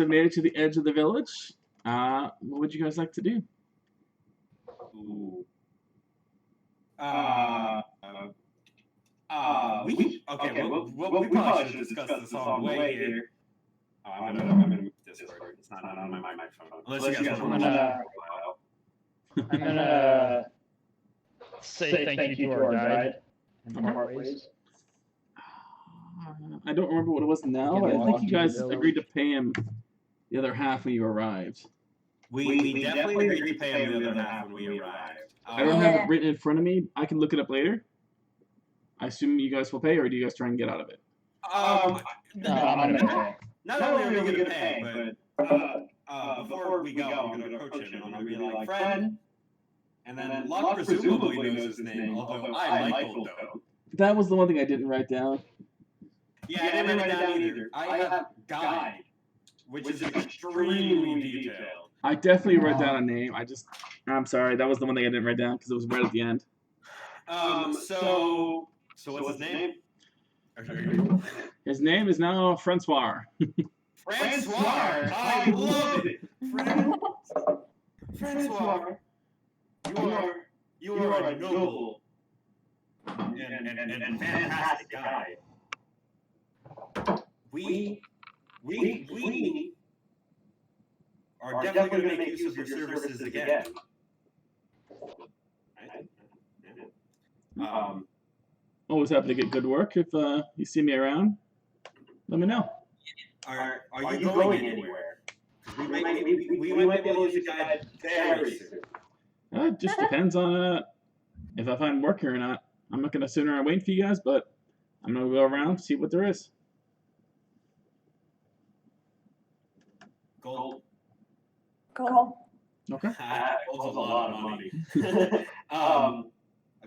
have made it to the edge of the village. What would you guys like to do? Ooh. We probably should discuss this on the way here. I'm gonna move Discord. It's not on my microphone. Unless you guys want to. I'm gonna say thank you to our guide and part ways. I don't remember what it was now. I think you guys agreed to pay him the other half when you arrived. We definitely agreed to pay him the other half when we arrived. I don't have it written in front of me. I can look it up later. I assume you guys will pay, or do you guys try and get out of it? I'm gonna pay. Not only are we going to pay, but before we go, I'm going to approach him and I'm going to be like, friend. And then Locke presumably knows his name, although I like Gold Doe. That was the one thing I didn't write down. Yeah, I didn't write it down either. I have Guide, which is extremely detailed. I definitely wrote down a name. I'm sorry, that was the one thing I didn't write down because it was right at the end. So what's his name? His name is now Francois. Francois! I love it! Francois! You are a noble and fantastic guy. We are definitely going to make use of your services again. Always happy to get good work. If you see me around, let me know. Are you going anywhere? We might be able to use your guide very soon. It just depends on if I find work here or not. I'm not going to sit around waiting for you guys, but I'm going to go around see what there is. Gold. Okay. Gold's a lot of money. I'll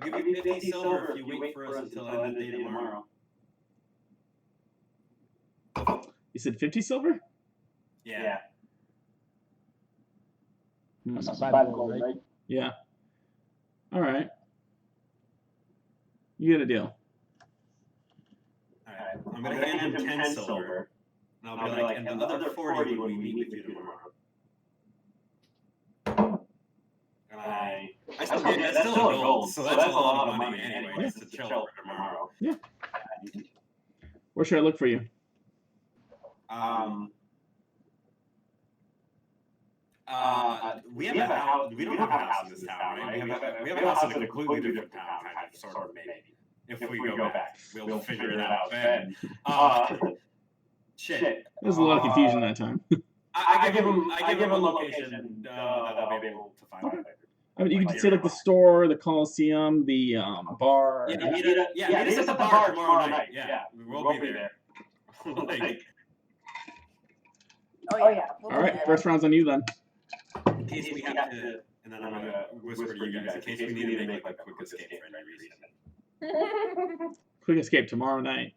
give you 50 silver if you wait for us until the end of the day tomorrow. You said 50 silver? Yeah. That's 5 gold, right? Yeah. All right. You get a deal. All right. I'm going to hand him 10 silver. And I'll be like, and the other 40 when we meet with you tomorrow. And I still get that's still a gold, so that's a lot of money anyway, just to chill for tomorrow. Yeah. Where should I look for you? We have a house. We don't have a house in this town, right? We have a house in a completely different town, kind of, sort of, maybe. If we go back, we'll figure it out then. Shit. There's a lot of confusion that time. I give him a location that I'll be able to find out later. I mean, you could say like the store, the Coliseum, the bar. Yeah, meet us at the bar tomorrow night. Yeah, we'll be there. Oh yeah. All right, first round's on you then. In case we have to, and then I'm gonna whisper to you guys in case we need to make like a quick escape for any reason. Quick escape tomorrow night.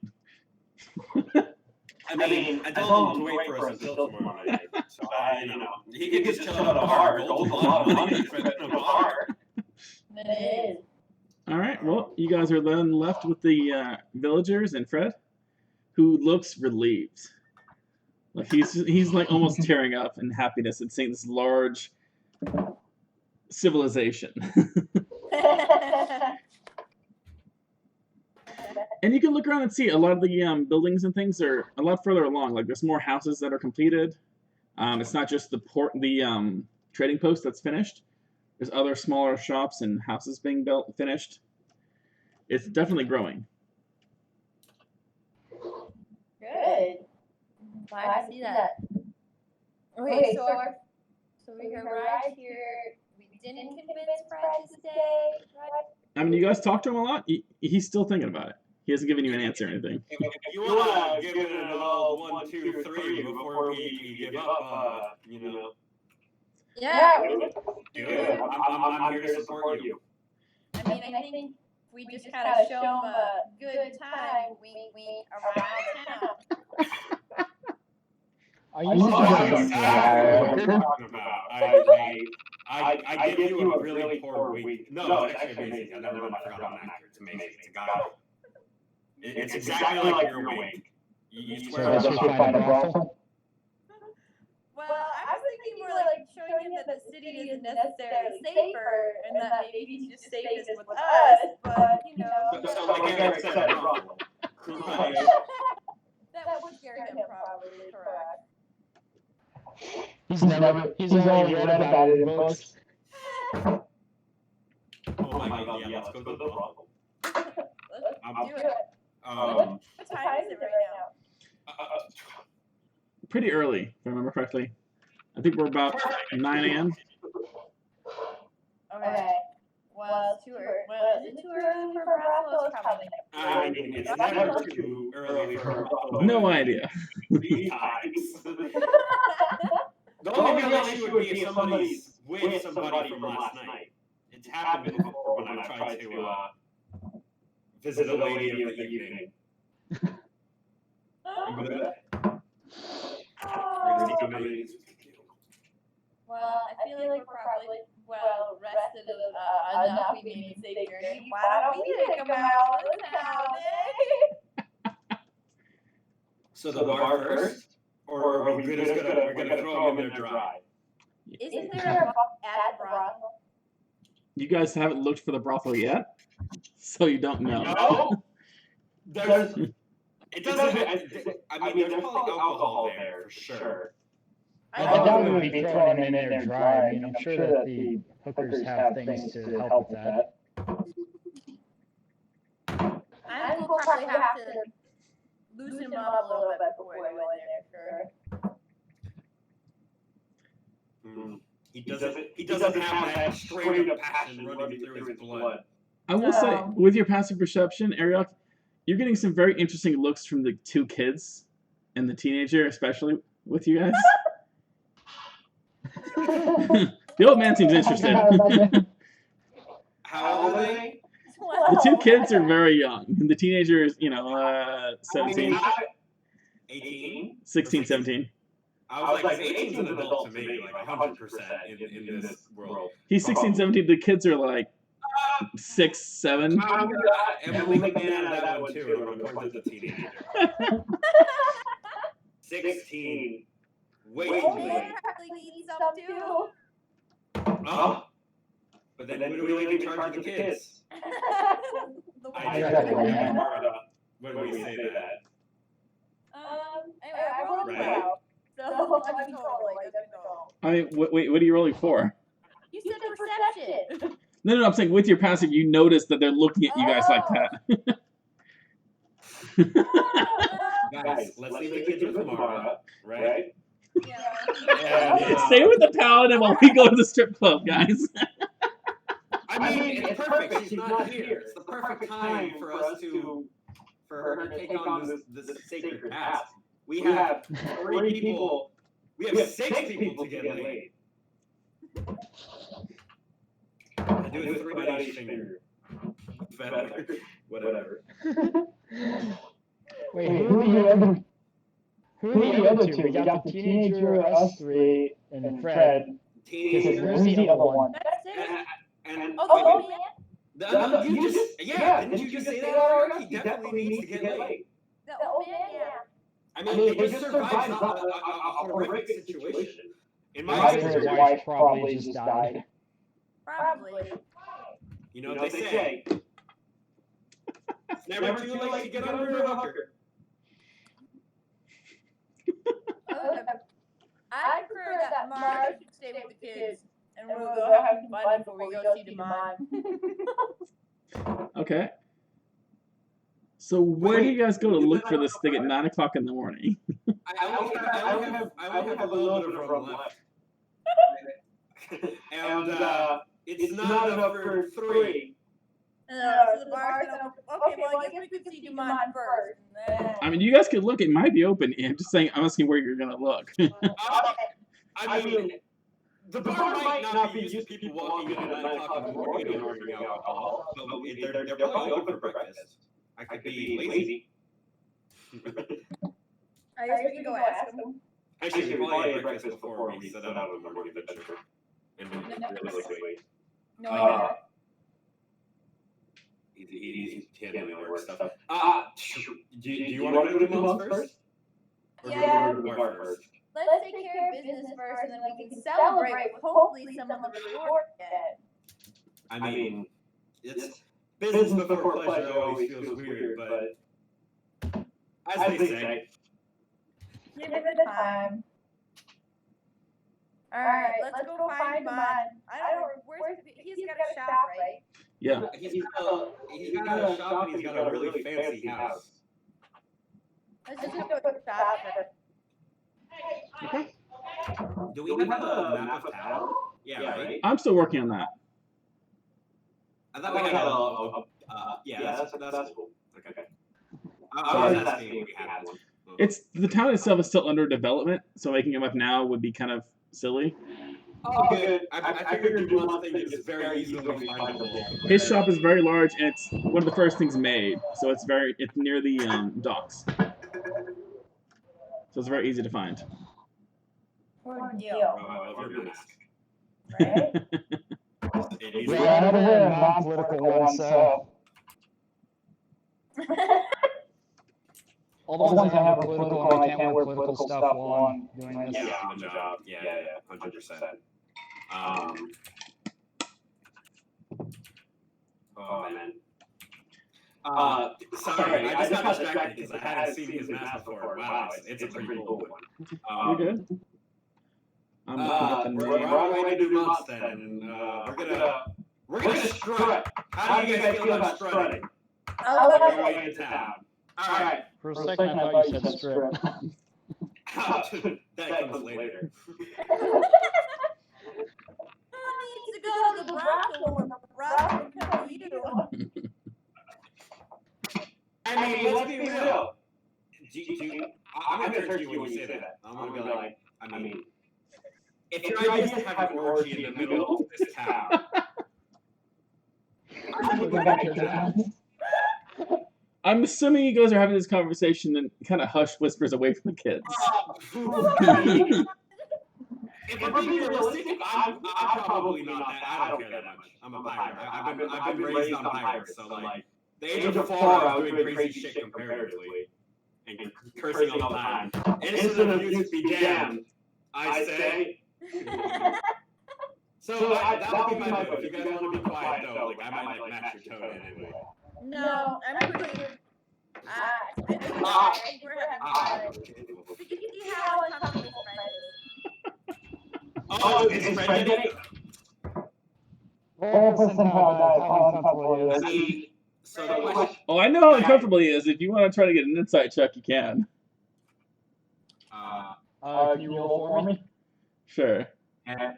I mean, I told him to wait for us until tomorrow night. So, he can just chill out at a bar. Gold's a lot of money for a bar. It is. All right, well, you guys are then left with the villagers and Fred, who looks relieved. Like he's like almost tearing up in happiness and seeing this large civilization. And you can look around and see a lot of the buildings and things are a lot further along. Like there's more houses that are completed. It's not just the trading post that's finished. There's other smaller shops and houses being finished. It's definitely growing. Good. Glad to see that. Okay, so we arrived here. We didn't convince Fred to stay, right? I mean, you guys talk to him a lot. He's still thinking about it. He hasn't given you an answer or anything. If you want to give it an all 1, 2, 3 before we give up, Yeah. Do it. I'm here to support you. I mean, I think we just kind of show them a good time. We around town. Are you talking about? I give you a really poor week. No, it's actually amazing. I never forgot an actor. It's amazing. It's a guy. It's exactly like your week. You swear. So find a brothel? city isn't necessarily safer, and that maybe he's just safest with us, but, you know. So like Eric said, wrong. That would scare him, probably, correct. He's only read about it in books. Oh my god, yeah, let's go to the brothel. Let's do it. What time is it right now? Pretty early, if I remember correctly. I think we're about 9 a.m. Okay. Well, is it too early for brothel? It's probably not. I mean, it's never too early for a brothel. No idea. Three times. The only real issue would be if somebody's with somebody from last night. It's happened before when I've tried to visit a lady of the evening. Remember that? Well, I feel like we're probably well rested enough. We made a safe journey. Why don't we take them out of town, eh? So the bar first, or are we just gonna throw them in there dry? Isn't there a bar at the brothel? You guys haven't looked for the brothel yet, so you don't know. No. It doesn't. I mean, there's probably alcohol there for sure. I doubt we would be throwing them in there dry. I mean, I'm sure that the hookers have things to help with that. I think we'll probably have to loosen him up a little bit before we go in there, sure. He doesn't have that straight up passion running through his blood. I will say, with your passive perception, Ariel, you're getting some very interesting looks from the two kids and the teenager, especially with you guys. The old man seems interested. How old are they? The two kids are very young. And the teenager is, 17. 18? 16, 17. I was like, 18's an adult to me, like 100% in this world. He's 16, 17. The kids are like 6, 7. And we'll leave me out of that one too. We're going to the teenager. 16. Way too late. Probably needs some too. Oh. But then we leave in charge of the kids. I when we say that. Anyway, I rolled well. So I'm in control, like, I'm in control. Wait, what are you rolling for? You said perception. No, I'm saying with your passive, you notice that they're looking at you guys like that. Guys, let's leave the kids with Mara, right? Yeah. Stay with the paladin while we go to the strip club, guys. I mean, it's perfect. She's not here. It's the perfect time for her to take on this sacred task. We have 3 people. We have 6 people to get laid. I do it 3 on each finger. Whatever. Wait, who are the other two? We got the teenager, us 3, and Fred. Teenager. Who's the other one? And Oh, man. Didn't you just say that already? He definitely needs to get laid. the old man, yeah. I mean, they just survived a horrific situation. In my His experience, wife probably just died. Probably. you know what they say. It's never too late to get under a hooker. I prefer that Mara should stay with the kids, and we'll go have some fun before we go see the mom. Okay. So where do you guys go to look for this thing at 9 o'clock in the morning? I would have a little bit of room left. And it's not enough for 3. So the bar's gonna, okay, well, I guess we could see Dumont first. I mean, you guys could look. It might be open. I'm just saying. I'm asking where you're gonna look. I mean, the bar might not be used to people walking in at 9 o'clock in the morning and ordering alcohol, but they're probably open for breakfast. I could be lazy. I guess we can go ask him. Actually, we probably had breakfast before we set out on the morning adventure. And realistically, No, he's handling all work stuff. Do you want to go to the moms first? Or Yeah. go to the bar first? let's take care of business first, and then we can celebrate with hopefully some of the rewards we get. I mean, it's business before pleasure always feels weird, but as they say, Give it the time. All right, let's go find Mud. I don't know where's he's got a shop, right? Yeah. he's got a shop and he's got a really fancy house. Let's just go to the shop first. Okay. Do we have a map of town? Yeah, right? I'm still working on that. I thought we had yeah, that's cool. Okay. I was asking if we had one. It's the town itself is still under development, so making it up now would be kind of silly. Oh, good. I figured one thing is very easily findable. His shop is very large, and it's one of the first things made, so it's near the docks, so it's very easy to find. Good deal. Oh, I love your mask. Right? Yeah, I have a very non-political one, so all the ones I have are political, and I can't wear political stuff while I'm doing this. Yeah, on the job. Yeah, 100%. Oh man. Sorry, I just got distracted because I hadn't seen his mask before. Wow, it's a pretty cool one. You're good. I'm looking up and We're on our way to do months then, and we're gonna strut. How do you guys feel about strutting? I love On our it. way to town. All right. For a second, I thought you said strip. That comes later. Who needs to go to the brothel when the brothel will come to you? I mean, let's be real. I'm gonna turn to you when you say that. I'm gonna be like, I mean, if your idea is to have an orgy in the middle of this town, I'm assuming you guys are having this conversation in kind of hushed whispers away from the kids. if we're being realistic, I'm probably not that. I don't care that much. I'm a pirate. I've been raised on pirates, so like the age of 4, I was doing crazy shit comparatively and cursing all the time. Innocent of youth be damned, I say. So that would be my vote. If you guys want to be quiet though, like I might like match your tone anyway. No, I'm pretty. I think we're having fun. Did you see how uncomfortable Fred is? Oh, is Fred getting it? How uncomfortable it is. See, so the question. Oh, I know how uncomfortable he is. If you want to try to get an insight check, you can. Can you roll for me? Sure. I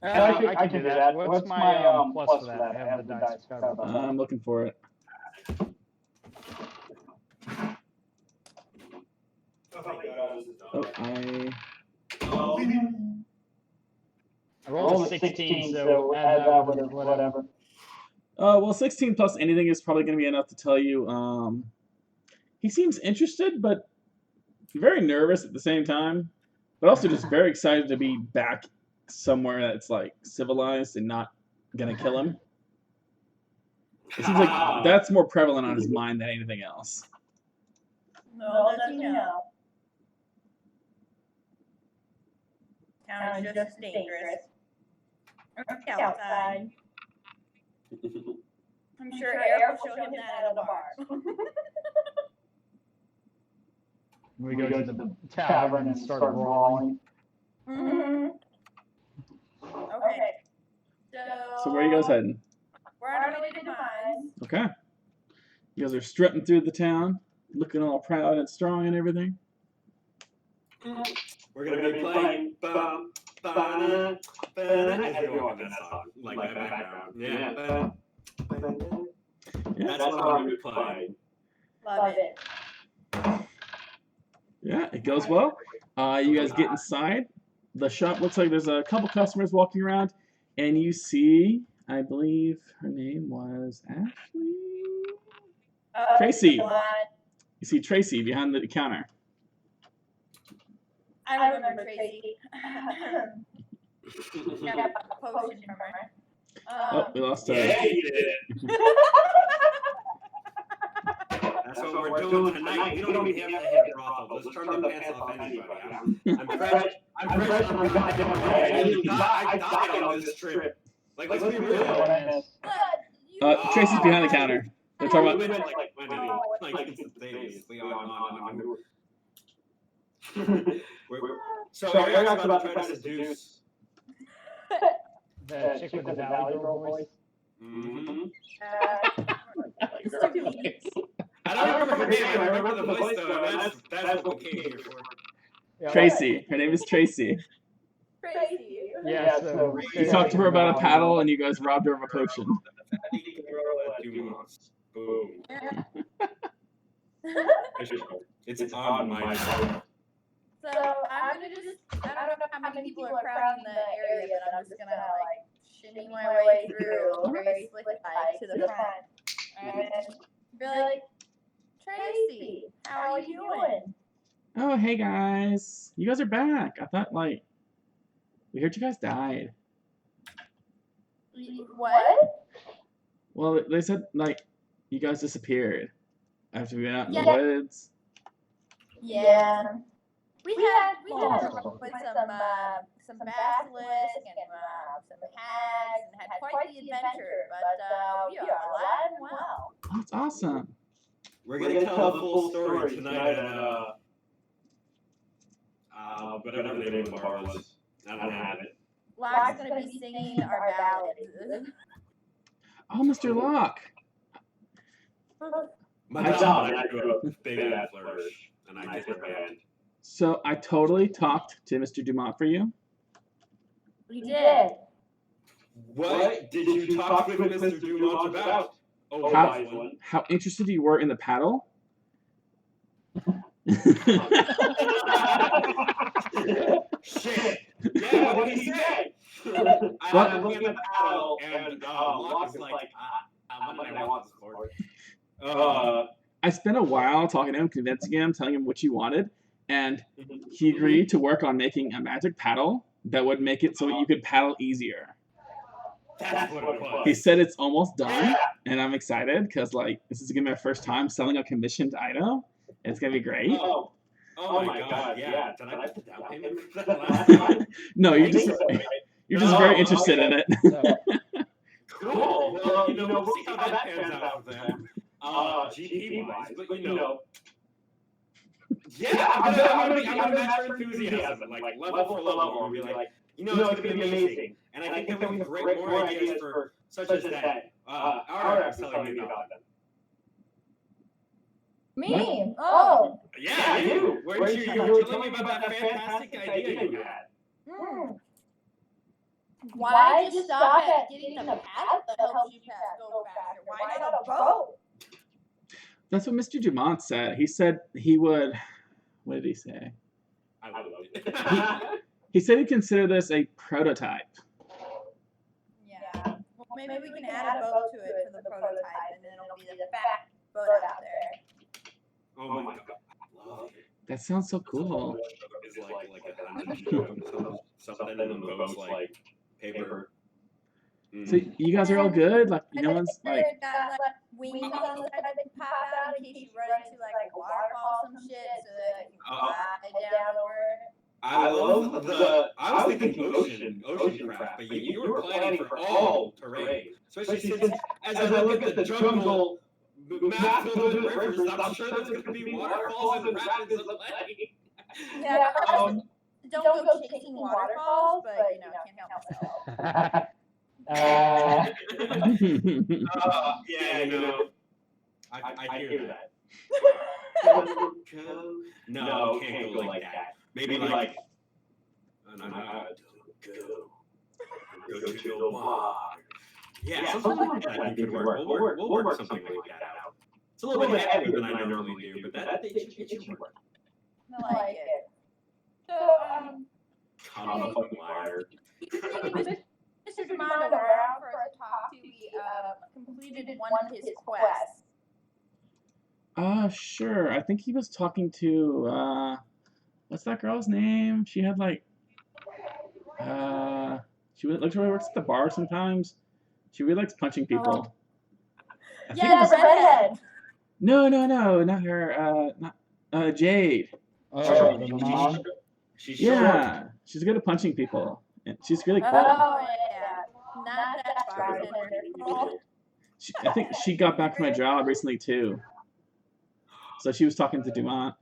can do that. What's my plus for that? I have the dice. I'm looking for it. Oh, I rolled a 16, so add that with whatever. Well, 16 plus anything is probably going to be enough to tell you. He seems interested, but very nervous at the same time, but also just very excited to be back somewhere that's like civilized and not going to kill him. It seems like that's more prevalent on his mind than anything else. No, does he know? Town is just dangerous. Okay, outside. I'm sure Eric will show him that at the bar. We go to the tavern and start brawling. Mm-hmm. Okay. So where are you guys heading? We're on our way to mines. Okay. You guys are strutting through the town, looking all proud and strong and everything. We're gonna be playing bum, ba-na, ba-na, everyone in that song, like that background. Yeah. That's what I'm gonna be playing. Love it. Yeah, it goes well. You guys get inside. The shop looks like there's a couple customers walking around, and you see, I believe her name was Ashley? Tracy. You see Tracy behind the counter. I remember Tracy. Got a potion from her. Oh, we lost Yeah, you did. That's what we're doing tonight. We don't even have to hit a brothel. Just turn the pants off anybody. I'm fresh. I'm goddamn ready. I died on this trip. Like, let's be real. Tracy's behind the counter. They're talking about. Like instantaneously on. So Eric's about to try to seduce. The chick with the Valley Girl voice. Mm-hmm. I don't remember her name. I remember the voice though. And that's what we came here for. Yeah, Tracy. Her name is Tracy. Crazy. Yeah, so You talked to her about a paddle, and you guys robbed her of a potion. Boom. It's on my phone. So I'm gonna just, I don't know how many people are crowding the area, but I'm just gonna like shimmy my way through very slick like to the front and be like, Tracy, how are you doing? Oh, hey guys. You guys are back. I thought, like, we heard you guys died. What? Well, they said, like, you guys disappeared after we went out in the Yeah. woods. Yeah. We had a run with some basilisk and some hags and had quite the adventure, but we are alive and well. Oh, that's awesome. We're gonna tell the full story tonight at whatever the name of the bar was. I don't have it. Locke's gonna be singing our ballads. Oh, Mr. Locke. My dog and I do a big ass flourish, and I get the band. So I totally talked to Mr. Dumont for you. We did. What did you talk with Mr. Dumont about? Oh, How interested you were in the paddle? Shit. Yeah, what did he say? I'm looking at the paddle, and Locke is like, what did I want this for? I spent a while talking to him, convincing him, telling him what you wanted, and he agreed to work on making a magic paddle that would make it so you could paddle easier. That's what it was. He said it's almost done, and I'm excited because, like, this is gonna be my first time selling a commissioned item. It's gonna be great. Oh my god, yeah. Did I put the down payment for that last time? No, you're just very interested in it. Cool. Well, we'll see how that pans out for them. GP-wise, but yeah, I'm gonna match her enthusiasm, like level for level, and be like, it's gonna be amazing. And I think that we have great more ideas for such as that. Ara was telling me about them. Me? Oh. Yeah, you. You were telling me about that fantastic idea you had. Why just stop at getting the paddle that helps you go faster? Why not a boat? That's what Mr. Dumont said. He said he would. What did he say? I love it. He said he'd consider this a prototype. Yeah. Well, maybe we can add a boat to it for the prototype, and then it'll be the fat boat out there. Oh my god, I love it. That sounds so cool. It's like a something in the boat's like paper. So you guys are all good? Like, no one's like. Got like wings on the side that can pop out in case you run into like a waterfall or some shit, so that you can glide downward. I love I was thinking ocean craft, but you were planning for all terrain. Especially since, as I look at the jungle map filled with rivers, I'm sure there's going to be waterfalls and rapids aplenty. Yeah, don't go chasing waterfalls, but can't help myself. Yeah, I hear that. No, can't go like that. Maybe like, go to the bar. Yeah, something like that could work. We'll work something like that out. It's a little bit heavier than I normally do, but it should work. I like it. So, I'm a fucking liar. Mr. Dumont around for us to talk to. We completed one of his quests. Sure. I think he was talking to, what's that girl's name? She had like, she looks really works at the bar sometimes. She really likes punching people. Yeah, the redhead. No, not her. Not Jade. Oh, the mom. She's short. Yeah, she's good at punching people. And she's really cool. Oh yeah, not that bartender girl. I think she got back from a job recently too. So she was talking to Dumont.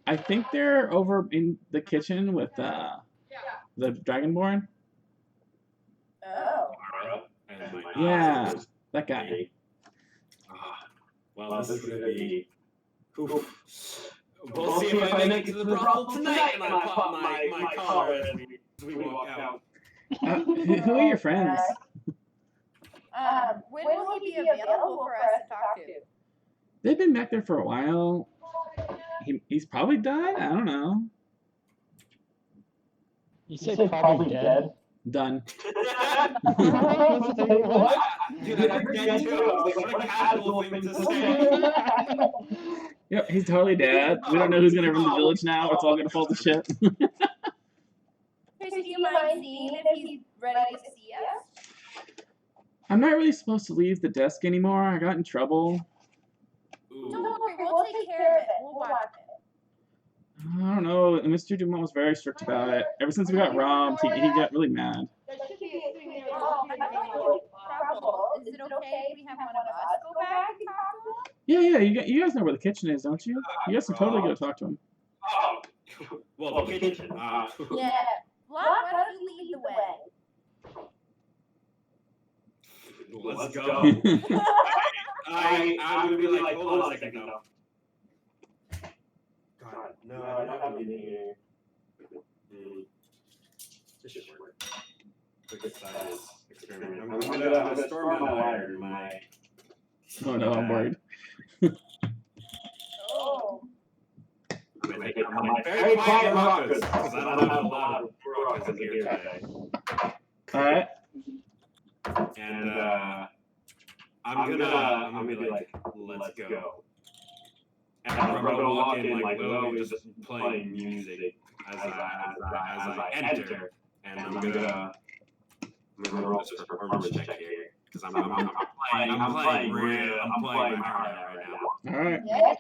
I think they're over in the kitchen with the Dragonborn. Oh. Yeah, that guy. Well, this is gonna be. Oof. We'll see if I make it to the brothel tonight, and I pop my collar and we walk out. Who are your friends? When will he be available for us to talk to? They've been back there for a while. He's probably died? I don't know. You say probably dead? Done. What? Dude, I heard dead too. What a casual thing to say. Yep, he's totally dead. We don't know who's gonna run the village now. It's all gonna fall to shit. Chris, do you mind seeing if he's ready to see us? I'm not really supposed to leave the desk anymore. I got in trouble. Don't worry, we'll take care of it. We'll watch it. I don't know. Mr. Dumont was very strict about it. Ever since we got robbed, he got really mad. Oh, I don't know trouble. Is it okay if we have one of us go back and talk to him? Yeah. You guys know where the kitchen is, don't you? You guys can totally go talk to him. Oh, well, the kitchen. Yeah. Locke, why don't you lead the way? Let's go. I'm gonna be like, hold on a second now. God, no, I don't have anything here. This should work. Quick size experiment. I'm gonna store my wire in my. Oh no, I'm worried. Oh. I'm gonna take my very quiet rockers because I don't have a lot of rockers in here today. All right. And I'm gonna be like, let's go. And I'm gonna walk in like literally just playing music as I enter, and I'm gonna roll this performance check here because I'm playing hard right now. All right. Yeah.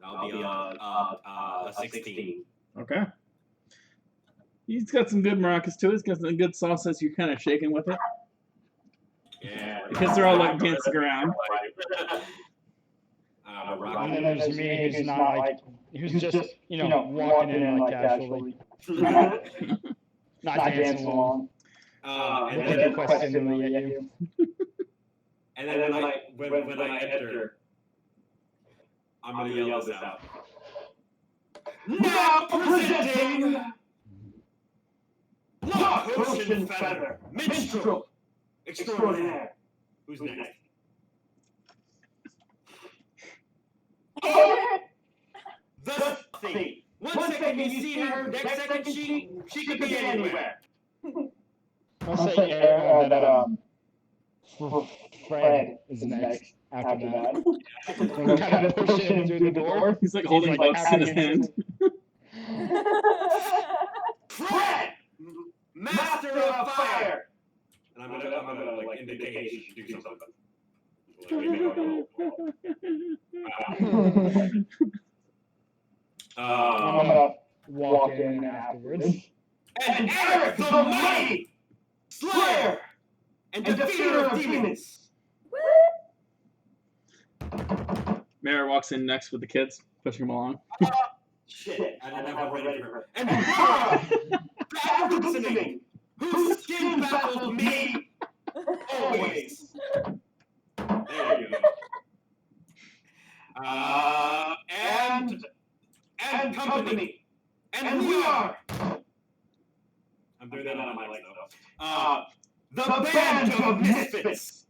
That'll be a 16. Okay. He's got some good maracas too. He's got some good salsas. You're kind of shaking with it. Yeah. Because they're all like dancing around. And then there's me who's not like, who's just, walking in like casually. Not dancing along. And Looking then questioningly at you. when I enter, I'm gonna yell this out. Now presenting Locke Ocean Feather, minstrel extraordinaire. Who's next? The thing. One second you see her, next second she could be anywhere. I'll say that Fred is next after that. We're kind of pushing him through the door. He's like holding books in his hand. Fred, master of fire. And I'm gonna like indicate he should do something. I'm gonna walk in afterwards. And Eric the Mighty, Slayer, and Defeater of Demons. Mara walks in next with the kids, pushing them along. Shit, I don't have one ready for her. And Laura, bad listening, whose skin baffled me always. There you go. And company. And we are. I'm doing that on my leg though. The band of Misfits.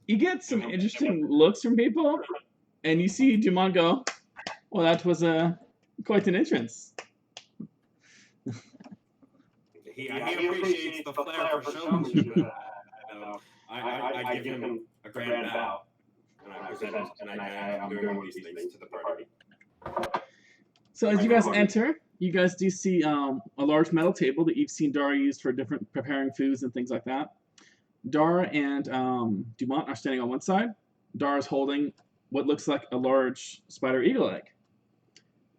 You get some interesting looks from people, and you see Dumont go, well, that was quite an entrance. He appreciates the flair for showmanship. I give him a grand bow, and I'm doing these things to the party. So as you guys enter, you guys do see a large metal table that you've seen Dara use for different preparing foods and things like that. Dar and Dumont are standing on one side. Dar is holding what looks like a large spider eagle egg.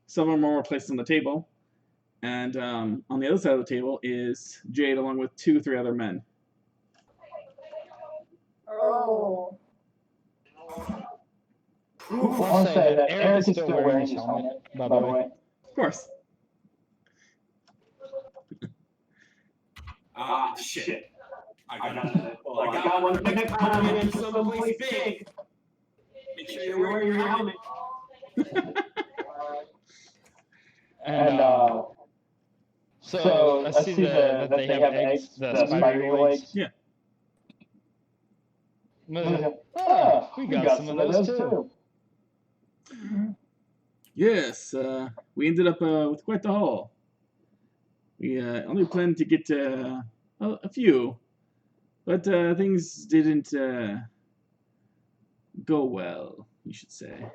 Several more are placed on the table. And on the other side of the table is Jade along with 3 other men. Oh. I'll say that Eric is still wearing his helmet, by the way. Of course. Shit. I got one. Next time I'm in someplace big, make sure you're wearing your helmet. And so I see that they have eggs, the spider eagle eggs. Yeah. Oh, we got some of those too. Yes, we ended up with quite the haul. We only planned to get a few, but things didn't go well, you should say.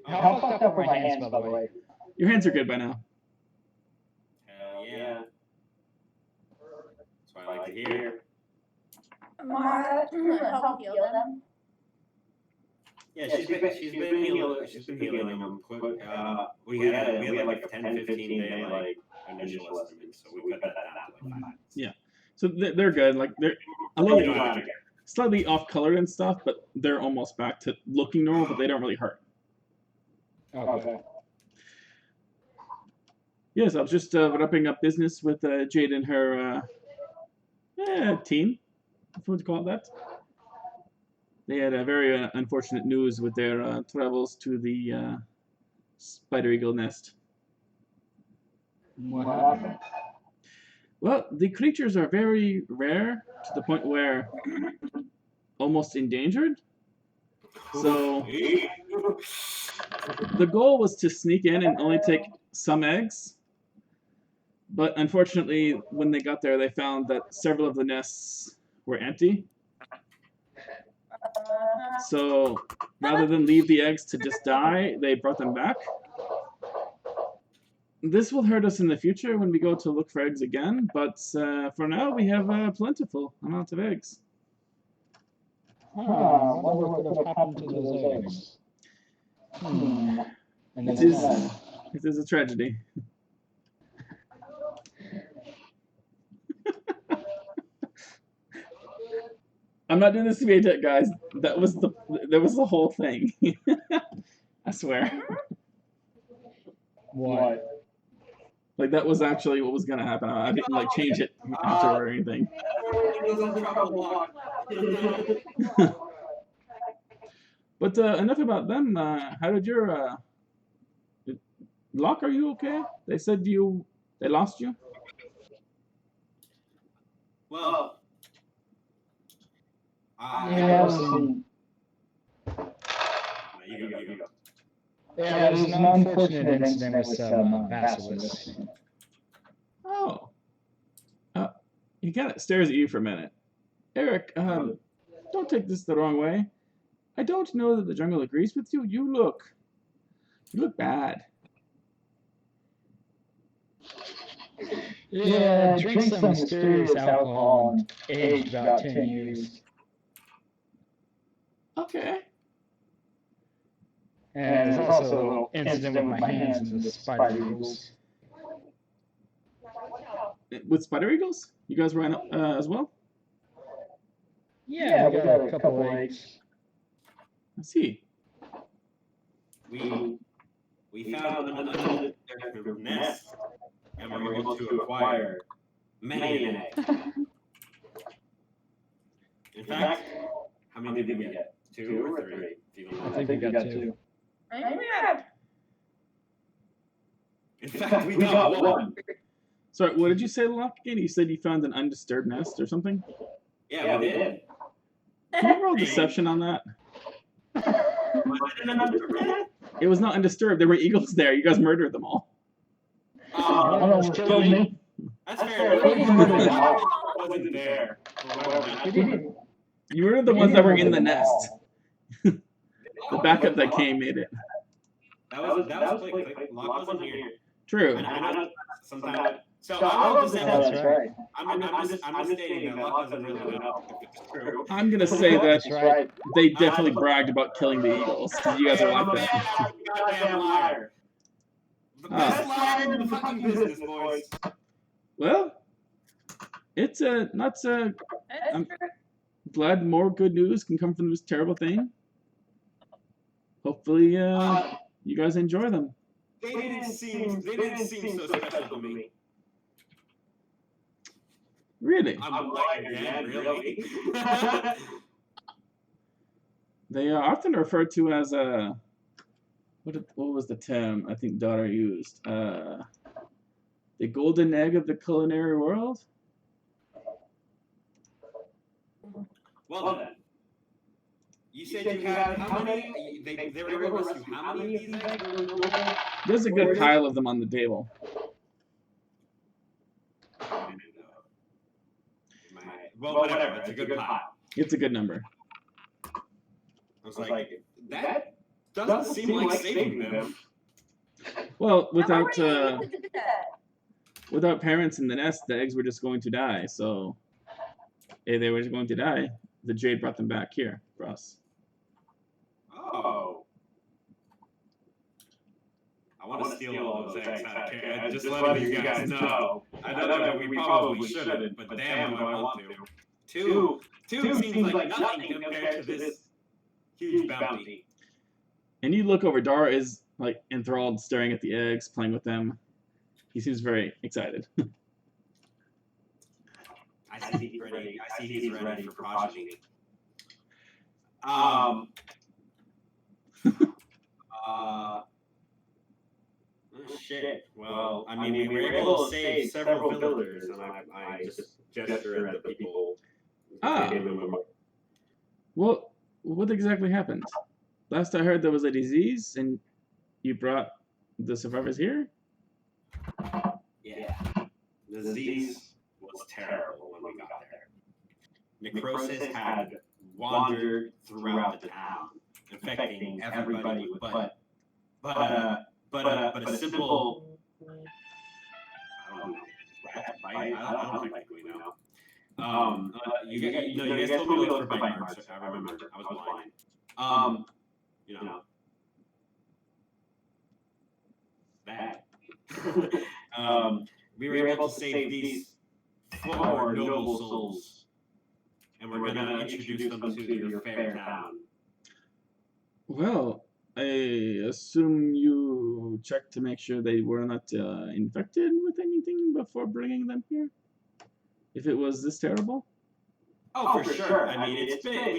How fucked up were my hands, by the way? Your hands are good by now. Hell yeah. That's what I like to hear. Mara, help heal them. Yeah, she's been healing them. We had like a 10-15 day like initial estimate, so we cut that down to like 5. Yeah, so they're good. Like they're a little slightly off colored and stuff, but they're almost back to looking normal. But they don't really hurt. Okay. Yes, I was just wrapping up business with Jade and her team, if you want to call it that. They had a very unfortunate news with their travels to the spider eagle nest. What happened? Well, the creatures are very rare to the point where almost endangered. So the goal was to sneak in and only take some eggs. But unfortunately, when they got there, they found that several of the nests were empty. So rather than leave the eggs to just die, they brought them back. This will hurt us in the future when we go to look for eggs again, but for now we have a plentiful amount of eggs. I wonder what could have happened to those eggs. And It is a tragedy. I'm not doing this to be a dick, guys. That was the whole thing. I swear. What? Like that was actually what was gonna happen. I didn't like change it after or anything. But enough about them. How did your Locke? Are you okay? They said they lost you. Well. Yeah, you go. Yeah, there was an unfortunate incident with some basilisks. Oh. He kind of stares at you for a minute. Eric, don't take this the wrong way. I don't know that the jungle agrees with you. You look bad. Yeah, drink some mysterious alcohol and aged about 10 years. Okay. And there's also a little incident with my hands and the spider eagles. With spider eagles? You guys ran up as well? Yeah, we got a couple eggs. I see. We found an undetected nest, and we were able to acquire many an egg. In fact, how many did we get? 2 or 3? I think we got 2. In fact, we got 1. Sorry, what did you say, Locke, again? You said you found an undisturbed nest or something? Yeah, we did. Can you roll deception on that? It was not undisturbed. There were eagles there. You guys murdered them all. Oh, Killed me. That's fair. Wasn't there. You murdered the ones that were in the nest. The backup that came made it. That was quick. Locke wasn't here. True. And I know So I love the That's deception. right. I'm just stating that Luck doesn't really know if it's true. I'm gonna say that That's right. they definitely bragged about killing the Eagles because you guys are like I'm a that. goddamn liar. The Oh. best liar in the fucking business, boys. Well, it's not so. That's I'm true. glad more good news can come from this terrible thing. Hopefully, you guys enjoy them. They didn't seem so special to me. Really, I'm lying again, really. they are often referred to as what was the term I think Daughter used? The golden egg of the culinary world. Well then, you said you had how many? They were able to list you how many of these eggs were noble? There's a good pile of them on the table. Well, whatever. It's a good pile. It's a good number. I was like, that doesn't seem like saving them. Well, I'm already able to do that. without parents in the nest, the eggs were just going to die. So, if they were just going to die, the jade brought them back here for us. Oh. I want to steal all those eggs. Just letting you guys know. I know that we probably shouldn't, but damn, do I want to. Two seems like nothing compared to this huge bounty. And you look over, Dara is like enthralled, staring at the eggs, playing with them. He seems very excited. I see he's ready for progeny. Shit. Well, I mean, we were able to save several villagers, and I just gesture at the people. Ah. Well, what exactly happened? Last I heard, there was a disease, and you brought the survivors here? Yeah. The disease was terrible when we got there. Necrosis had wandered throughout the town, infecting everybody with but a simple I don't know. I don't think we know. You guys told me to look for bite marks. I remember. I was blind. That. We were able to save these 4 noble souls, and we're gonna introduce them to your fair town. Well, I assume you checked to make sure they were not infected with anything before bringing them here? If it was this terrible? Oh, for sure. I mean,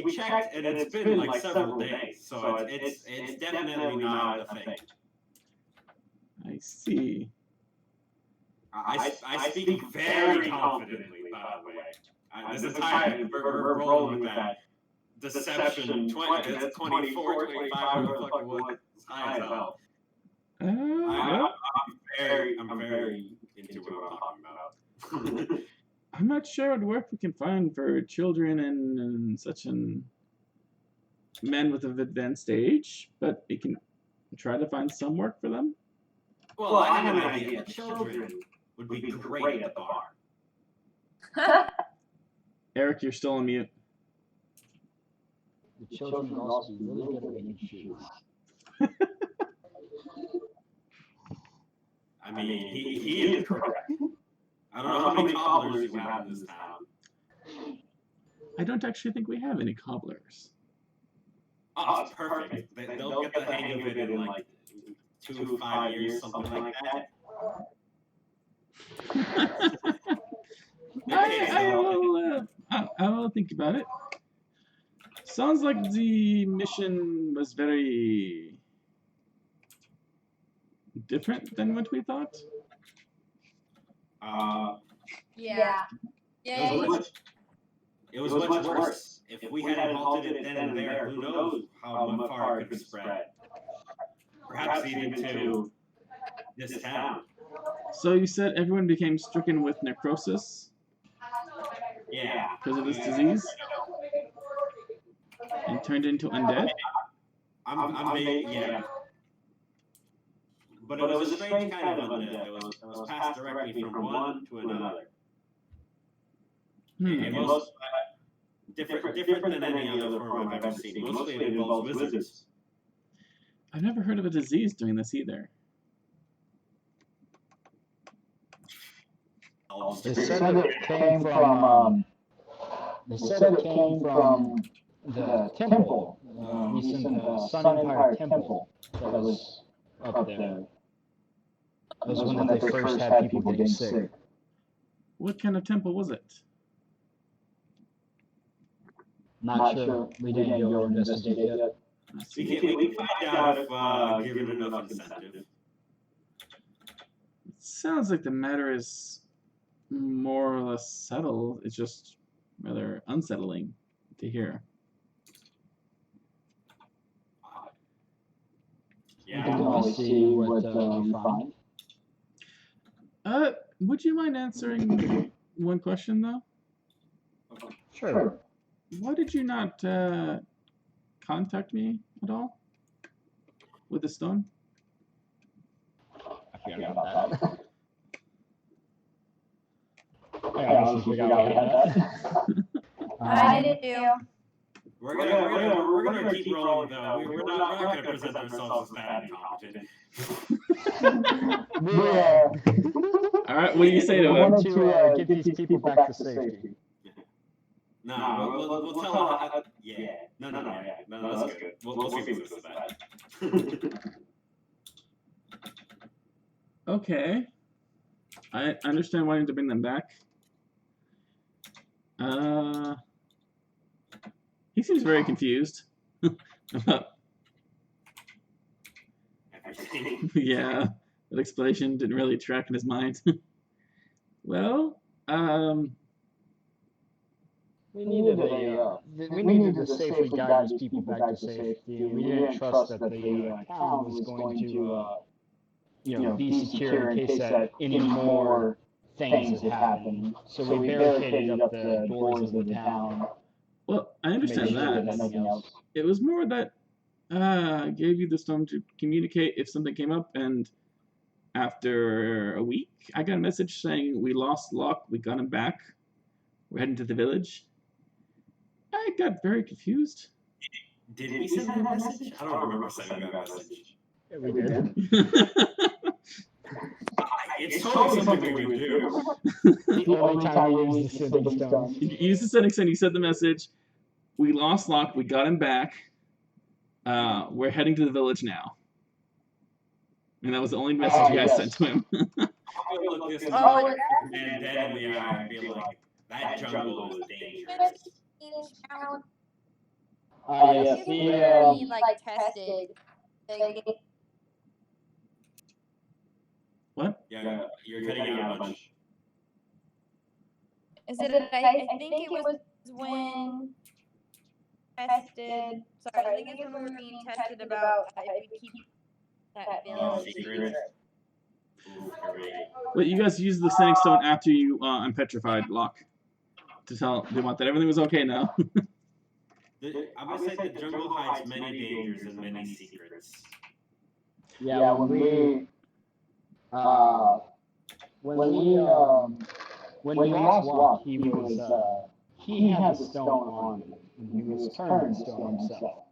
we checked, and it's been like several days, so it's definitely not a thing. I see. I speak very confidently, by the way. This entire we're rolling with that deception 24, 25, whatever the fuck it was. It's high as hell. Well, I'm very into what I'm talking about. I'm not sure what work we can find for children and such an men with an advanced age, but we can try to find some work for them. Well, I have an idea. Children would be great at the bar. Eric, you're still on mute. The children would also be really good at making shoes. I mean, he is correct. I don't know how many cobblers you have in this town. I don't actually think we have any cobblers. Oh, it's perfect. They'll get the hang of it in like 2 to 5 years, something like that. I will think about it. Sounds like the mission was very different than what we thought. Yeah. It was much worse. If we hadn't halted it then and there, who knows how far it could have spread. Perhaps even to this town. So you said everyone became stricken with necrosis? Yeah. Because of this disease? And turned into undead? Yeah. But it was a strange kind of undead. It was passed directly from one to another. And most different than any other form I've ever seen. Mostly it involves wizards. I've never heard of a disease doing this either. They said it came from. They said it came from the temple, recent Sun Empire temple that was up there. That was when they first had people getting sick. What kind of temple was it? Not sure. We didn't go investigate yet. We can find out if given enough incentive. It sounds like the matter is more or less settled. It's just rather unsettling to hear. Yeah. We can always see what we find. Would you mind answering one question though? Sure. Why did you not contact me at all with the stone? I forgot about that. I honestly forgot about that. I did too. We're gonna keep rolling though. We're not gonna present ourselves as bad and incompetent. All right, what do you say to him? To get these people back to safety. No, we'll tell how. Yeah. No, that's good. We'll see what's that. Okay. I understand wanting to bring them back. He seems very confused about. Yeah, that explanation didn't really track in his mind. Well, we needed to safely guide these people back to safety. We didn't trust that the town was going to, be secure in case that any more things had happened. So we barricaded up the doors of the town. Well, I understand that. It was more that I gave you the stone to communicate if something came up, and after a week, I got a message saying we lost Locke, we got him back, we're heading to the village. I got very confused. Did we send that message? I don't remember sending that message. Yeah, we did. It's totally something we would do. The only time we used the sending stone. You used the sending stone, you said the message, we lost Locke, we got him back, we're heading to the village now. And that was the only message you guys sent to him. I'll look this man dead in the eye and be like, that jungle is dangerous. Yes, He like tested. What? Yeah, you're cutting out a bunch. Is it? I think it was when tested. Sorry, I think it's when we were being tested about if we keep that village secret. Wait, you guys used the sending stone after you unpetrified Locke to tell them that everything was okay now. I would say the jungle hides many dangers and many secrets. Yeah, when we lost Locke, he had the stone on him, and he was turning stone himself.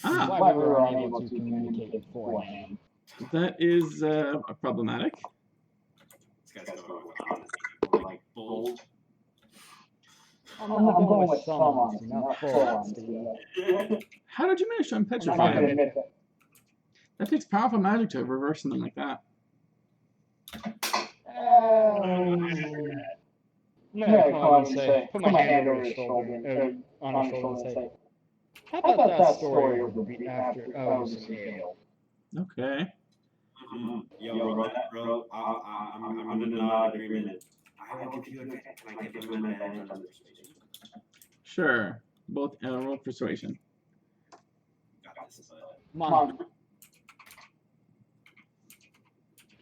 That's why we were unable to communicate beforehand. That is problematic. This guy's going like bold. I'm going with some honesty, not full honesty. How did you manage to unpetrify him? That takes powerful magic to reverse something like that. Put my hand over his shoulder, on his shoulder, and say, "How about that story after hours of ale?" Okay. Yo, bro, I'm under no agreement. I will give you a check. Can I give him an advantage on persuasion? Sure. Both roll persuasion. Got this, Mom.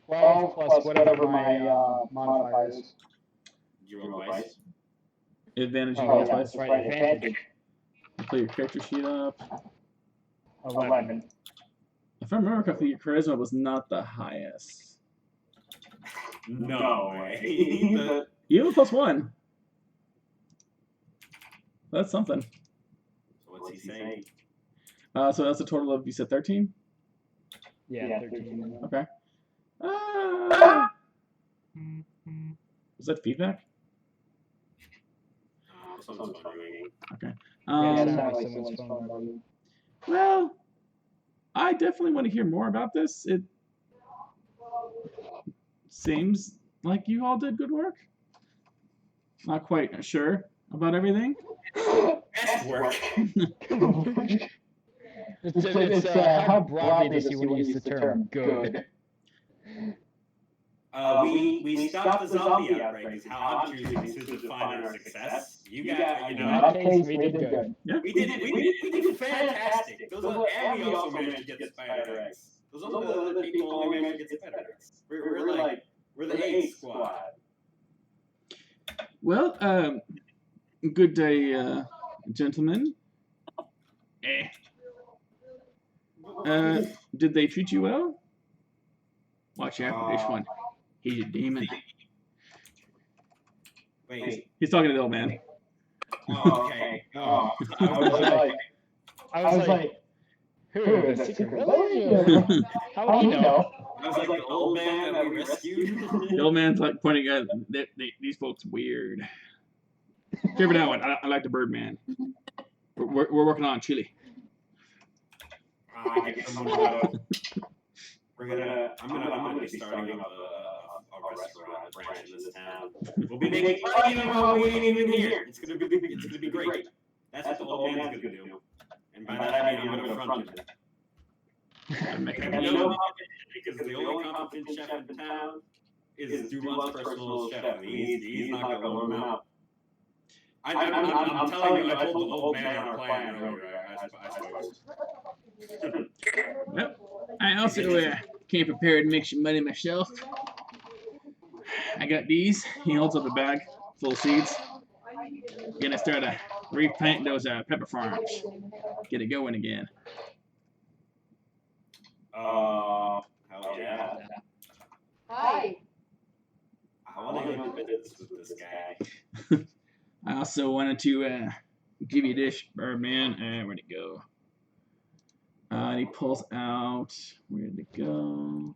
12 plus whatever my modifier is. You roll twice. Advantage you Oh, roll yeah, twice. that's right, advantage. Pull your character sheet up. 11. If I remember correctly, your charisma was not the highest. No way. You have a +1. That's something. So what's he saying? So that's a total of, you said 13? Yeah, 13. Okay. Was that feedback? Someone's phone ringing. Okay. Yeah, it sounded like someone's phone ringing. Well, I definitely want to hear more about this. It seems like you all did good work. Not quite sure about everything. Best work. It's how broadly does he want to use the term good? We stopped the zombie outbreak is how I'm choosing to define our success. You got, In that case, we did good. Yeah. we did fantastic. And we also managed to get spider eggs. Those other people only managed to get spider eggs. We're the egg squad. Well, good day, gentlemen. Did they treat you well? Watch out for this one. He's a demon. Wait. He's talking to the old man. Oh, okay. Oh, I was like, who? The secret village? How do you know? I was like the old man that we rescued. The old man's like pointing at these folks weird. Favorite that one. I like the Birdman. We're working on chili. I'm gonna be starting up a restaurant branch in this town. We'll be making money even while we ain't even here. It's gonna be great. That's what the old man's gonna do. And by that I mean I'm gonna front him. Because the only competent chef in town is Dumont's personal chef, and he's not gonna loan him out. I'm telling you, I told the old man our plan earlier, I suppose. Well, I also came prepared to make some money myself. I got these. He holds up a bag full of seeds. Gonna start replanting those pepper farms. Get it going again. Hell yeah. Hi. I want to go into business with this guy. I also wanted to give you this, Birdman. Where'd it go? And he pulls out. Where'd it go?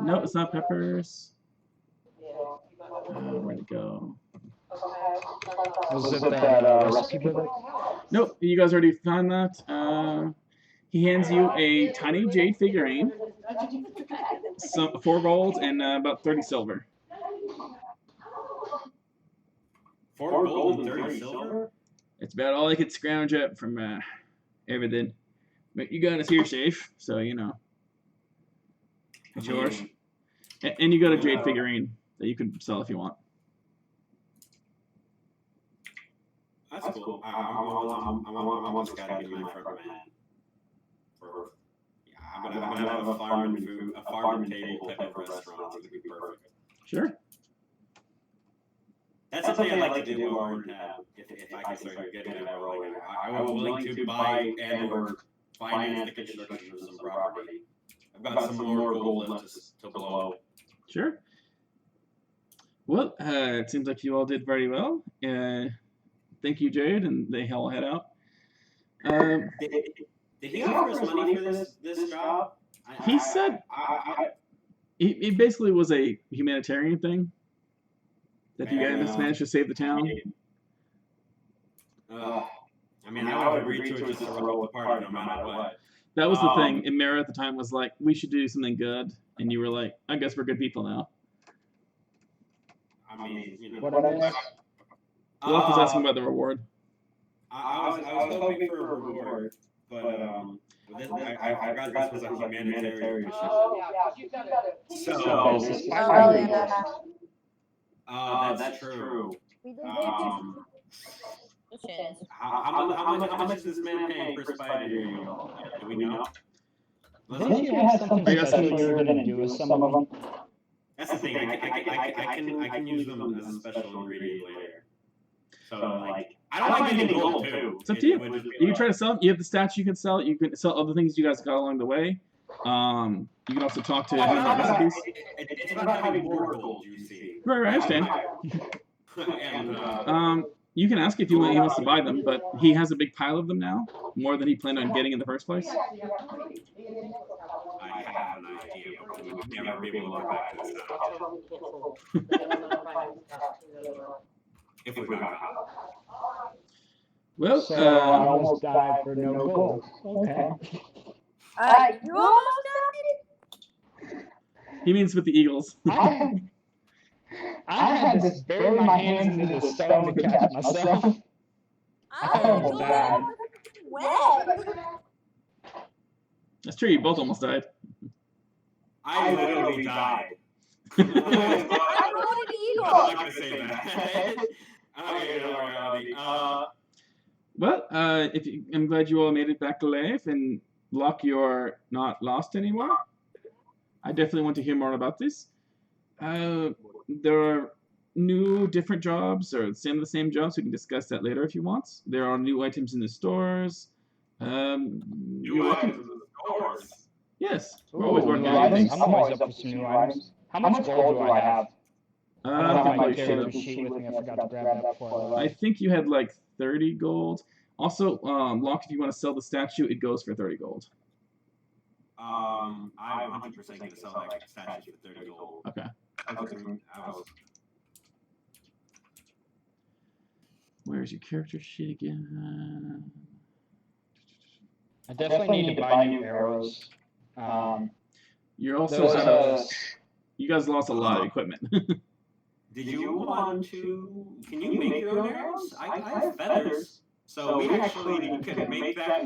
No, it's not peppers. Where'd it go? Was it that recipe book? Nope, you guys already found that. He hands you a tiny jade figurine, 4 gold, and about 30 silver. 4 gold and 30 silver? It's about all I could scrounge up from everything. But you got us here safe, so you know. It's yours. And you got a jade figurine that you could sell if you want. That's cool. I want this guy to be my front man. I'm gonna have a farm and table type of restaurant. It would be perfect. Sure. That's something I like to do while we're in town. If I can start getting it rolling, I'm willing to buy and/or finance the construction of some property. I've got some more gold left to blow. Sure. Well, it seems like you all did very well. Thank you, Jade, and they all head out. Did he offer us money for this job? He said it basically was a humanitarian thing that you guys managed to save the town. I mean, I would agree to it just to roll with the party no matter what. That was the thing. And Mara at the time was like, we should do something good. And you were like, I guess we're good people now. I mean, you know. What I missed? Wolf was asking about the reward. I was hoping for a reward, but I forgot this was a humanitarian mission. So, that's true. How much is this man paying per spider here? Do we know? Didn't you have something special you were going to do with some of them? That's the thing. I can use them as a special ingredient later. So I don't mind getting gold too. It's up to you. You can try to sell it. You have the statue you can sell. You can sell other things you guys got along the way. You can also talk to him about recipes. It's about having more gold, you see. Right, I understand. And, You can ask if he wants to buy them, but he has a big pile of them now, more than he planned on getting in the first place. I have an idea, but we would never be able to look back to this if we got caught. Well, So I almost died for no gold. Okay. You almost died? he means with the Eagles. I had to bury my hands into the stone to catch myself. I almost died. Web. That's true. You both almost died. I literally died. I voted Eagle. I'm not gonna say that. Reality. Well, I'm glad you all made it back alive, and Locke, you're not lost anymore. I definitely want to hear more about this. There are new, different jobs, or the same jobs. We can discuss that later if you want. There are new items in the stores. New items in the stores. Yes, we're always working new on items. things. I'm always up for some new items. How much gold do I have? I don't have my probably character should've. sheet with me. I forgot to grab that before I I left. think you had like 30 gold. Also, Locke, if you want to sell the statue, it goes for 30 gold. I'm 100% gonna sell that statue for 30 gold. Okay. Where's your character sheet again? I definitely need to buy new arrows. You're also out of. You guys lost a lot of equipment. Did you want to? Can you make your own arrows? I have feathers, so we actually can make that.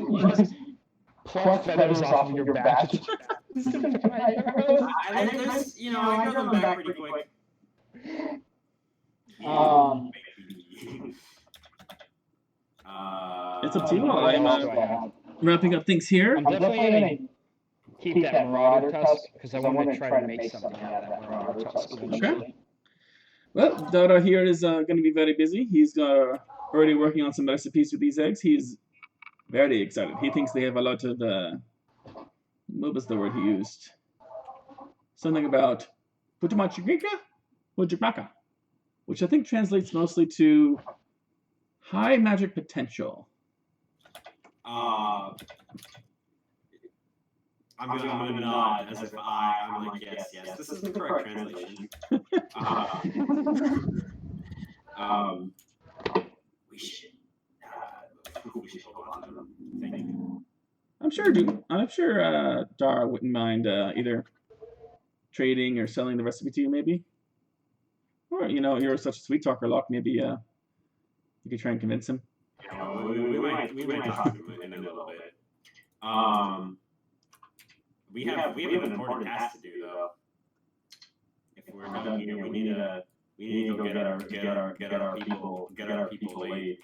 Pluck feathers off of your back. There's, I grow them back pretty quick. It's up to you. I'm wrapping up things here. I'm definitely going to keep that marauder tusk because I want to try to make something out of that marauder tusk eventually. Okay. Well, Dada here is going to be very busy. He's already working on some recipes with these eggs. He's very excited. He thinks they have a lot of what was the word he used? Something about Pujamachigika, which I think translates mostly to high magic potential. I'm gonna nod as if I'm like, yes, this is the correct translation. We should hold on to them. I'm sure Dara wouldn't mind either trading or selling the recipe to you, maybe. Or you're such a sweet talker, Locke. Maybe you could try and convince him. We might talk to him in a little bit. We have an important task to do though. If we're done here, we need to go get our people laid.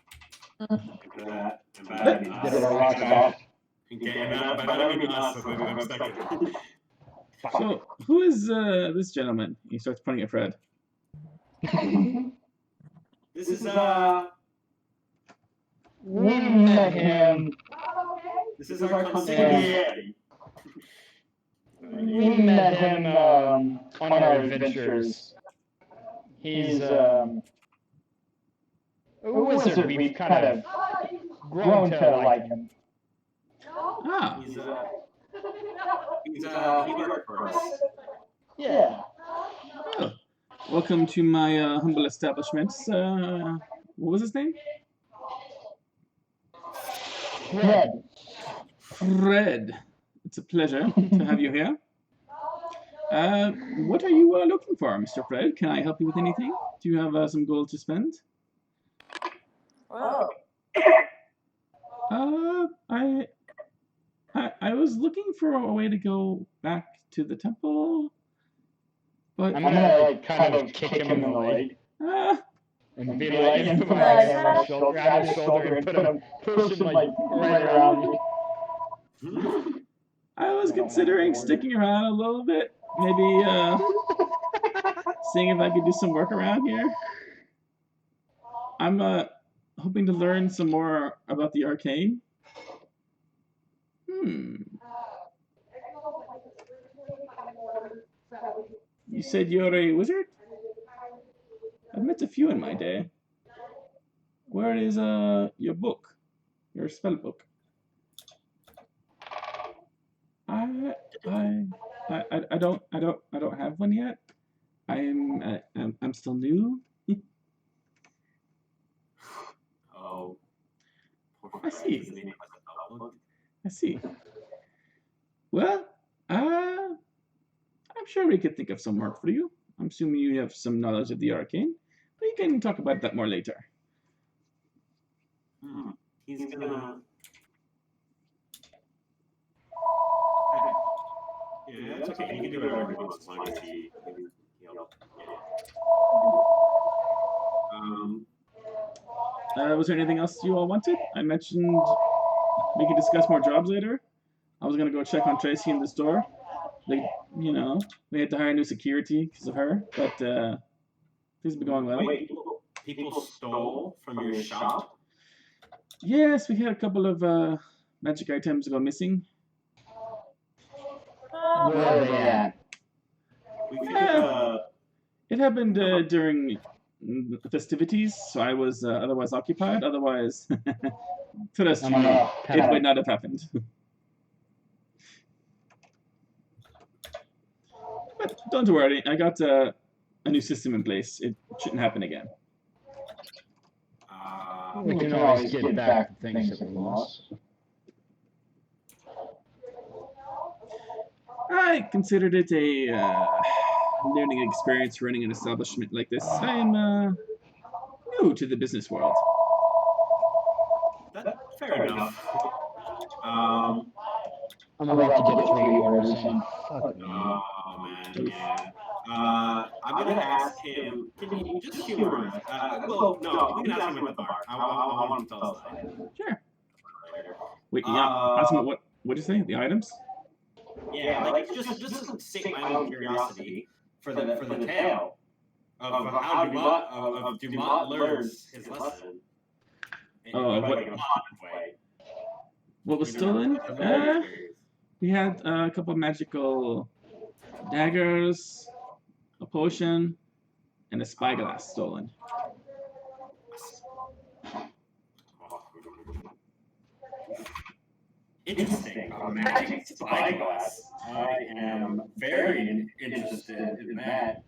So, who is this gentleman? He starts pointing at Fred. This is We met him. This is our consigliere. We met him on our adventures. He's a wizard. We've kind of grown to like him. Ah. He worked for us. Yeah. Oh. Welcome to my humble establishment. What was his name? Fred. Fred. It's a pleasure to have you here. What are you looking for, Mr. Fred? Can I help you with anything? Do you have some gold to spend? Whoa. I was looking for a way to go back to the temple, but I'm gonna like kind of kick him in the leg. And be like, and put my hand on his shoulder, grab his shoulder, and push him like right around me. I was considering sticking around a little bit, maybe seeing if I could do some work around here. I'm hoping to learn some more about the arcane. You said you're a wizard? I've met a few in my day. Where is your book? Your spell book? I don't have one yet. I'm still new. Oh. I see. I see. Well, I'm sure we could think of some work for you. I'm assuming you have some knowledge of the arcane, but you can talk about that more later. He's gonna. Yeah, that's okay. He can do whatever he wants as long as was there anything else you all wanted? I mentioned we could discuss more jobs later. I was gonna go check on Tracy in the store. Like, we had to hire new security because of her, but things have been going well. Wait, people stole from your shop? Yes, we had a couple of magic items go missing. Where are they at? It happened during the festivities, so I was otherwise occupied. Otherwise, trust me, it would not have happened. But don't worry, I got a new system in place. It shouldn't happen again. We can always get back the things that we lost. I considered it a learning experience running an establishment like this. I'm new to the business world. Fair enough. I'm about to get 3 orders in. Oh man, yeah. I'm gonna ask him. Can you just humor us? Well, no, we can ask him at the bar. I want him to tell us later. Sure. Wait, yeah. Ask him what did you say? The items? Yeah, like just to state my own curiosity for the tale of how Dumont learns his lesson. What was stolen? We had a couple of magical daggers, a potion, and a spyglass stolen. Interesting. Magic spyglass. I am very interested in that.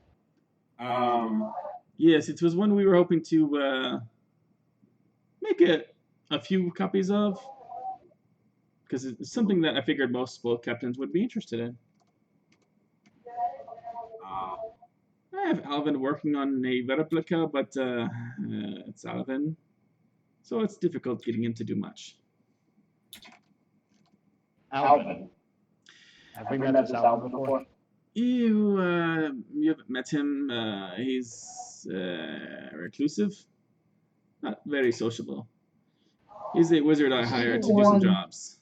Yes, it was one we were hoping to make a few copies of, because it's something that I figured most boat captains would be interested in. I have Alvin working on a replica, but it's Alvin, so it's difficult getting him to do much. Alvin. Have we met this Alvin before? You haven't met him. He's reclusive, not very sociable. He's a wizard I hired to do some jobs.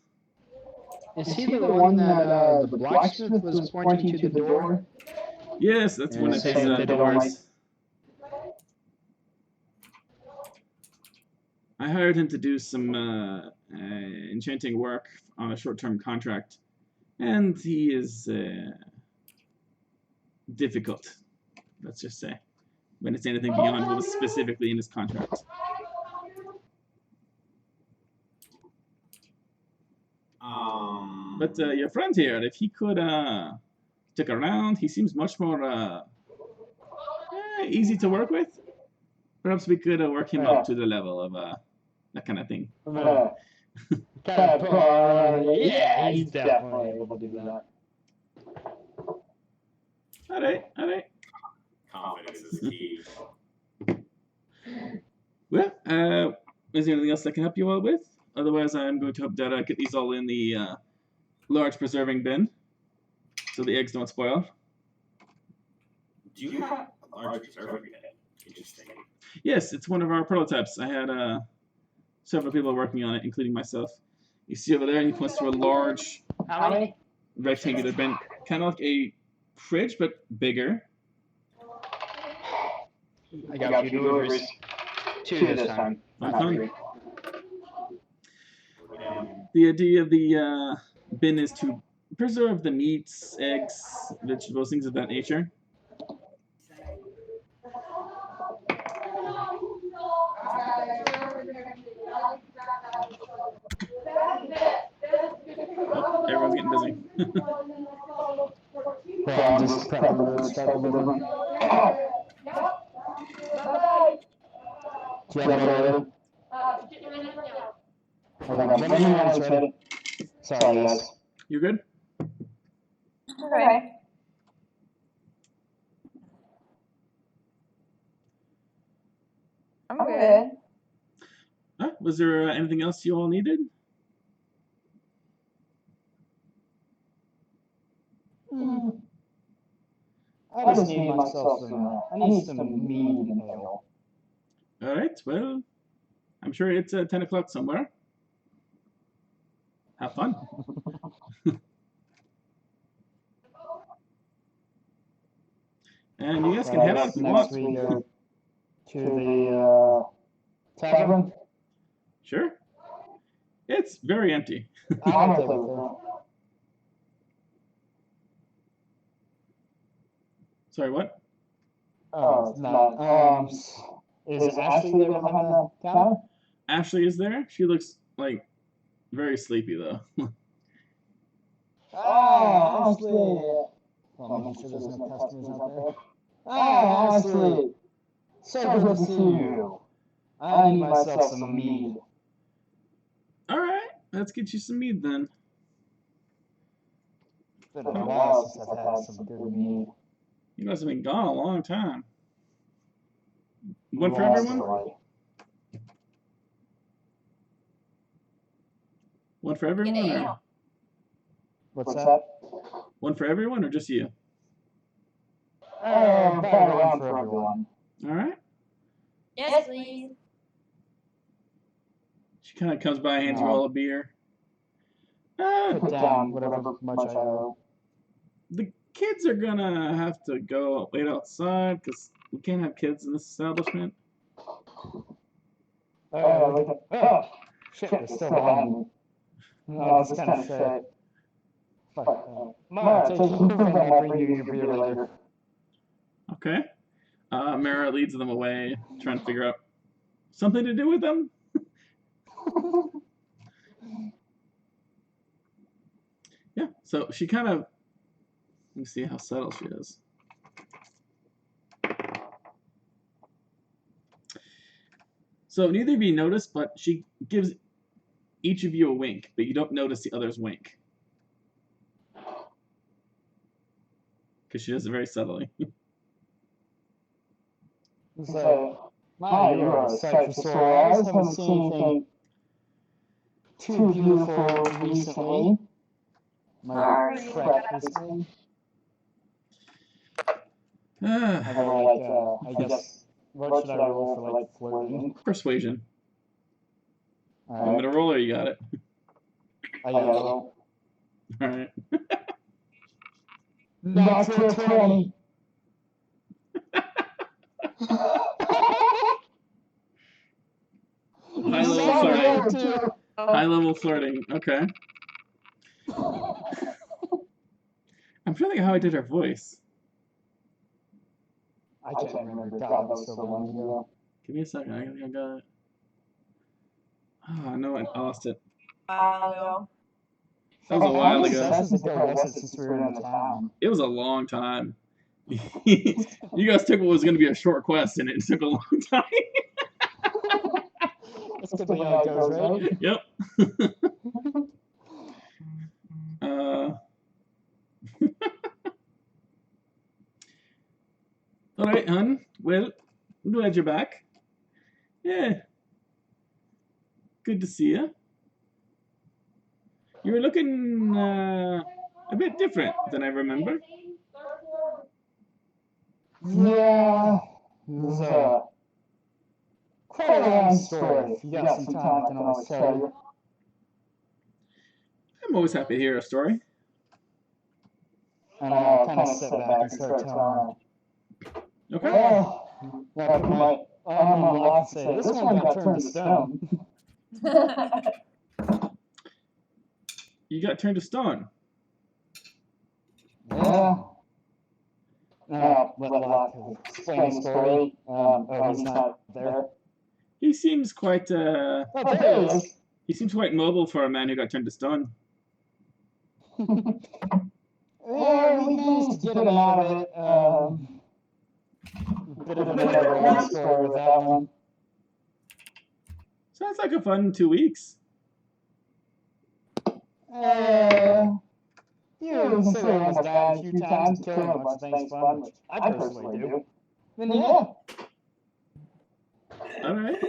Is he the one that the blacksmith was pointing to the door? Yes, that's one of his doors. I hired him to do some enchanting work on a short-term contract, and he is difficult, let's just say, when it's anything beyond what was specifically in his contract. But your friend here, if he could stick around, he seems much more easy to work with. Perhaps we could work him up to the level of that kind of thing. Yeah, he's definitely able to do that. All right. Confidence is key. Well, is there anything else I can help you out with? Otherwise, I'm going to hope that I get these all in the large preserving bin, so the eggs don't spoil. Do you have a large preserving bin? Interesting. Yes, it's one of our prototypes. I had several people working on it, including myself. You see over there, he points to a large rectangular bin, kind of like a fridge, but bigger. I got 2 deliveries. 2 this time. Fun. The idea of the bin is to preserve the meats, eggs, vegetables, things of that nature. Oh, everyone's getting busy. Yeah, I'm just prepping to start delivering. Do you have it already? Okay, let me know when it's ready. Sorry, guys. You good? Okay. I'm good. Was there anything else you all needed? I just need myself some. I need some mead and ale. All right. Well, I'm sure it's 10 o'clock somewhere. Have fun. And you guys can head out if you want. Next we go to the tavern. Sure. It's very empty. I'm okay with that. Sorry, what? Oh, it's not. Is Ashley there behind the counter? Ashley is there. She looks like very sleepy though. Oh, Ashley. Well, make sure there's no customers out there. Oh, Ashley. So good to see you. I need myself some mead. All right, let's get you some mead then. It's been a while since I've had some good mead. You must have been gone a long time. One for everyone? One for everyone? Or What's that? one for everyone or just you? About one for everyone. All right. Yes, please. She kind of comes by, hands you all a beer. Put down whatever much I owe. The kids are gonna have to go wait outside because we can't have kids in this establishment. Oh, shit, they're still behind me. No, I was kind of say. Fuck. Mara, take you and I'll bring you your beer later. Okay. Mara leads them away, trying to figure out something to do with them. Yeah, so she kind of, let me see how subtle she is. So neither of you notice, but she gives each of you a wink, but you don't notice the other's wink. Because she does it very subtly. So, Maya, you are a sight for sore eyes. Haven't seen anything too beautiful recently. My correct recently. I guess, what should I roll for, like, flirting? Persuasion. Alright. Want me to roll or you got it? I got it. All right. Natural 20. High level flirting. High level flirting. Okay. I'm trying to think how I did her voice. I can't remember. God, that was so long ago. Give me a second. I think I got it. Oh, no, I lost it. Wow. That was a while ago. Sessions ago was it since we were in the town? It was a long time. You guys took what was going to be a short quest, and it took a long time. That's typically how it goes, right? Yep. All right, hon. Well, I'm glad you're back. Yeah. Good to see you. You're looking a bit different than I remember. Yeah. It was quite a long story. If you got some time, I can always tell you. I'm always happy to hear a story. And I'll kind of sit back and start telling her. Okay. Well, I Well, I can say this one got turned to stone. You got turned to stone. Yeah. Whitlock has explained the story. He's not there. He seems quite Oh, there he is. he seems quite mobile for a man who got turned to stone. Yeah, we managed to get him out of it. A bit of a never-ending story with that one. Sounds like a fun 2 weeks. You can say we almost died a few times and killing a bunch of things fun, which I personally do. Then yeah. All right.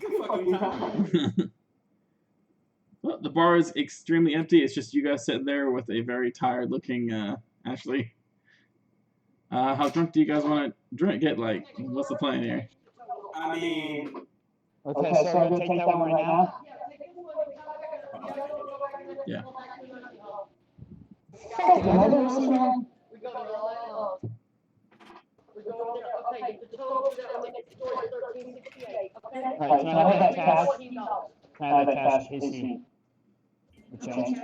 Good fucking time. Well, the bar is extremely empty. It's just you guys sitting there with a very tired-looking Ashley. How drunk do you guys want to get? Like, what's the plan here? I mean, Okay, so I'm gonna take that one right now. Yeah. Fucking other man. Alright, can I have that cash? Can I have that cash in case you the change?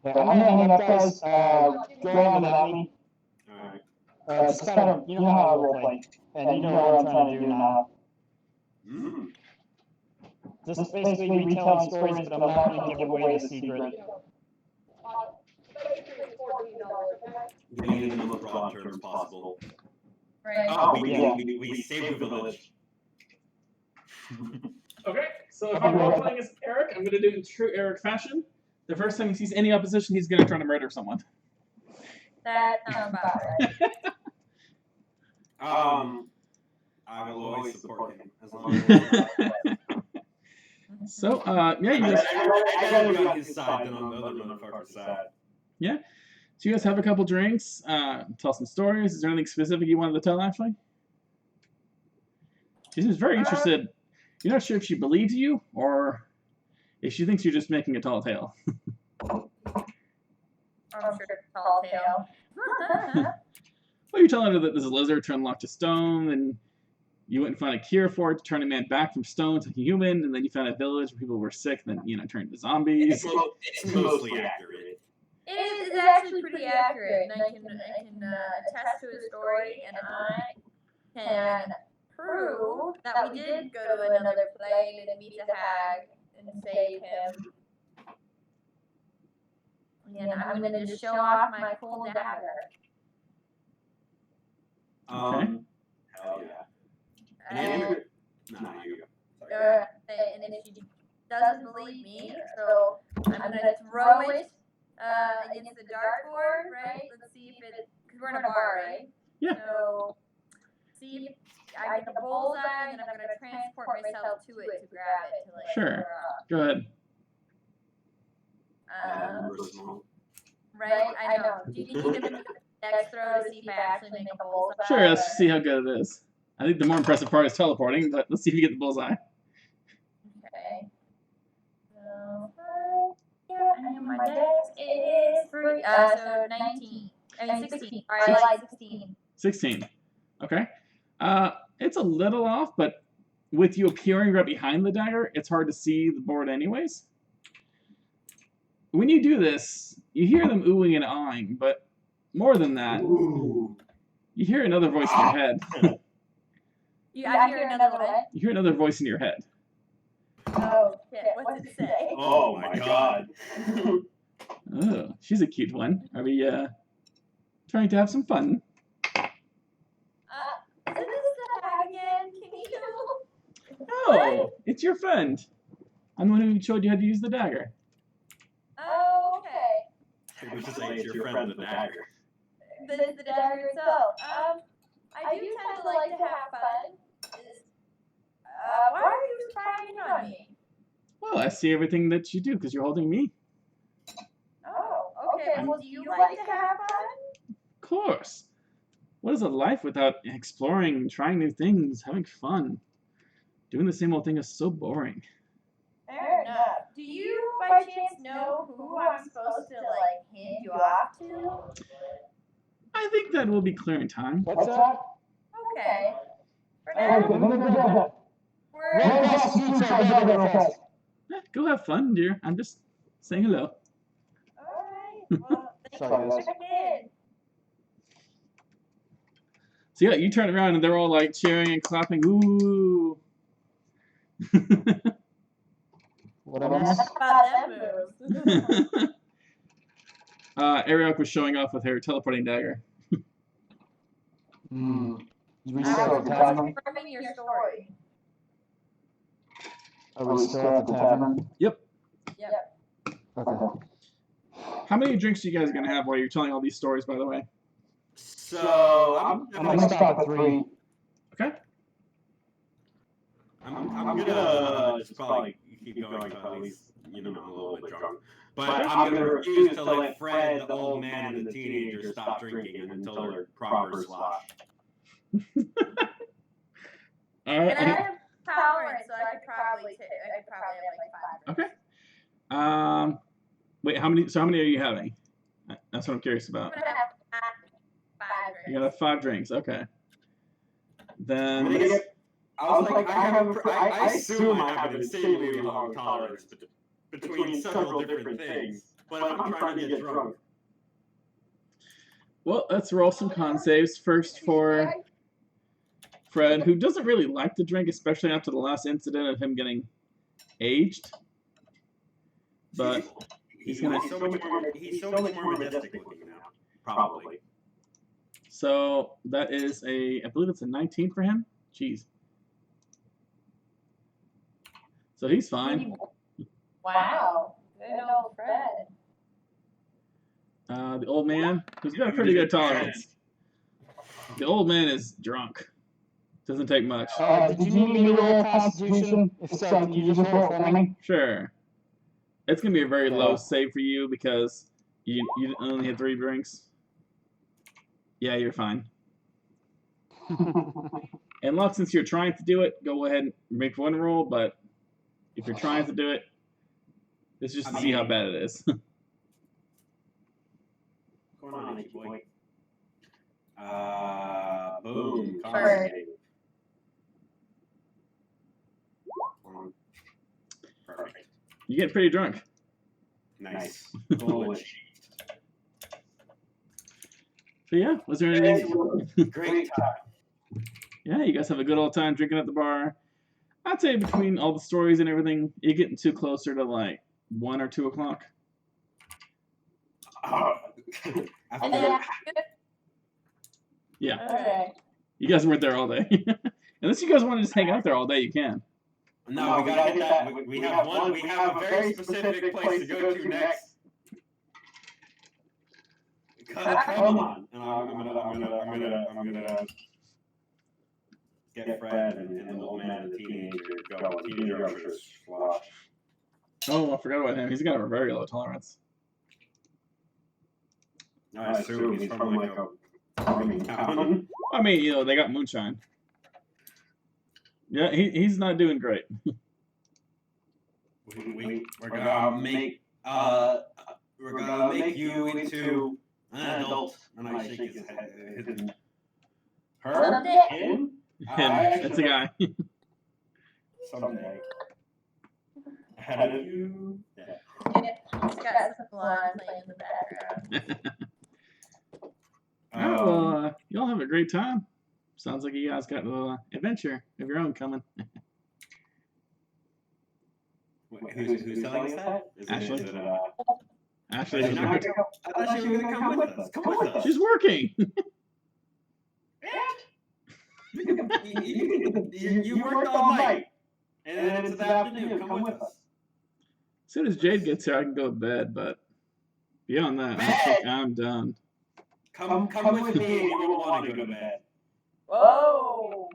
Yeah, I'm gonna hang up, guys. Go on without me. alright. Just kind of, you know how I roleplay, and you know what I'm trying to do now. Just basically retelling stories, but I'm not gonna give away the secret. Getting in the most broad terms possible. Right. Oh, Yeah. we saved the village. Okay, so if I'm role-playing as Eric, I'm going to do it in true Eric fashion. The first time he sees any opposition, he's going to try to murder someone. That sounds about right. I will always support him as long as So, yeah, you guys, I'd rather be on his side than on the other motherfucker's side. yeah. So you guys have a couple drinks, tell some stories. Is there anything specific you wanted to tell Ashley? She seems very interested. You're not sure if she believes you or if she thinks you're just making a tall tale. I'm sure it's a tall tale. Well, you're telling her that this lizard turned locked to stone, and you went and found a cure for it to turn a man back from stone to human, and then you found a village where people were sick, then turned into zombies. It's mostly accurate. It is actually pretty accurate, and I can attest to his story, and I can prove that we did go to another plane and meet a hag and save him. And I'm gonna just show off my cool dagger. Hell yeah. And no, you go. And if she doesn't believe me, so I'm gonna throw it against the dartboard, right? Let's see if it, because we're in a bar, right? Yeah. So see if I get the bullseye, and then I'm gonna transport myself to it to grab it. To like, Sure. Go ahead. Right? I know. Do you need to make the next throw to see if I actually make a bullseye? Sure, let's see how good it is. I think the more impressive part is teleporting, but let's see if you get the bullseye. Okay. So, yeah, and my dex is 3, so 19. I mean 16. Alright, I like 16. 16. Okay. It's a little off, but with you appearing right behind the dagger, it's hard to see the board anyways. When you do this, you hear them oohing and ahhing, but more than that, you hear another voice in your head. I hear another one. You hear another voice in your head. Oh, shit. What's it say? Oh my god. Oh, she's a cute one. Are we trying to have some fun? Is this the hag again? Can you? Oh, it's your friend. I'm the one who showed you how to use the dagger. Oh, okay. I was just saying it's your friend with the dagger. The dagger itself. I do tend to like to have fun. Why are you spying on me? Well, I see everything that you do because you're holding me. Oh, okay. Well, do you like to have fun? Of course. What is a life without exploring, trying new things, having fun? Doing the same old thing is so boring. Fair enough. Do you, by chance, know who I'm supposed to, like, hand you off to? I think that will be clearing time. What's that? Okay. For now, we're Run across the street so I grab it real fast. Yeah, go have fun, dear. I'm just saying hello. Alright. Well, thanks Sorry, for guys. checking in. So yeah, you turn around and they're all like cheering and clapping. Ooh. What I miss? Enough about them moves. Ariok was showing off with her teleporting dagger. Hmm. We I still at was the tavern? confirming your story. Are we still at the tavern? Yep. Yep. Okay. How many drinks are you guys gonna have while you're telling all these stories, by the way? So I'm gonna stop at 3. Okay. I'm gonna just probably keep going until at least I'm a little bit drunk. But I'm gonna refuse to let Fred, the old man, and the teenager stop drinking until they're proper sloshed. All right. And I have tolerance, so I could probably have like 5 drinks. Okay. Wait, how many? So how many are you having? That's what I'm curious I'm about. gonna have 5 drinks. You gotta have 5 drinks. Okay. Then I was like, I assume I have an insanely long tolerance between several different things, but I'm trying to get drunk. well, let's roll some con saves first for Fred, who doesn't really like to drink, especially after the last incident of him getting aged. But he's so much more majestic looking now, probably. so that is I believe it's a 19 for him. Jeez. So he's fine. Wow. Good old Fred. The old man, who's got a pretty good tolerance. The old man is drunk. Doesn't take much. Did you need me to roll Constitution? If so, can you just roll it for me? Sure. It's gonna be a very low save for you because you only had 3 drinks. Yeah, you're fine. And Luck, since you're trying to do it, go ahead and make 1 roll, but if you're trying to do it, it's just to see how bad it is. What's going on, boy? Boom. Sure. Perfect. You get pretty drunk. Nice. Goal achieved. So yeah, was there anything? Great time. Yeah, you guys have a good old time drinking at the bar. I'd say between all the stories and everything, you're getting too closer to like 1 or 2 o'clock. And then Yeah, okay. you guys weren't there all day. Unless you guys want to just hang out there all day, you can. No, we gotta hit that. We have one. We have a very specific place to go to next. Come on. And I'm gonna get Fred and the old man and the teenager going. Teenager upstairs. Oh, I forgot about him. He's gonna have a very low tolerance. I assume he's from like a farming town. I mean, they got moonshine. Yeah, he's not doing great. We're gonna make you into an adult. And I shake his head. Her? Him? Him. It's a guy. Someday. Ahead of you. Yeah. He's got some blonde playing in the background. Well, y'all have a great time. Sounds like you guys got an adventure of your own coming. Who's telling us that? Ashley. Is it, Ashley, I thought you were gonna come with us. Come with us. she's working. You worked all night, and then it's the afternoon. Come with us. As soon as Jade gets here, I can go to bed. But beyond that, I think I'm done. Come with me, and you won't want to go to bed. Whoa.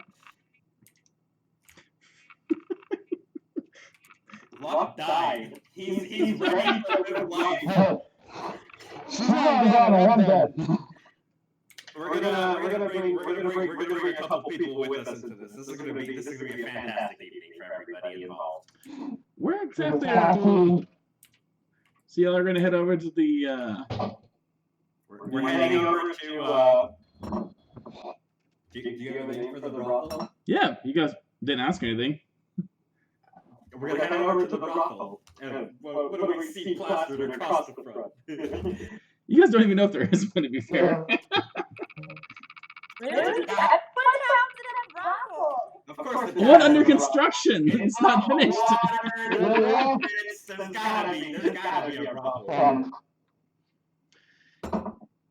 Luck died. He's ready to live life. She's not down on one bed. We're gonna bring a couple people with us into this. This is gonna be a fantastic evening for everybody involved. Where exactly? So y'all are gonna head over to the We're heading over to. Do you have a name for the brothel? Yeah, you guys didn't ask anything. We're gonna head over to the brothel. And what do we see plastered across the front? You guys don't even know if there is one, to be fair. Really? What happened to that brothel? Of course, One under construction. It's not finished. There's gotta be a brothel.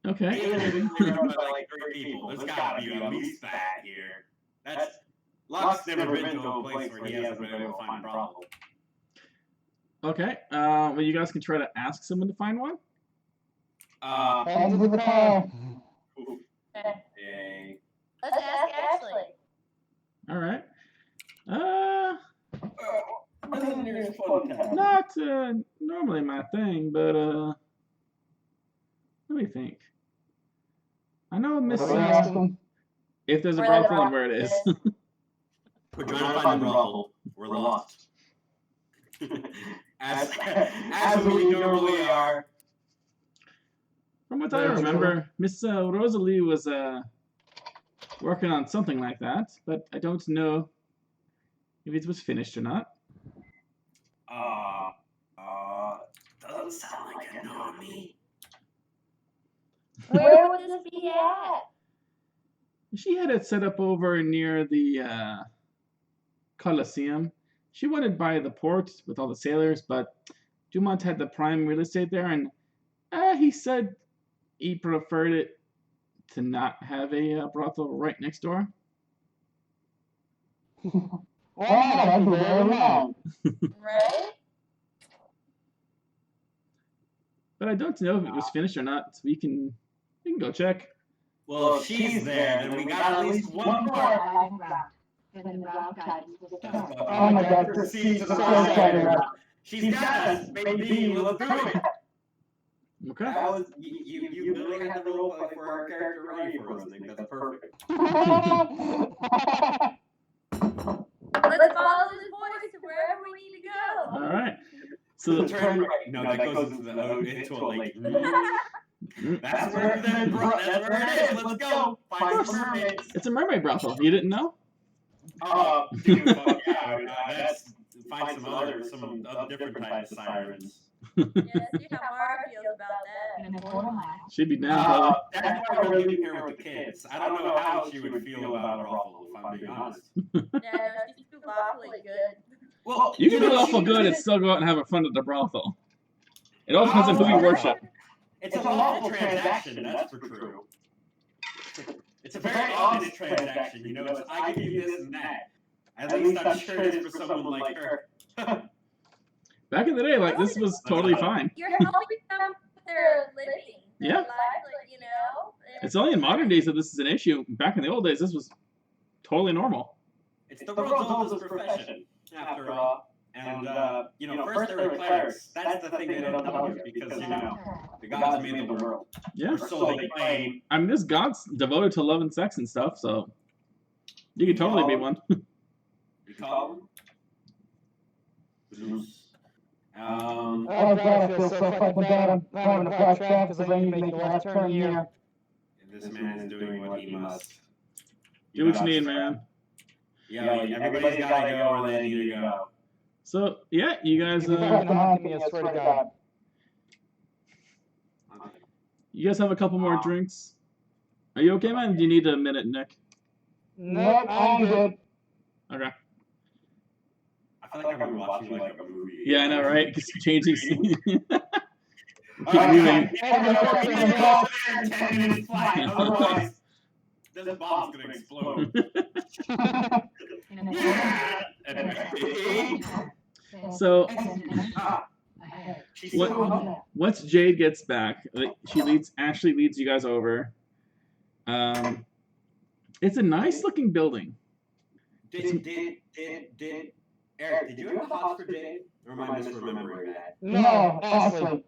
Okay. Even by like 3 people, there's gotta be at least that here. That's Locke's never been to a place where he hasn't been able to find a brothel. Okay. Well, you guys can try to ask someone to find one. End of the call. Hey. Let's ask Ashley. All right. What's the nearest phone town? Not normally my thing, but let me think. I know Miss. If there's a brothel and where it is. We're trying to find the brothel. We're lost. as we normally are. From what I remember, Miss Rosalie was working on something like that, but I don't know if it was finished or not. Doesn't sound like a no to me. Where would this be at? She had it set up over near the Colosseum. She wanted by the port with all the sailors, but Dumont had the prime real estate there, and he said he preferred it to not have a brothel right next door. Well, that'd be very wrong. Right? But I don't know if it was finished or not, so we can go check. Well, if she's there, then we got at least one part. Oh my God, the seeds of the first. She's got us, baby. Let's do it. Okay. That was you really had the role play for our character ready for us. I think that's perfect. Let's follow this voice to wherever we need to go. All right. So Turn right. No, that goes into a lake. That's where it is. Let's go. Find some mermaids. it's a mermaid brothel. You didn't know? Dude, that's find some other different types of sirens. Yes, you have Mara feels about that. She'd be down. That's why we're leaving her with the kids. I don't know how she would feel about a brothel, if I'm being honest. Yeah, no, she's too awfully good. Well, You can do awful good and still go out and have fun at the brothel. It all depends on who you worship. It's a lawful transaction, that's for true. It's a very honest transaction, you know. It's, I give you this and that. At least I'm sure it is for someone like her. Back in the day, like, this was totally fine. You're helping them with their living. Their Yeah. livelihood, you know? It's only in modern days that this is an issue. Back in the old days, this was totally normal. It's the world's oldest profession, after all. And, first there were clerics. That's the thing they don't tell you, because, the gods made the world. Yeah. Or so they claim. I mean, this god's devoted to love and sex and stuff, so you could totally be one. You call them? Oh God, I feel so fucking bad. I'm having a flashback because I need to make the last turn here. This man is doing what he must. Do what you need, man. Yeah, everybody's gotta go where they need to go. So, yeah, you guys, You're fucking haunting me, I swear to God. you guys have a couple more drinks. Are you okay, man? Do you need a minute, Nick? Nope, I'm good. Okay. I feel like I'm watching like a movie. Yeah, I know, right? Just changing scene. Keep Alright, moving. we need to go there in 10 minutes flight, otherwise this bomb's gonna explode. So, She's once Jade gets back, Ashley leads you guys over. It's a nice looking building. Did Eric, did you have the hots for Jade? Or am I misremembering that? No, Ashley.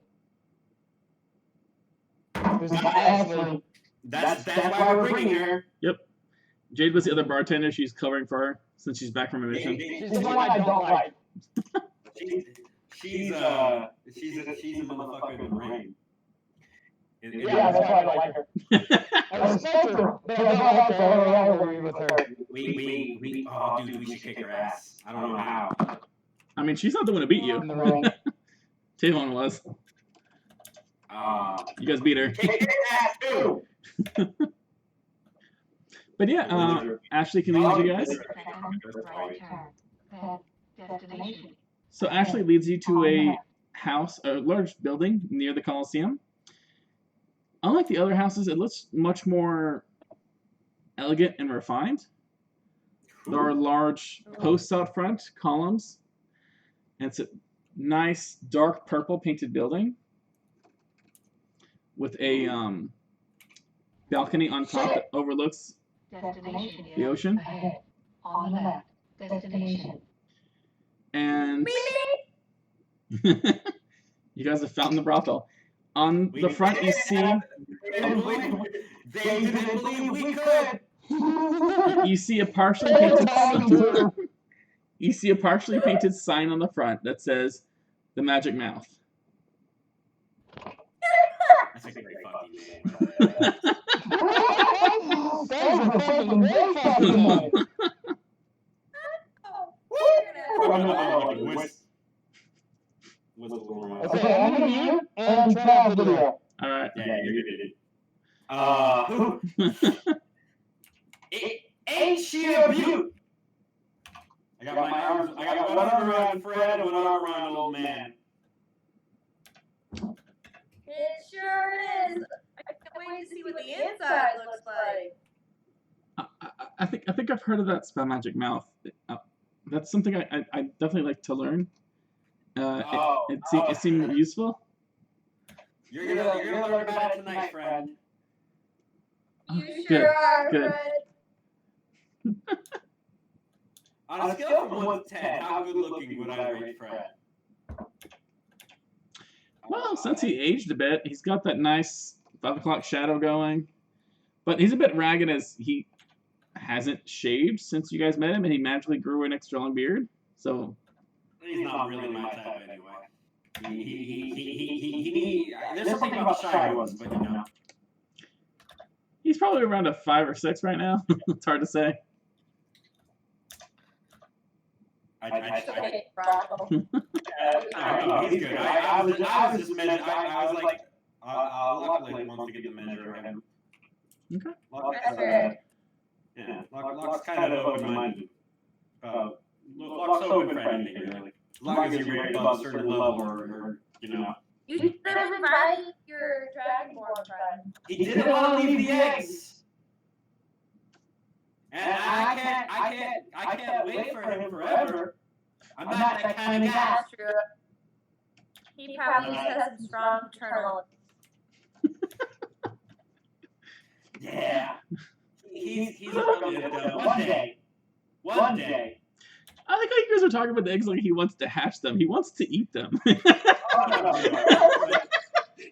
It was not Ashley. That's why we're bringing her. Yep. Jade was the other bartender. She's covering for her since she's back from a mission. She's the one I don't like. She's a motherfucker in the rain. Yeah, that's why I like her. I respect her, but I don't like the whole rivalry with her. Oh, dude, we should kick her ass. I don't know how. I mean, she's not the one to beat you. In the ring. Tavon was. You guys beat her. Kick her ass too. But yeah, Ashley can lead you guys. So Ashley leads you to a house, a large building near the Coliseum. Unlike the other houses, it looks much more elegant and refined. There are large posts out front, columns, and it's a nice dark purple painted building with a balcony on top that overlooks the ocean. On the left. Destination. And you guys have found the brothel. On the front, you see. They didn't believe we could. You see a partially painted. You see a partially painted sign on the front that says "The Magic Mouth." That's a great fucking name. That is a fucking great fucking name. Okay, I'm gonna mute and turn off video. All right. Yeah, you're good. Ain't she a beaut? I got one arm around Fred and one arm around an old man. It sure is. I can't wait to see what the inside looks like. I think I've heard of that spell Magic Mouth. That's something I definitely like to learn. It seemed useful. You're gonna learn about it tonight, friend. You Good, sure are, good. Fred. On a scale from 1 to 10, how good looking would I rate Fred? Well, since he aged a bit, he's got that nice 5 o'clock shadow going. But he's a bit ragged as he hasn't shaved since you guys met him, and he magically grew an extra long beard. So He's not really my type anyway. There's something about the shy ones, but you know. he's probably around a 5 or 6 right now. It's hard to say. It's okay, Bronco. No, he's good. I was just meant. I was like, luckily once to get the measure of him. Okay. That's fair. Yeah, Locke's kind of open-minded. Locke's open for anything, really. As long as you're rated above a certain level, or you know. You should have invited your Dragonborn friend. He didn't want to leave the eggs. And I can't wait for him forever. I'm not that kind of guy. That's true. He probably just has some strong maternal. Yeah. He's probably one day. I like how you guys are talking about the eggs like he wants to hatch them. He wants to eat them.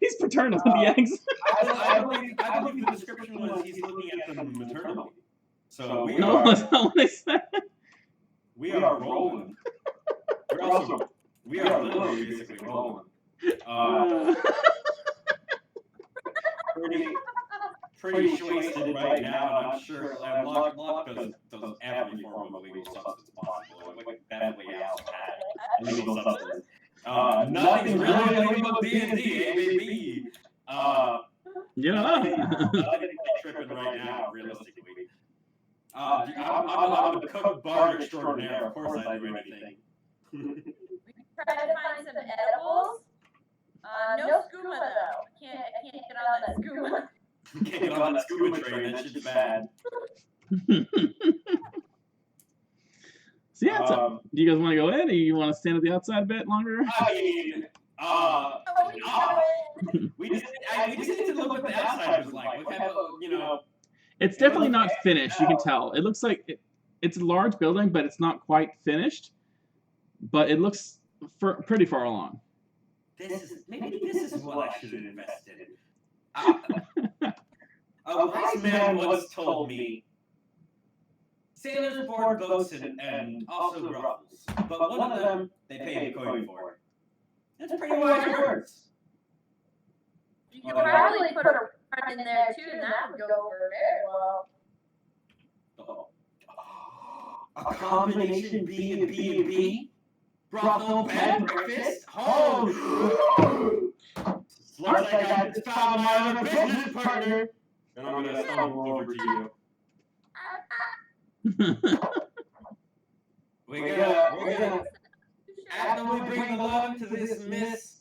He's paternal with the eggs. I believe the description was he's looking at them maternally. So we No, are, that's not what I said. we are rolling. We are literally basically rolling. Pretty wasted right now, and I'm sure Locke does every form of illegal substance possible, like Beverly House had illegal substance. Nothing's really illegal D&D, baby. Yeah. I'm tripping right now, realistically. I'm a cook bard extraordinaire. Of course I do anything. We tried to find some edibles. No skooma though. I can't get on that skooma. Can't get on that scuba train. That shit's bad. So yeah, do you guys want to go in, or you want to stand at the outside a bit longer? I mean, we just need to look what the outside was like. What type of, you know. It's definitely not finished. You can tell. It looks like it's a large building, but it's not quite finished. But it looks pretty far along. Maybe this is what I should have invested in. A wise man once told me, sailors board boats and also brothels, but one of them they pay a coin for. That's pretty wise words. You could probably put a restaurant in there too, and that would go over very well. A combination B&B? Brothel, bed, and breakfast? Oh! Looks like I just found my other business partner. And I'm gonna stumble over to you. We're gonna, after we bring the love to this Miss.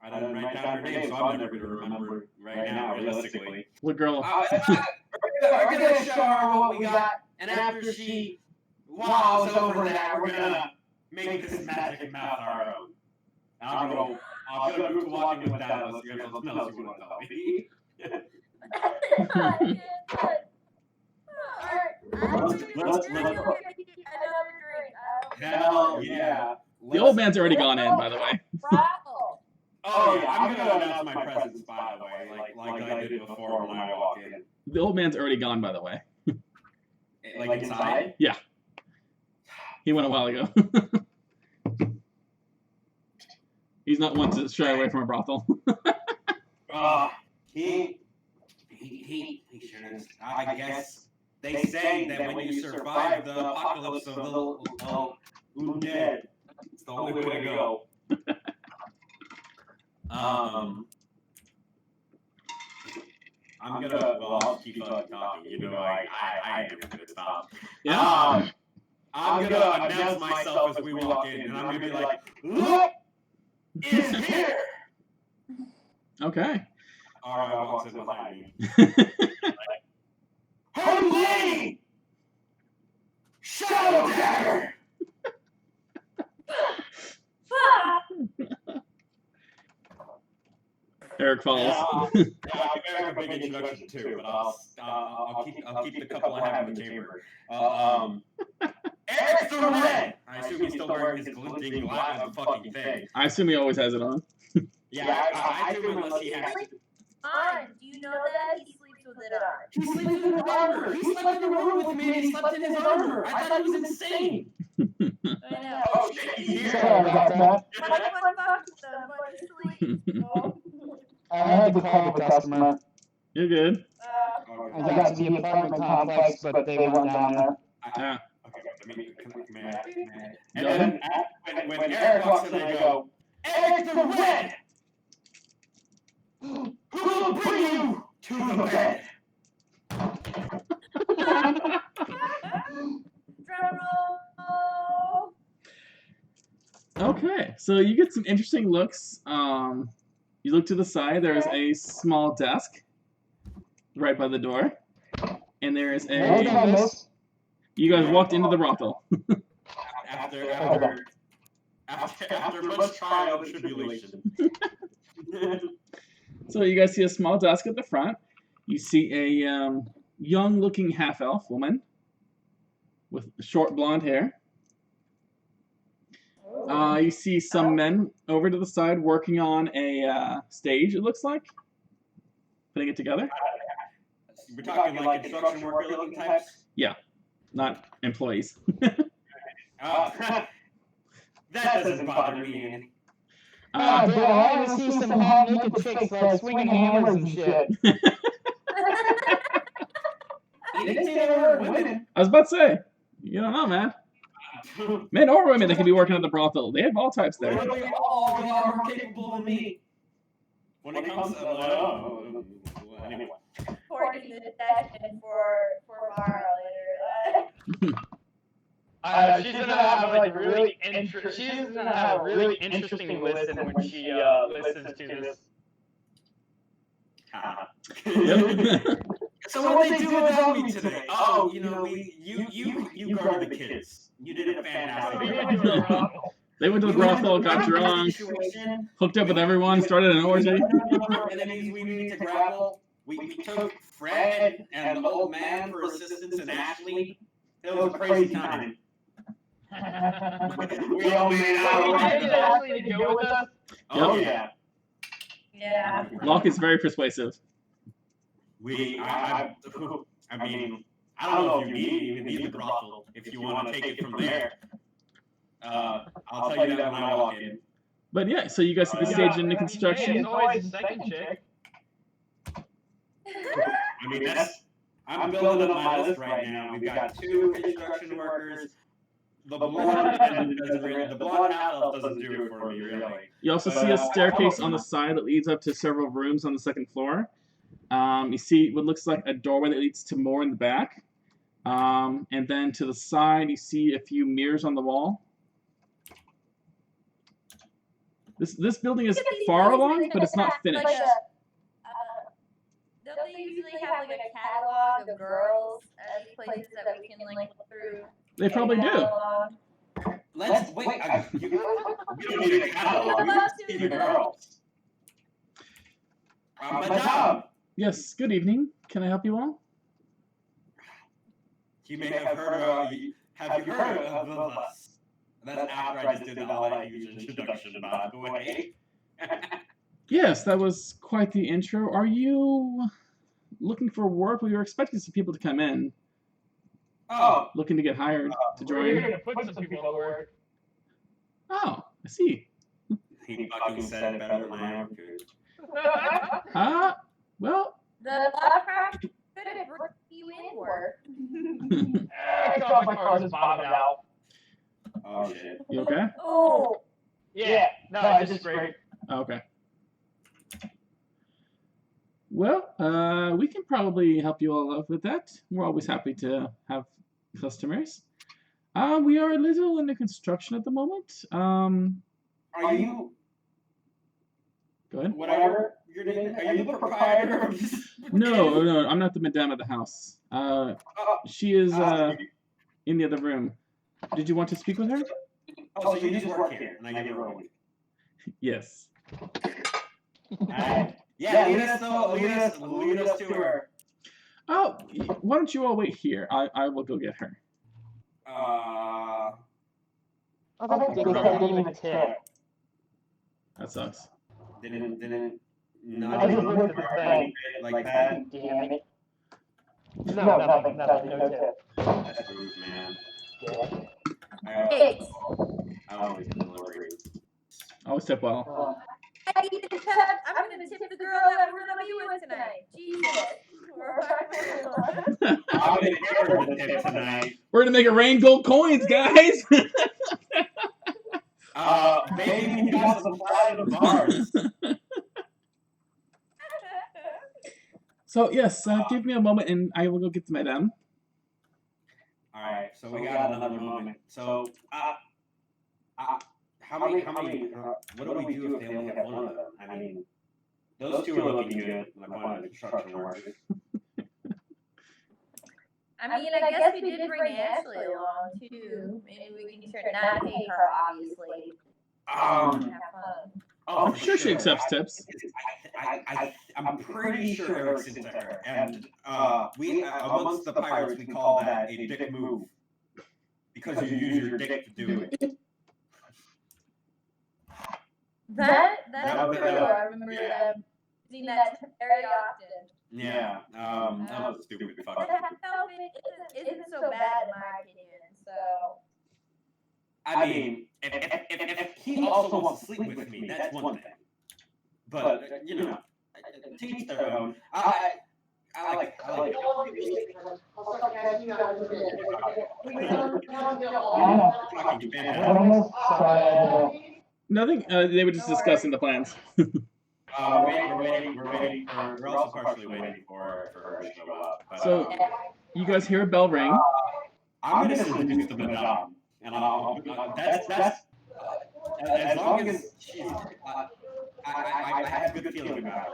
I didn't write down her name, so I'm never gonna remember right now, realistically. What girl? We're gonna show her what we got, and after she wows over that, we're gonna make this magic mouth our own. I'm gonna move to walking with that unless you have something else you want to tell me. Let's Hell yeah. The old man's already gone in, by the way. Oh yeah, I'm gonna announce my presence, by the way, like I did before when I walked in. The old man's already gone, by the way. Like inside? Yeah. He went a while ago. He's not one to shy away from a brothel. He shouldn't. I guess they say that when you survive the apocalypse of the undead, it's the only way to go. I'll keep on talking. You know, I ain't never gonna stop. Yeah. I'm gonna announce myself as we walk in, and I'm gonna be like, "Look, is here." Okay. Alright, walks in behind me. Her lady! Shadow Dagger! Eric follows. I'll give Eric a big introduction too, but I'll keep the couple I have in the chamber. Eric's the Red! I assume he's still wearing his glinting glass fucking thing. I assume he always has it on. Yeah, I assume unless he has to. Do you know that he sleeps with it on? He sleeps in his armor! He slept in the room with me and he slept in his armor! I thought he was insane! I know. Oh shit, he's here! Sorry about that. I had to call the customer. You're good. I got to the apartment complex, but they weren't down there. Yeah. Okay, let me come in. And then when Eric walks in, I go, Eric the Red! Who will bring you to the bed? Drum roll. Okay, so you get some interesting looks. You look to the side. There's a small desk right by the door, and there is a. You guys walked into the brothel. After much trial and tribulation. So you guys see a small desk at the front. You see a young-looking half-elf woman with short blonde hair. You see some men over to the side working on a stage, it looks like. Putting it together. We're talking like construction worker-looking types? Yeah, not employees. That doesn't bother me any. Bill, I want to see some half-naked chicks swinging hammers and shit. You didn't say there were women. I was about to say, you don't know, man. Men or women that can be working at the brothel. They have all types there. They all are more capable than me. When it comes to anyway. Recording the session for tomorrow later. She's gonna have like really she's gonna have a really interesting listen when she listens to this. So what they do without me today? Oh, you know, you guarded the kids. You did a fantastic job. They went to the brothel, got drunk, hooked up with everyone, started an orgy. Enemies we need to grapple. We took Fred and the old man for assistance and Ashley. It was a crazy time. We all made out. Ashley to go with us? Oh yeah. Yeah. Locke is very persuasive. I mean, I don't know if you even need the brothel if you want to take it from there. I'll tell you that when I walk in. But yeah, so you guys see the stage into Hey, construction. it's always the second chick. I mean, I'm building up my list right now. We've got 2 construction workers. The blonde the blonde half elf doesn't do it for me, really. You also see a staircase on the side that leads up to several rooms on the second floor. You see what looks like a doorway that leads to more in the back. And then to the side, you see a few mirrors on the wall. This building is far along, but it's not finished. Don't they usually have like a catalog of girls at these places that we can like look through? They probably do. Let's wait. We don't need a catalog. We just see the girls. Madame, Yes, good evening. Can I help you all? you may have heard of. Have you heard of us? That's after I just did all that huge introduction, by the way. Yes, that was quite the intro. Are you looking for work? We were expecting some people to come in. Oh, Looking to get hired to We're join. gonna put some people to work. Oh, I see. he fucking said it better than I ever could. Well, The law craft could have brought you in work. I thought my car just bottomed out. Oh shit. you okay? Oh. Yeah, no, I just sprayed. Okay. Well, we can probably help you all out with that. We're always happy to have customers. We are a little into construction at the moment. Are you? Go ahead. Whatever your name. Are you the proprietor of this? No, I'm not the madame of the house. She is in the other room. Did you want to speak with her? Oh, so you just work here, and I give her a week. Yes. Alright. Yeah, lead us to her. Oh, why don't you all wait here? I will go get her. I think they didn't even tip. That sucks. Didn't I just looked at the thing. like that. Damn it. No, nothing, no tip. That's rude, man. Thanks. I always delivery. Always tip well. I need to tip. I'm gonna tip the girl that we're gonna be with tonight. Jesus. I'm gonna give her the tip tonight. We're gonna make it rain gold coins, guys. Maybe we got some flying bars. So yes, give me a moment and I will go get to madame. Alright, so we got another moment. So, how many, what do we do if they only have one of them? I mean, those 2 are looking good, like one of the construction workers. I mean, I guess we did bring Ashley along too. Maybe we can not pay her, obviously. Have fun. I'm sure she accepts tips. I'm pretty sure Eric's into her, and we amongst the pirates we call that a dick move because you use your dick to do it. That's was, true. I remember them seeing that very often. Yeah, that was a stupid But fucking. that outfit isn't so bad in my opinion. So. I mean, if he also wants to sleep with me, that's one thing. But you know, teach their own. I like it. Fucking fantastic. Nothing. They were just discussing the plans. We're waiting. We're also partially waiting for her to show up. But, So, you guys hear a bell ring. I'm gonna seduce the madame, and I'll that's as long as she's. I have a good feeling about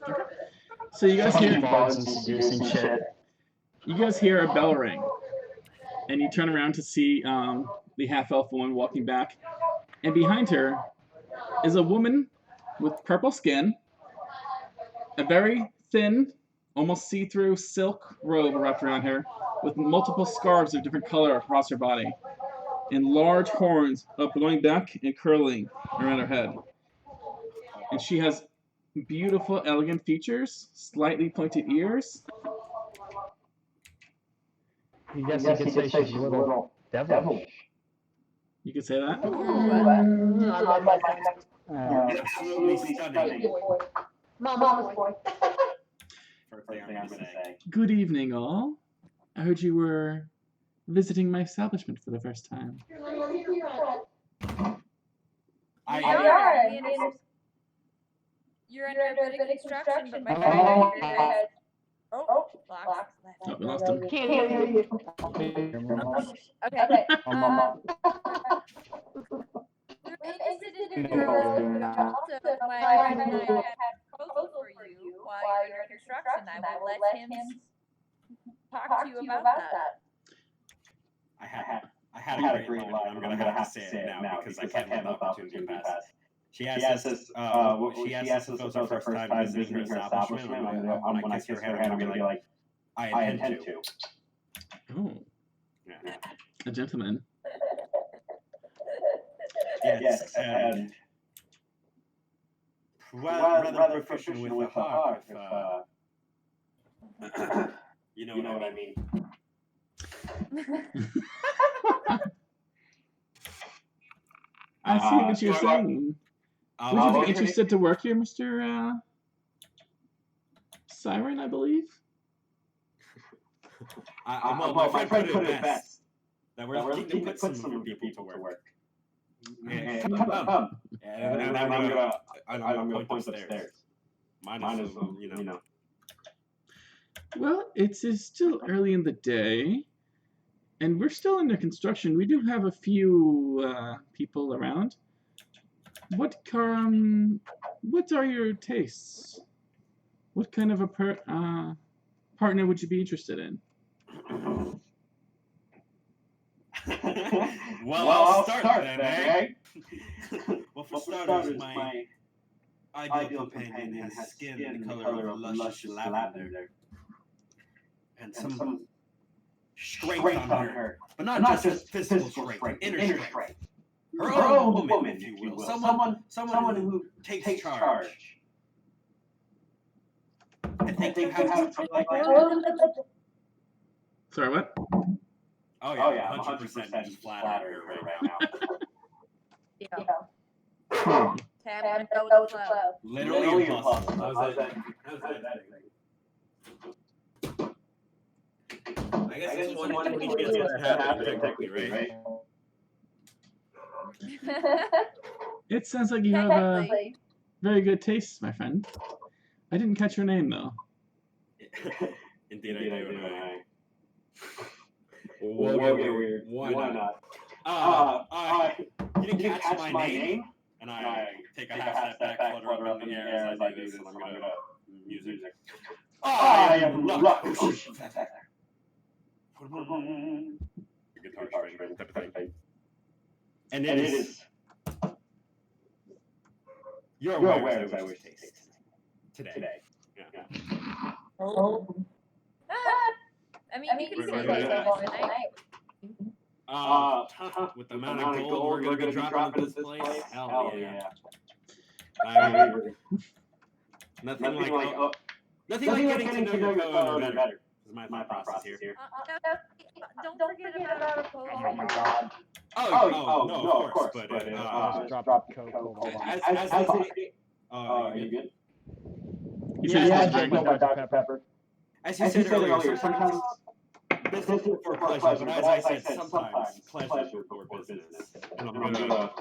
her. So you guys hear. Bars and seducing shit. You guys hear a bell ring, and you turn around to see the half-elf woman walking back, and behind her is a woman with purple skin, a very thin, almost see-through silk robe wrapped around her, with multiple scarves of different color across her body, and large horns blowing back and curling around her head. And she has beautiful, elegant features, slightly pointed ears. You guess you could say she's a little devilish. You could say that. Ooh. Absolutely stunning. Mama's boy. First thing I'm gonna say. Good evening, all. I heard you were visiting my establishment for the first time. I You're under a bit of construction, but my friend has. Oh, Locks. Oh, we lost him. Can't hear you. Okay. We're Interested in your girls. Also, my friend and I have a proposal for you while you're under construction. I will let him talk to you about that. I had a great line. I'm gonna have to say it now because I can't let the opportunity pass. She asked us if it was our first time visiting her establishment. When I kiss her hand, I'm gonna be like, I intend to. Oh, Yeah. a gentleman. Yes, and rather proficient with the hawk, if you know what I mean. I see what you're saying. Would you be interested to work here, Mr. Siren, I believe? My friend put it best. That we're looking to put some people to work. Come. And I'm gonna point upstairs. Minus them, you know. Well, it's still early in the day, and we're still under construction. We do have a few people around. What are your tastes? What kind of a partner would you be interested in? Well, I'll start then, eh? Well, for starters, my ideal companion has skin the color of luscious lavender. And some strength on her. But not just physical strength, inner strength. Her own woman, if you will. Someone who takes charge. I think they have something like that. Sorry, what? Oh yeah, 100% just flatter her right now. Yeah. Tap and go with the flow. Literally impossible. How's that? I guess it's one thing we get to happen technically, right? It sounds like you have very good taste, my friend. I didn't catch your name, though. Indeed, I do. Well, why not? You didn't catch my name? And I take a half step back, flutter up in the air as I do this, and I'm gonna music. I am luck. Guitar string type of thing. And it is. You're aware as I wish to taste today. Yeah. Oh. I mean, you can say that tonight. With the amount of gold we're gonna be dropping in this place, hell yeah. I mean, nothing like getting to know your co-owner better. Is my process here. Don't forget about a post. Oh my god. No, of course, but Just drop the coke. Hold on. Are you good? Yeah, drink my Dr. Pepper. As you said earlier, sometimes business is for pleasure, but as I said, sometimes pleasure is for business. And I'm gonna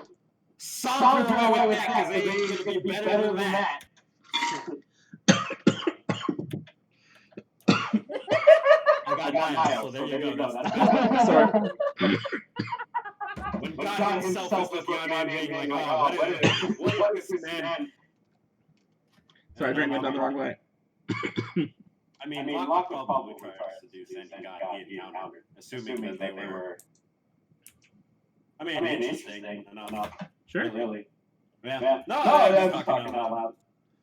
saunter away with that because it ain't gonna be better than that. I got Niall, so there you go. Sorry. When God himself is looking on me being like, oh, what is this man? Sorry, I drank it down the wrong way. I mean, Locke probably tries to do something God he encountered, assuming that they were. I mean, interesting enough. Sure. Really. Yeah. No, I'm just talking out loud.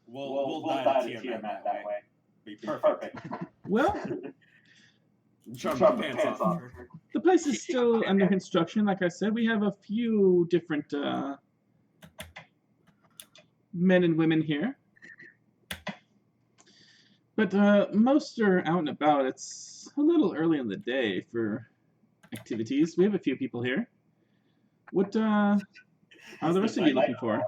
We'll dive into TMF that way. Be perfect. Well, Jump the pants off. the place is still under construction. Like I said, we have a few different men and women here. But most are out and about. It's a little early in the day for activities. We have a few people here. What How are the rest of you looking for?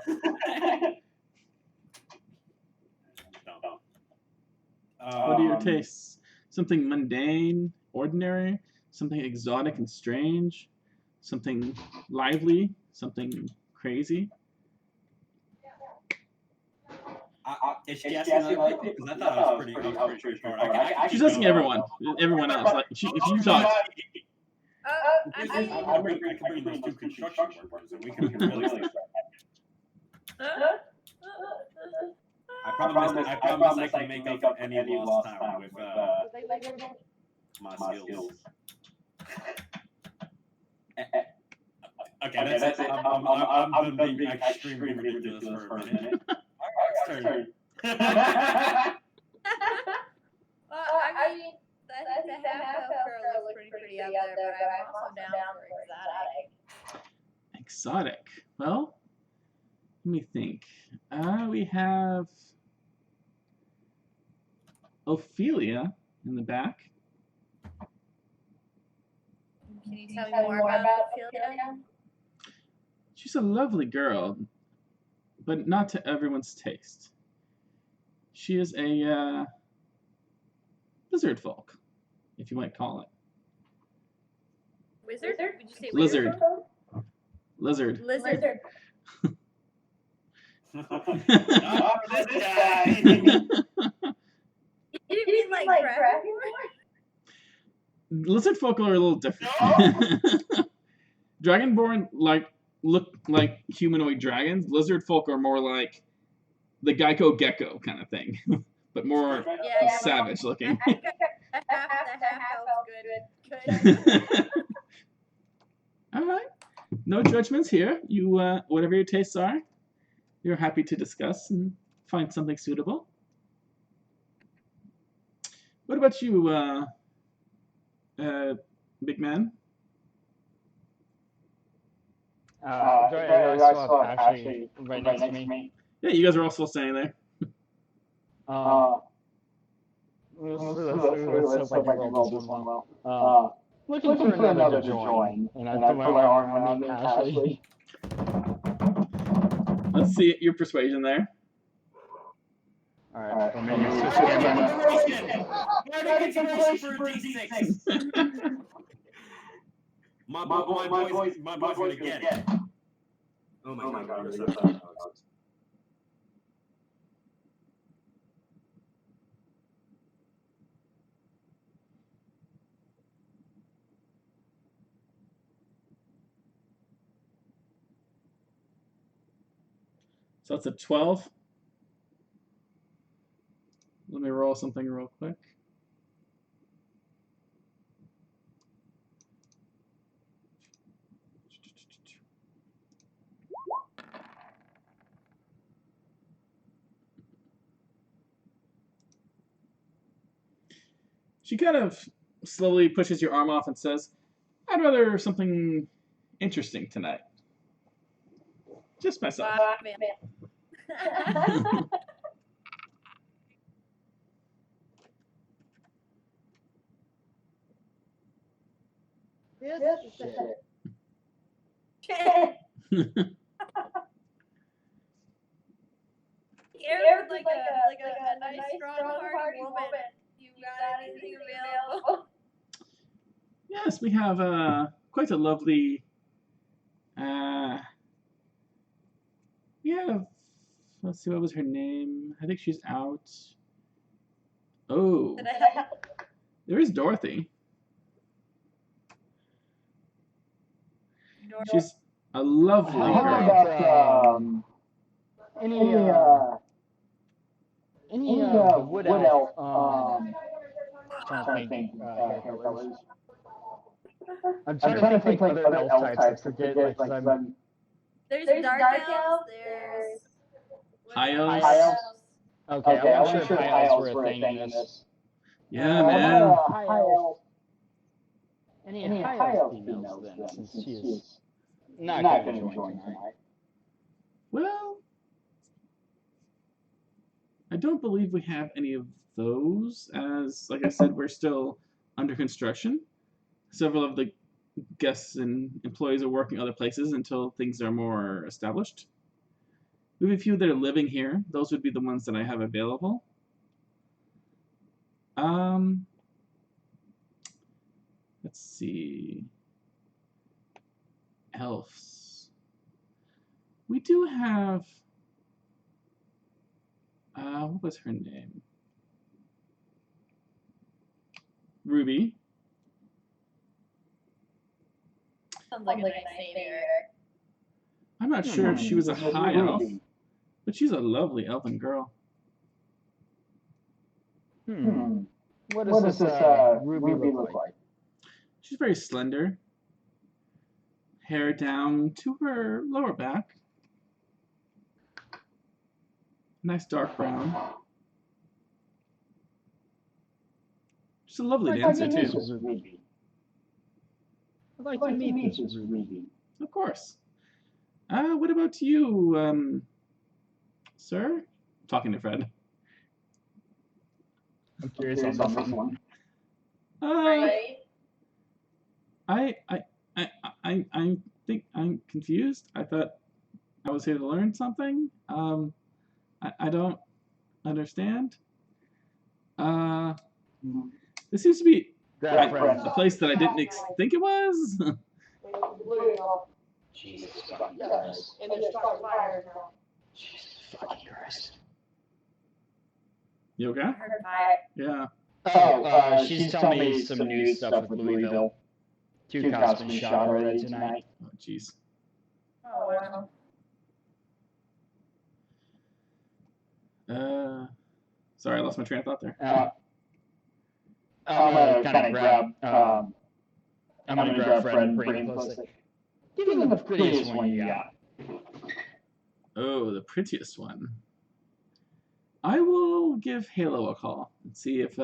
What are your tastes? Something mundane, ordinary, something exotic and strange, something lively, something crazy. Is she asking other people? Because I thought I was pretty straightforward. I She's can asking go. everyone else. Like, if you talk, I I mean, can bring those two construction workers, and we can really start. I promise I can make up any lost time with my skills. Okay, that's it. I'm done being extremely ridiculous for a minute. Alright, turn. well, I mean, I think the half elf girl looks pretty out there, but I'm also down for exotic. exotic. Well, let me think. We have Ophelia in the back. Can you tell me more about Ophelia? She's a lovely girl, but not to everyone's taste. She is a lizard folk, if you might call it. Wizard? Would you say Lizard. Lizard. Lizard. Oh, this guy. You didn't mean like Dragon? Lizard folk are a little different. Dragonborn look like humanoid dragons. Lizard folk are more like the Geico gecko kind of thing, but more savage looking. I think the half elf's good. All right, no judgments here. You whatever your tastes are, you're happy to discuss and find something suitable. What about you, big man? I saw actually right next to me. Yeah, you guys are all still standing there. Let's hope I can roll this one well. Looking for another to join, and I put my arm around Ashley. Let's see your persuasion there. All right, for me, My boy's gonna get it. Oh my god, you're so sorry. So that's a 12. Let me roll something real quick. She kind of slowly pushes your arm off and says, I'd rather something interesting tonight. Just myself. Aaron's like a nice, strong, hardy woman. You got anything available? Yes, we have quite a lovely. We have. Let's see, what was her name? I think she's out. Oh, there is Dorothy. She's a lovely girl. How about any wood elf trying to think hair colors. I'm trying to think like other elf types. I forget like I'm. There's dark elves. There's High elves. High elves. Okay, I'm not sure if high elves were a thing in this. Yeah, man. High elves. Any high elf females then, since she is not going to join tonight. Well, I don't believe we have any of those, as, like I said, we're still under construction. Several of the guests and employees are working other places until things are more established. We have a few that are living here. Those would be the ones that I have available. Let's see. Elves. We do have. What was her name? Ruby. Sounds like a nice name, Eric. I'm not sure if she was a high elf, but she's a lovely elven girl. What does this Ruby look like? She's very slender. Hair down to her lower back. Nice dark brown. She's a lovely dancer too. I'd like to meet this Ruby. Of course. What about you, sir? Talking to Fred. I'm curious on this one. Right? I think I'm confused. I thought I was here to learn something. I don't understand. This seems to be a place that I didn't think it was. Jesus fucking Christ. And there's fucking fire now. Jesus fucking Christ. You okay? I heard fire. Yeah. She's telling me some news stuff with Louisville. Two cops been shot already tonight. Oh, jeez. Oh, wow. Sorry, I lost my train of thought there. I'm gonna kind of grab. I'm gonna grab Fred and bring him close. Give him the prettiest one you got. Oh, the prettiest one. I will give Halo a call and see if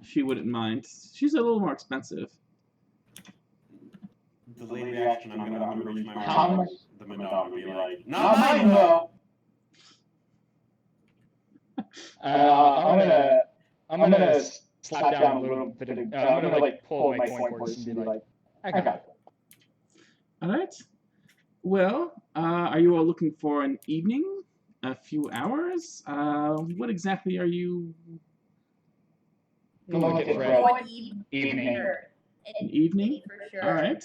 she wouldn't mind. She's a little more expensive. Delayed reaction. I'm gonna reach my How arm. much? The Madonna would be like, not mine though. I'm gonna slap down a little bit of. I'm gonna like pull my coin purse and be like, I got it. All right. Well, are you all looking for an evening? A few hours? What exactly are you? Come look at Fred. One Evening. An evening? For sure. All right.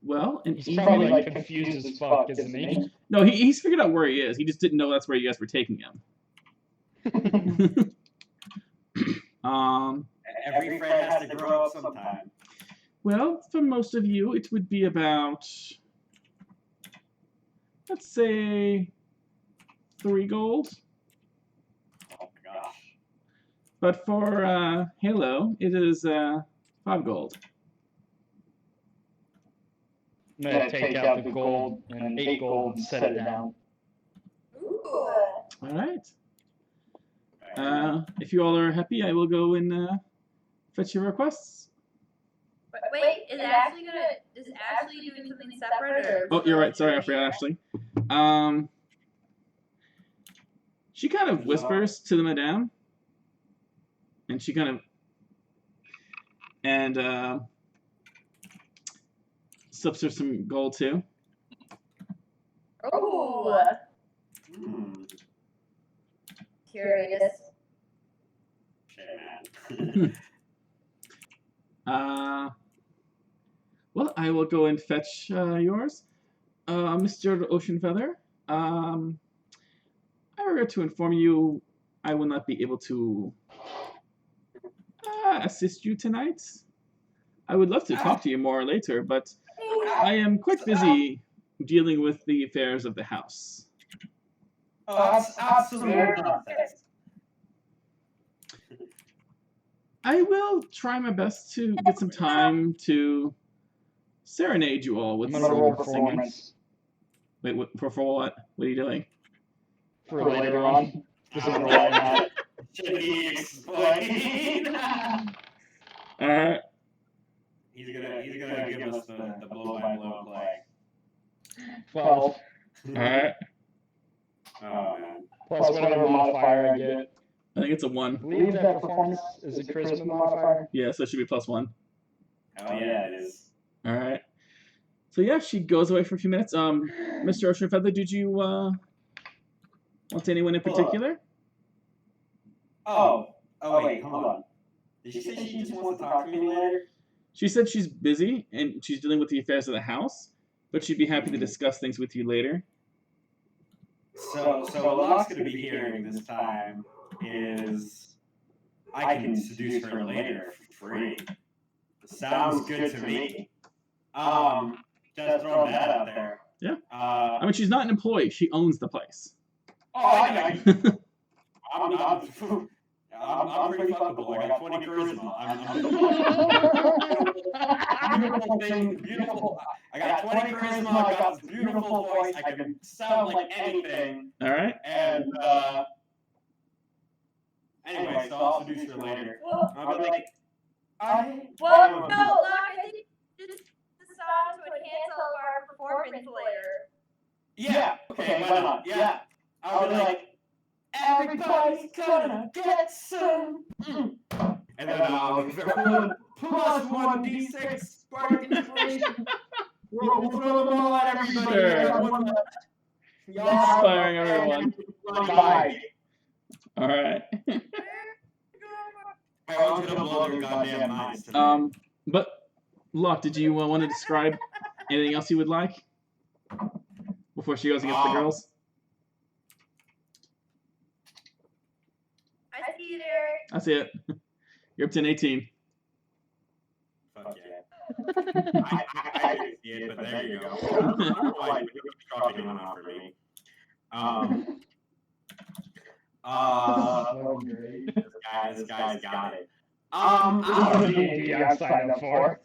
Well, an He's probably evening. like confused as fuck, isn't he? No, he's figured out where he is. He just didn't know that's where you guys were taking him. Every friend has to grow up sometime. Well, for most of you, it would be about, let's say, 3 gold. Oh my gosh. But for Halo, it is 5 gold. I'm gonna take out the gold and 8 gold and set it down. Ooh. All right. If you all are happy, I will go and fetch your requests. But wait, is Ashley doing something separate or? Oh, you're right. Sorry, I forgot Ashley. She kind of whispers to the madame, and she kind of slips her some gold too. Oh. Curious. Shit, man. Well, I will go and fetch yours, Mr. Oceanfeather. I regret to inform you, I will not be able to assist you tonight. I would love to talk to you more later, but I am quite busy dealing with the affairs of the house. Oh, that's absolute nonsense. I will try my best to get some time to serenade you all with I'm gonna roll some singing. performance Wait, for what? What are you doing? for later on. Just gonna roll it out. Should he explain? He's gonna give us the blow by blow play. 12 Alright. Oh man. plus whatever modifier I get. I think it's a 1. I believe that performance is a charisma modifier. Yeah, so it should be +1. Oh yeah, it is. All right. So yeah, she goes away for a few minutes. Mr. Ocean Feather, did you want anyone in particular? Oh wait, hold on. Did she say she just wants to talk to me later? She said she's busy and she's dealing with the affairs of the house, but she'd be happy to discuss things with you later. So what Locke's gonna be hearing this time is I can seduce her later for free. Sounds good to me. Just throwing that out there. Yeah. I mean, she's not an employee. She owns the place. I'm pretty fuckable. I got 20 charisma. Beautiful. I got 20 charisma. I got this beautiful voice. I can sound like anything. All right. And anyway, so I'll seduce her later. I'll be like, Well, no, Locke, I think just the songs would cancel our performance later. yeah, okay, why not? Yeah, I'll be like, everybody's gonna get some. And then I'll give everyone plus 1d6 spark inspiration. We'll throw them all at everybody. Sure. Inspiring everyone. All right. Everyone's gonna blow their goddamn minds tonight. But Locke, did you want to describe anything else you would like before she goes against the girls? I see you there. I see it. You're up to an 18. Fuck yeah. I didn't see it, but there you go. I don't know why you dropped anyone off for me. This guy's got it. I'm signed up for.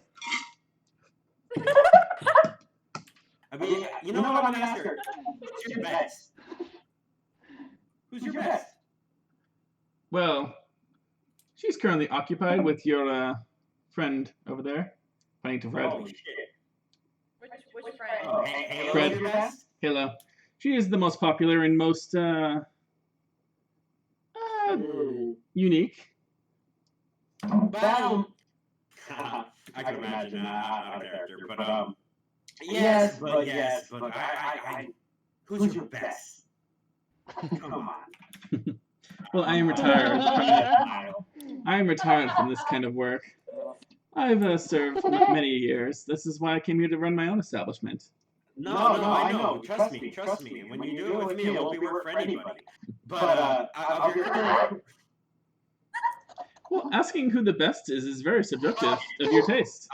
I mean, you know what I'm gonna ask her? Who's your best? Who's your best? Well, she's currently occupied with your friend over there, pointing to Fred. Holy shit. Which friend? Oh, Halo's Fred. your best? Halo. She is the most popular and most unique. I can imagine that out of character, but yes, but I who's your best? Come on. Well, I am retired. I am retired from this kind of work. I've served many years. This is why I came here to run my own establishment. No, I know. Trust me. When you do it with me, it won't be work for anybody. But Well, asking who the best is very subjective of your taste.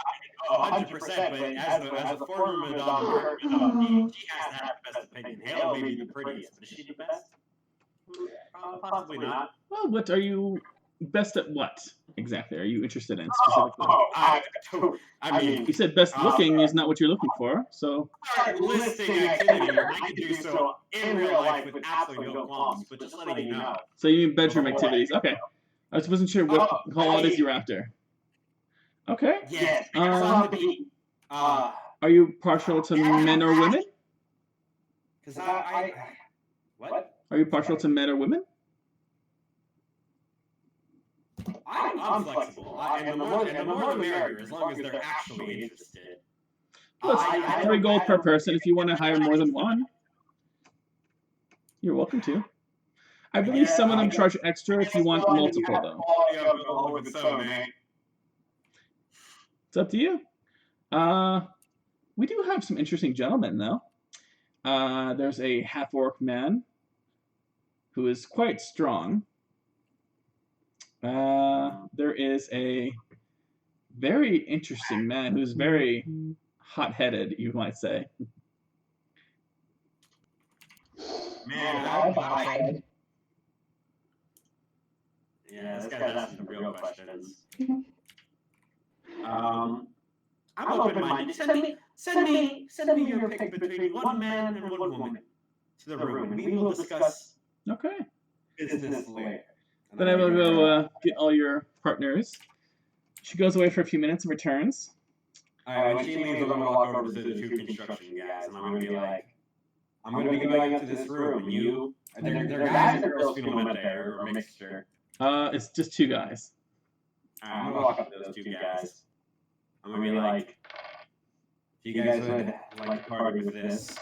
100%. But as a former Madame, she has to have the best opinion. Halo may be the prettiest, but is she the best? Possibly not. Well, what are you best at? What exactly are you interested in specifically? I mean, You said best looking is not what you're looking for, so. listing activity. I can do so in real life with absolutely no qualms, but just letting you know. So you mean bedroom activities? Okay. I just wasn't sure what call it is you're after. Okay. Yes. Are you partial to men or women? Because what? Are you partial to men or women? I'm flexible, and the more the merrier, as long as they're actually interested. Well, it's 3 gold per person. If you want to hire more than one, you're welcome to. I believe some of them charge extra if you want multiple, though. It's up to you. We do have some interesting gentlemen, though. There's a half-orc man who is quite strong. There is a very interesting man who's very hot-headed, you might say. Man, yeah, this guy's asking some real questions. I'm open-minded. Send me your pick between one man and one woman to the room, and we will discuss Okay. business later. Then I will go get all your partners. She goes away for a few minutes and returns. When she leaves, I'm gonna walk over to the 2 construction guys, and I'm gonna be like, I'm gonna be going up to this room, and you, they're guys or girls feeling met there, or a mixture. It's just 2 guys. I'm gonna walk up to those 2 guys. I'm gonna be like, if you guys would like to party with this,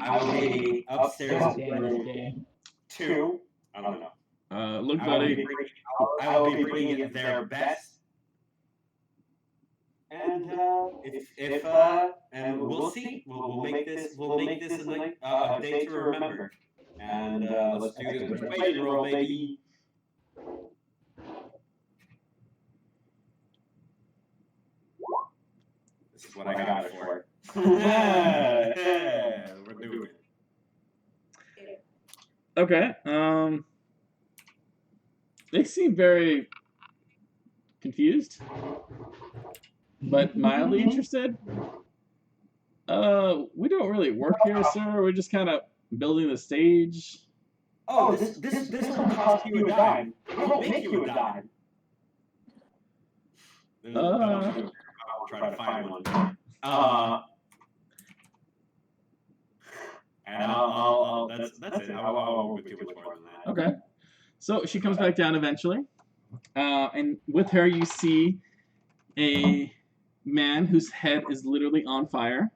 I will be upstairs in room 2. I don't know. Look, I will buddy. I will be bringing their best. And and we'll see. We'll make this a day to remember. And let's do the persuasion roll, baby. This is what I got it for. We're doing it. Okay. They seem very confused, but mildly interested. We don't really work here, sir. We're just kind of building the stage. Oh, this will cost you a dime. It won't make you a dime. I'll try to find one. And I'll that's it. I won't go too much more than that. Okay. So she comes back down eventually, and with her you see a man whose head is literally on fire,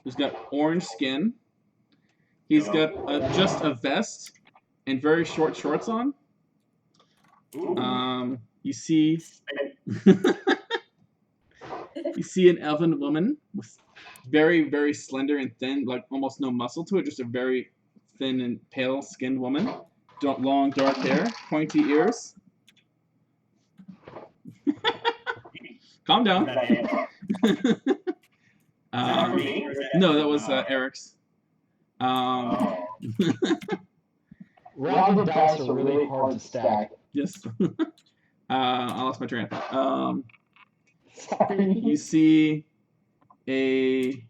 who's got orange skin. He's got just a vest and very short shorts on. You see you see an elven woman with very, very slender and thin, like almost no muscle to it, just a very thin and pale skinned woman. Long dark hair, pointy ears. Calm down. No, that was Eric's. Ragged dice are really hard to stack. Yes. I lost my train of thought. Sorry. You see a...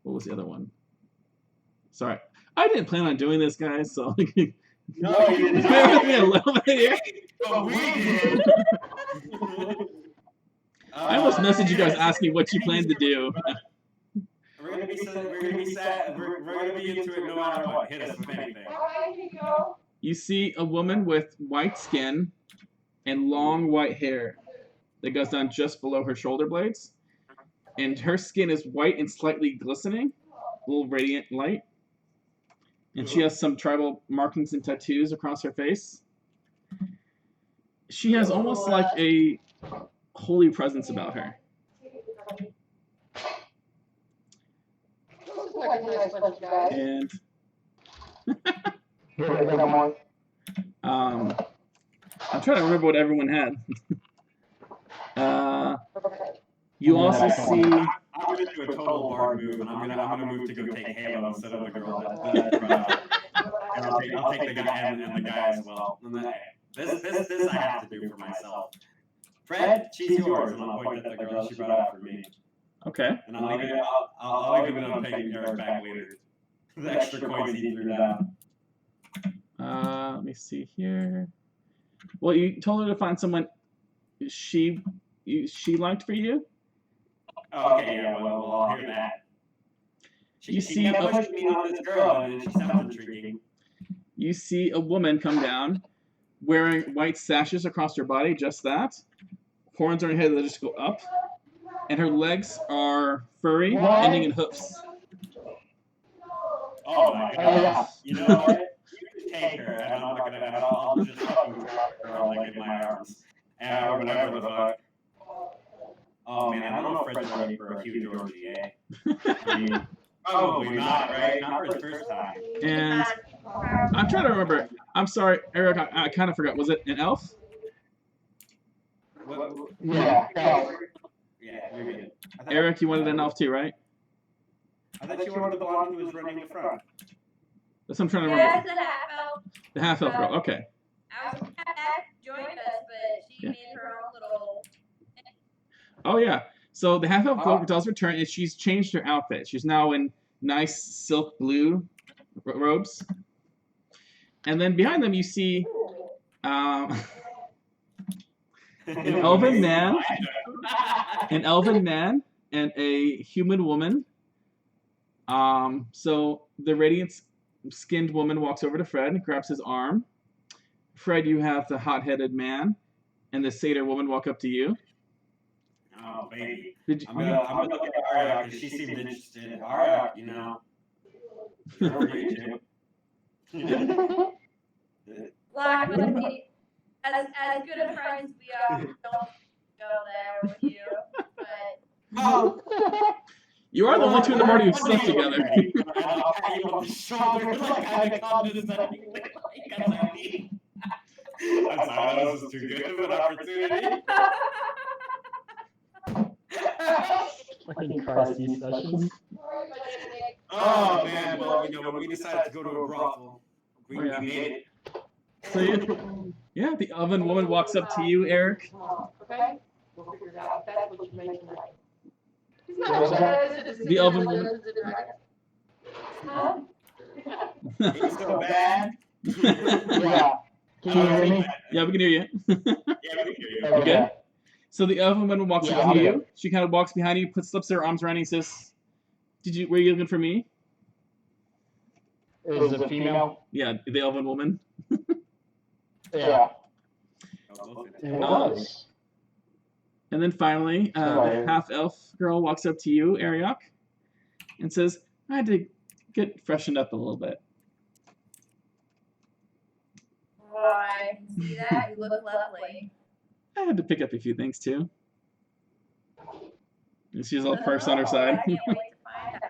What was the other one? Sorry. I didn't plan on doing this, guys, so... No, you didn't. Bear with me a little bit here. But we did. I almost messaged you guys asking what you plan to do. We're gonna be into it no matter what. Hit us with anything. You see a woman with white skin and long white hair that goes down just below her shoulder blades. And her skin is white and slightly glistening, a little radiant light. And she has some tribal markings and tattoos across her face. She has almost like a holy presence about her. And I'm trying to remember what everyone had. You also see. I'm gonna do a total bard move, and I'm gonna move to go take Halo instead of the girl. And I'll take the guy and the guy as well. And this I have to do for myself. Fred, she's yours, and I'll point at the girl she brought out for me. Okay. And I'll leave it on paying Eric back later. The extra coins he threw down. Let me see here. Well, you told her to find someone she liked for you. Oh, okay, yeah, well, I'll hear that. You see kept pushing me on this girl, and she sounds intriguing. You see a woman come down wearing white sashes across her body, just that. Horns on her head that just go up. And her legs are furry, ending in hoofs. Oh my gosh. You know what? You just take her, and I'm not gonna, and I'll just fucking drop her like in my arms. And or whatever the fuck. Oh man, I don't know if Fred's ready for a huge orgy, eh? I mean, probably not, right? Not for the first time. And I'm trying to remember. I'm sorry, Eric, I kind of forgot. Was it an elf? Yeah. Yeah, you're good. Eric, you wanted an elf too, right? I thought you wanted the blonde who was running the front. That's what I'm trying to Yeah, remember. that's the half elf. The half elf girl. Okay. I was half joined us, but she made her own little. Oh yeah. So the half elf girl does return, and she's changed her outfit. She's now in nice silk blue robes. And then behind them, you see an elven man, and a human woman. So the radiant-skinned woman walks over to Fred and grabs his arm. Fred, you have the hot-headed man, and the satyr woman walk up to you. Oh, baby. Did you, I'm gonna look at Arya because she seemed interested. Arya, you know. For you too. Black, but as good of friends we are, don't go there with you. But Oh, you are the only two in the party who've slept together. I'll pat you on the shoulder like kind of condescendingly. Like, I'm sorry, that was too good of an opportunity. Fucking Christy sessions. Oh man, well, you know, when we decided to go to a brothel, we made it. So yeah, the oven woman walks up to you, Eric. Okay? We'll figure it out. That's what you make tonight. The oven woman. It's so bad. Yeah. Can you hear me? Yeah, we can hear you. Yeah, we can hear you. You good? So the oven woman walks Yeah, up I'm to you. good. She kind of walks behind you, slips her arms around you, and says, were you looking for me?" Is it female? Yeah, the oven woman. Yeah. Oh, It was. And then finally, the Sorry. half-elf girl walks up to you, Ariok, and says, "I had to get freshened up a little bit." why? See that? You look lovely. I had to pick up a few things too. And she's all pursed on her side. I can't wait to find out.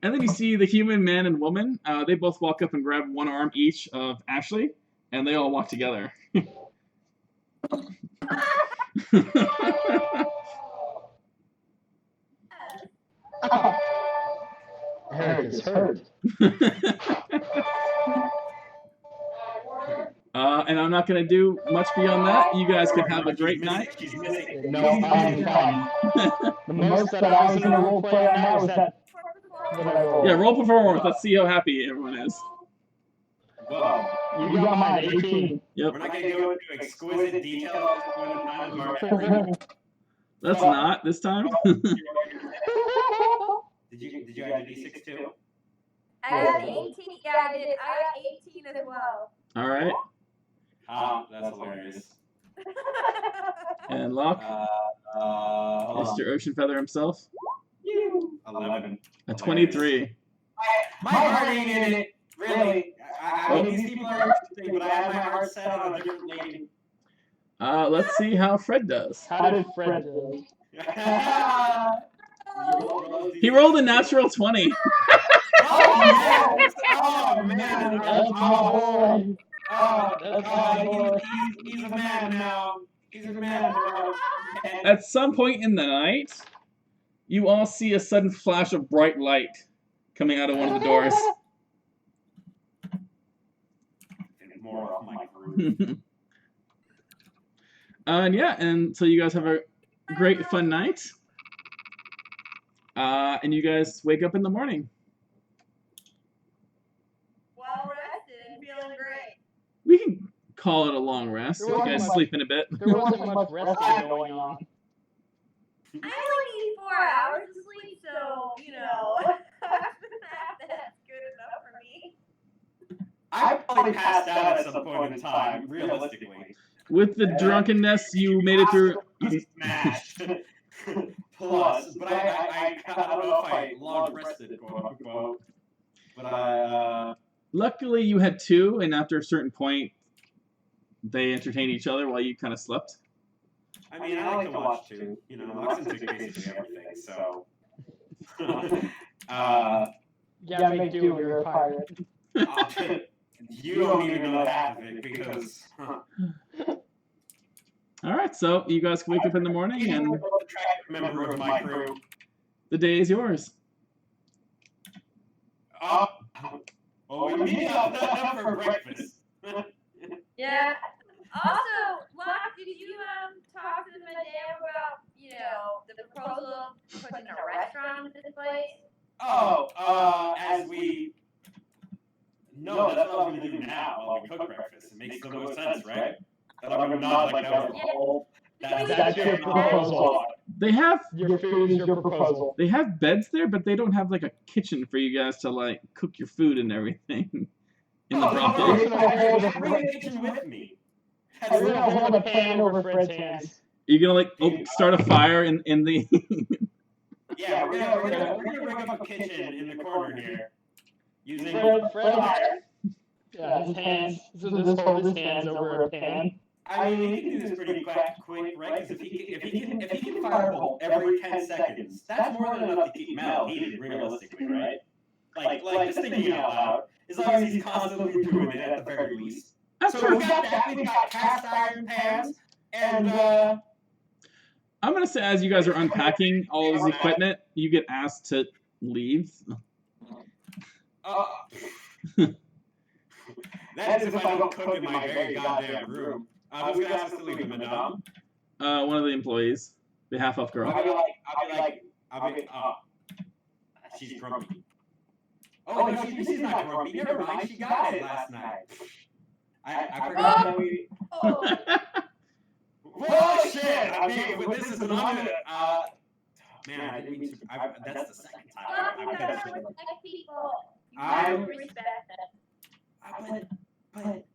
And then you see the human man and woman. They both walk up and grab one arm each of Ashley, and they all walk together. Eric is hurt. And I'm not going to do much beyond that. You guys can have a great night. She's missing. No, I'm fine. The most that I was gonna role play on that was that. What I rolled. Yeah, roll performance. Let's see how happy everyone is. Well, You got mine 18. Yep. we're not going to go into exquisite detail at this point in time. Mark. That's not this time. Did you add a D6 too? I had 18. Yeah, I did. I got 18 as well. All right. That's hilarious. And Locke, Hold on. Mr. Ocean Feather himself, 11. a 23. My heart ain't in it. Really. I mean, these people are interesting, but I have my heart set on a different lady. Let's see how Fred does. How did Fred do? He rolled a natural 20. Oh man! That's my boy. That's my boy. He's a man now. He's a man now. At some point in the night, you all see a sudden flash of bright light coming out of one of the doors. More off my group. And yeah, and so you guys have a great fun night. And you guys wake up in the morning. Well rested and feeling great. We can call it a long rest. There You wasn't guys much- sleep in a bit. There wasn't much wrestling going on. I only need 4 hours of sleep, so, you know, that's good enough for me. I probably passed out at some point in time, realistically. With the drunkenness, you made it through. Smashed. Plus, but I don't know if I long rested, quote unquote. But Luckily, you had two, and after a certain point, they entertained each other while you kind of slept. I mean, I like to watch too. You know, Moxon's into basically everything, so. Yeah, make do when you're a pirate. You don't even know half of it because. All right, so you guys can wake up in the morning, and Member of my crew. the day is yours. Well, we meet up for breakfast. Yeah. Also, Locke, did you talk to the madame about, you know, the proposal of putting a restaurant at this place? As we. No, that's what I'm going to do now while we cook breakfast. It makes the most sense, right? That I'm going to nod like that was the whole. That's your proposal. They have Your food is your proposal. they have beds there, but they don't have like a kitchen for you guys to like cook your food and everything in the brothel. Bring the kitchen with me. We're gonna hold a pan over Fred's hands. You're gonna like start a fire in the. Yeah, we're gonna rig up a kitchen in the corner here. Using Fred. Yeah, his hands. So just hold his hands over a pan. I mean, he can do this pretty quick, right? Because if he can firebolt every 10 seconds, that's more than enough to keep Mel heated, realistically, right? Like just thinking out loud. As long as he's constantly doing it at the very least. So we've got that. We've got cast iron pans, and I'm gonna say as you guys are unpacking all of the equipment, you get asked to leave. That is if I don't cook in my very goddamn room. Who's gonna ask us to leave, Madame? One of the employees, the half-elf girl. I'll be she's grumpy. Oh no, she's not grumpy. Never mind, she got it last night. I forgot that we. Whoa, shit! I mean, this is an honor. Man, I didn't mean to. That's the second time. I respect them. But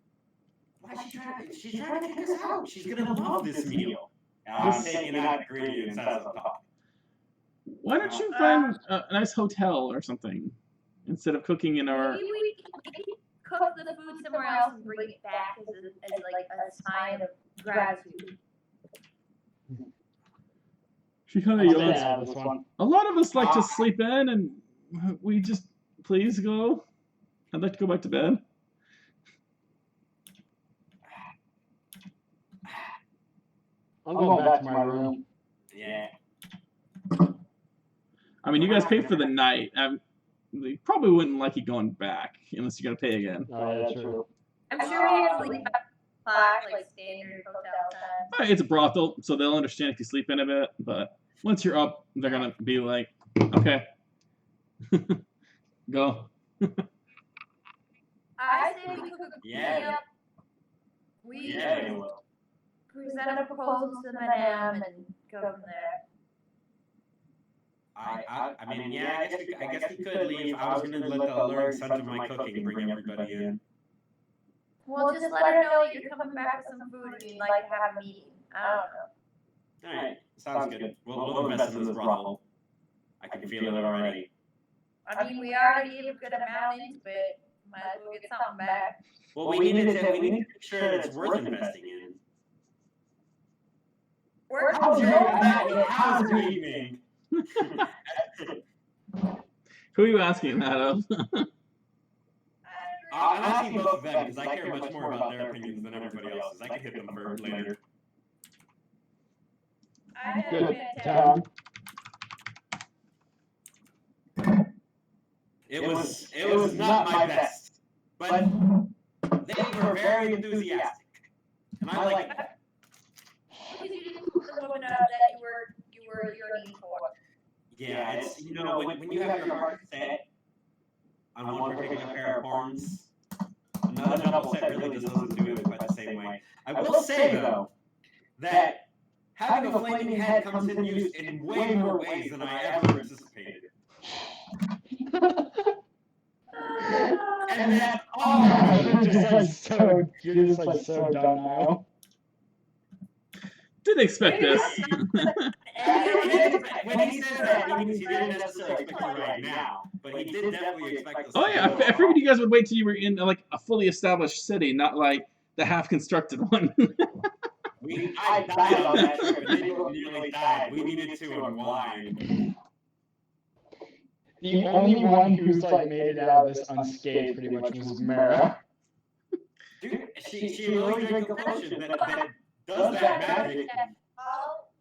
why she's trying to take us out? She's gonna love this meal. I'm taking out ingredients as I'm talking. Why don't you find a nice hotel or something instead of cooking in our? Maybe we can cook the food somewhere else and bring it back as like a sign of gratitude. She kind of yells. A lot of us like to sleep in, and we just please go. I'd like to go back to bed. I'm going back to my room. Yeah. I mean, you guys paid for the night. They probably wouldn't like you going back unless you got to pay again. Oh, yeah, that's true. I'm sure we have to leave back like standard hotel time. It's a brothel, so they'll understand if you sleep in a bit. But once you're up, they're gonna be like, "Okay, go." I say we cook a Yeah. We will. present a proposal to Madame and go from there. I mean, yeah, I guess we could leave. I was gonna let the alluring scent of my cooking bring everybody in. Well, just let her know that you're coming back with some food and you'd like to have a meeting. I don't know. Alright, sounds good. We'll invest in this brothel. I can feel it already. I mean, we already gave a good amount into it. Might as well get something back. Well, we need to make sure that it's worth investing in. How's your evening? Who are you asking that of? I'm asking both of them because I care much more about their opinions than everybody else's. I can hit them for later. I had a Good. fantastic. It was not my best, but they were very enthusiastic, and I like that. Because you didn't put the woman up that you were yearning for. Yeah, it's when you have your heart set on one particular pair of horns, another double set really just doesn't do it quite the same way. I will say though that having a flaming head comes in use in way more ways than I ever anticipated. And then, You're just like so done now. Didn't expect this. when he says that, he means he didn't necessarily expect it right now, but he did definitely expect us. Oh yeah, I figured you guys would wait till you were in like a fully established city, not like the half-constructed one. I died on that trip, and they nearly died. We needed to unwind. The only one who's like made it out of this unscathed pretty much was Mara. Dude, she really drank a potion that does that magic.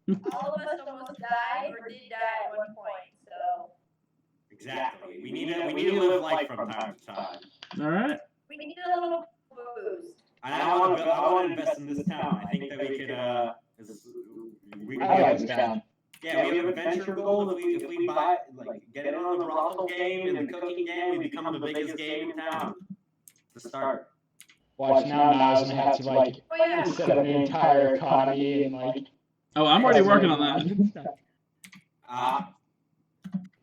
All of us almost died or did die at one point, so. Exactly. We need to live life from time to time. All right. We need a little boost. And I want to invest in this town. I think that we could I like this town. Yeah, we have a venture goal. If we buy, like, get in on the brothel game and the cooking game, we become the biggest game in town. To start. Watch now, Niles gonna have to like set up the entire economy and like. Oh, I'm already working on that. I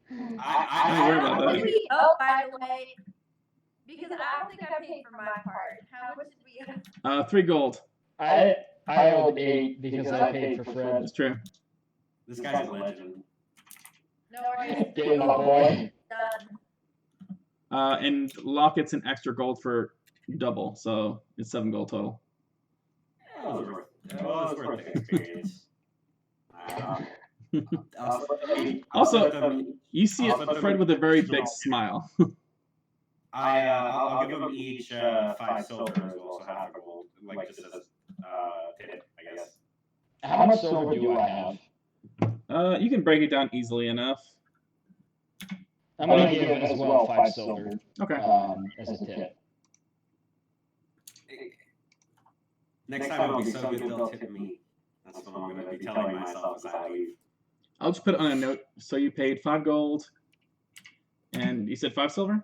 worry about that. Oh, by the way, because I don't think I paid for my part. How much did we? 3 gold. I owed 8 because I paid for Fred. That's true. This guy's a legend. No worries. Get my boy. Done. And Locke gets an extra gold for double, so it's 7 gold total. That was worth the experience. Also, you see Fred with a very big smile. I'll give them each 5 silver as well, so half a gold, like just as tip, I guess. How much silver do I have? You can break it down easily enough. I'm gonna give as well 5 silver. Okay. As a tip. Next time it'll be so good they'll tip me. That's what I'm gonna be telling myself as I leave. I'll just put it on a note. So you paid 5 gold, and you said 5 silver?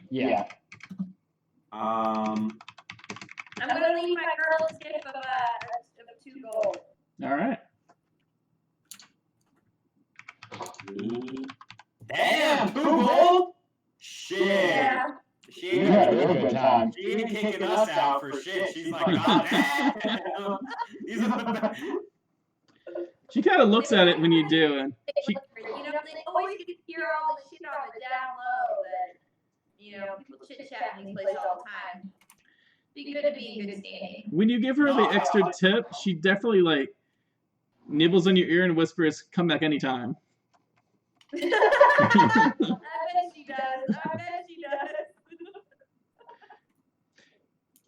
Yeah. I'm gonna leave my girl a tip of 2 gold. All right. Damn, 2 gold? Shit. Yeah. She We had a real good time. She ain't kicking us out for shit. She's like, God damn. He's a She kind of looks at it when you do, and she, They always get to hear all the shit on the down low that, people chit chat in these places all the time. Be good to be in good standing. when you give her the extra tip, she definitely like nibbles on your ear and whispers, "Come back anytime." I bet she does.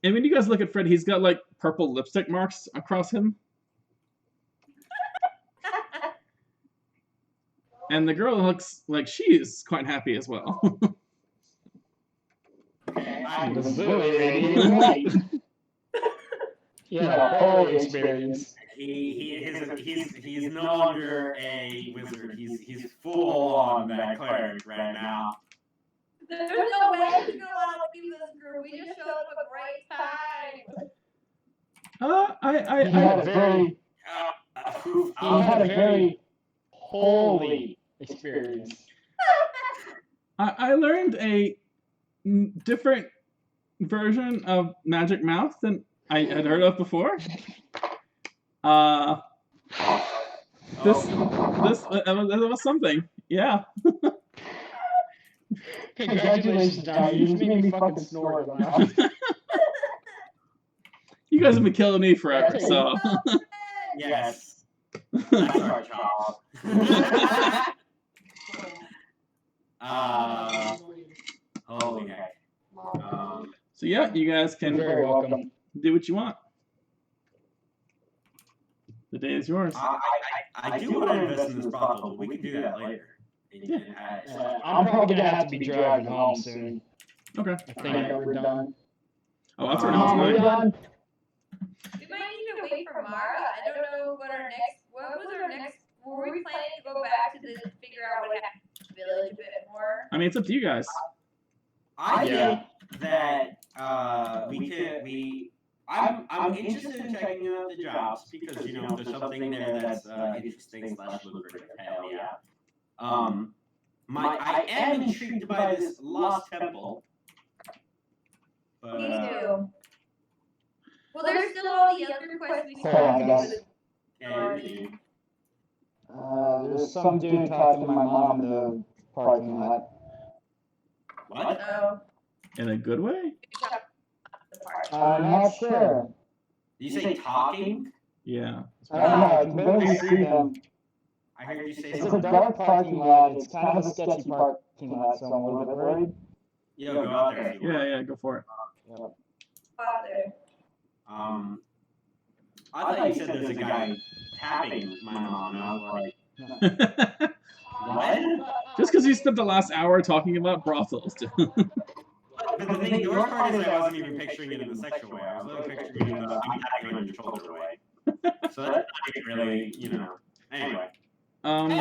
And when you guys look at Fred, he's got like purple lipstick marks across him. And the girl looks like she's quite happy as well. I was literally right. Yeah, whole experience. He's no longer a wizard. He's full on that cleric right now. There's no way he's gonna want to leave this group. We just showed up a great time. He had a very, he had a very holy experience. I learned a different version of Magic Mouth than I had heard of before. That was something. Yeah. Congratulations, Johnny. You just made me fucking snort. You guys have been killing me forever, so. Yes. That's our job. Holy heck. So yeah, you guys You're can very welcome. do what you want. The day is yours. I do want to invest in this brothel, but we can do that later. I'm probably gonna have to be driving home soon. Okay. I think we're done. Oh, that's our Mom, we're next night. done. We might need to wait for Mara. I don't know what was our next, were we planning to go back to figure out what happened to the village a bit more? I mean, it's up to you guys. I Yeah. think that I'm interested in checking out the jobs because if there's something there that's interesting / lucrative, hell yeah. I am intrigued by this lost temple. But, Me too. Well, there's still all the other quests we still Hold on, have guys. to do. yeah, indeed. There's some dude talking to my mom in the parking lot. What? Oh, In a good way? the part. I'm not sure. Did you say talking? Yeah. I don't know. I can barely see them. I heard you say It's a something. dark parking lot. It's kind of a sketchy parking lot, so I'm a little bit worried. Yo, go out there if you want. Yeah, go for it. Father. I thought you said there's a guy tapping my mom, and I was like, what? Just because you spent the last hour talking about brothels. But the worst part is I wasn't even picturing it in the sexual way. I was really picturing it in the I'm tapping on your shoulder way. So that's not even really, Anyway. But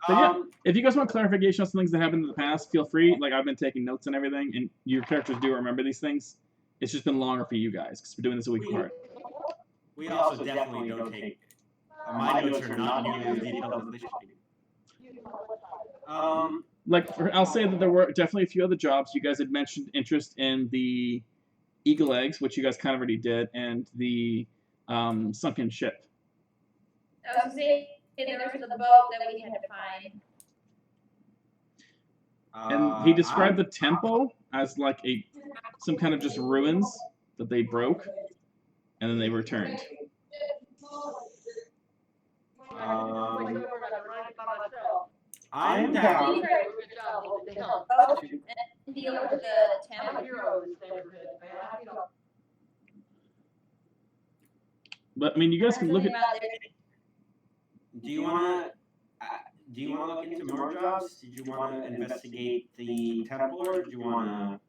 yeah, if you guys want clarification on some things that happened in the past, feel free. Like, I've been taking notes and everything, and your characters do remember these things. It's just been longer for you guys because we're doing this a week apart. We also definitely don't take. My notes are not nearly as detailed as they should be. Like, I'll say that there were definitely a few other jobs. You guys had mentioned interest in the eagle eggs, which you guys kind of already did, and the sunken ship. I was saying there was the boat that we had to find. And he described the temple as like some kind of just ruins that they broke, and then they returned. I'm down. And deal with the temple. But I mean, you guys can look at. Do you want to look into more jobs? Did you want to investigate the temple, or did you want to?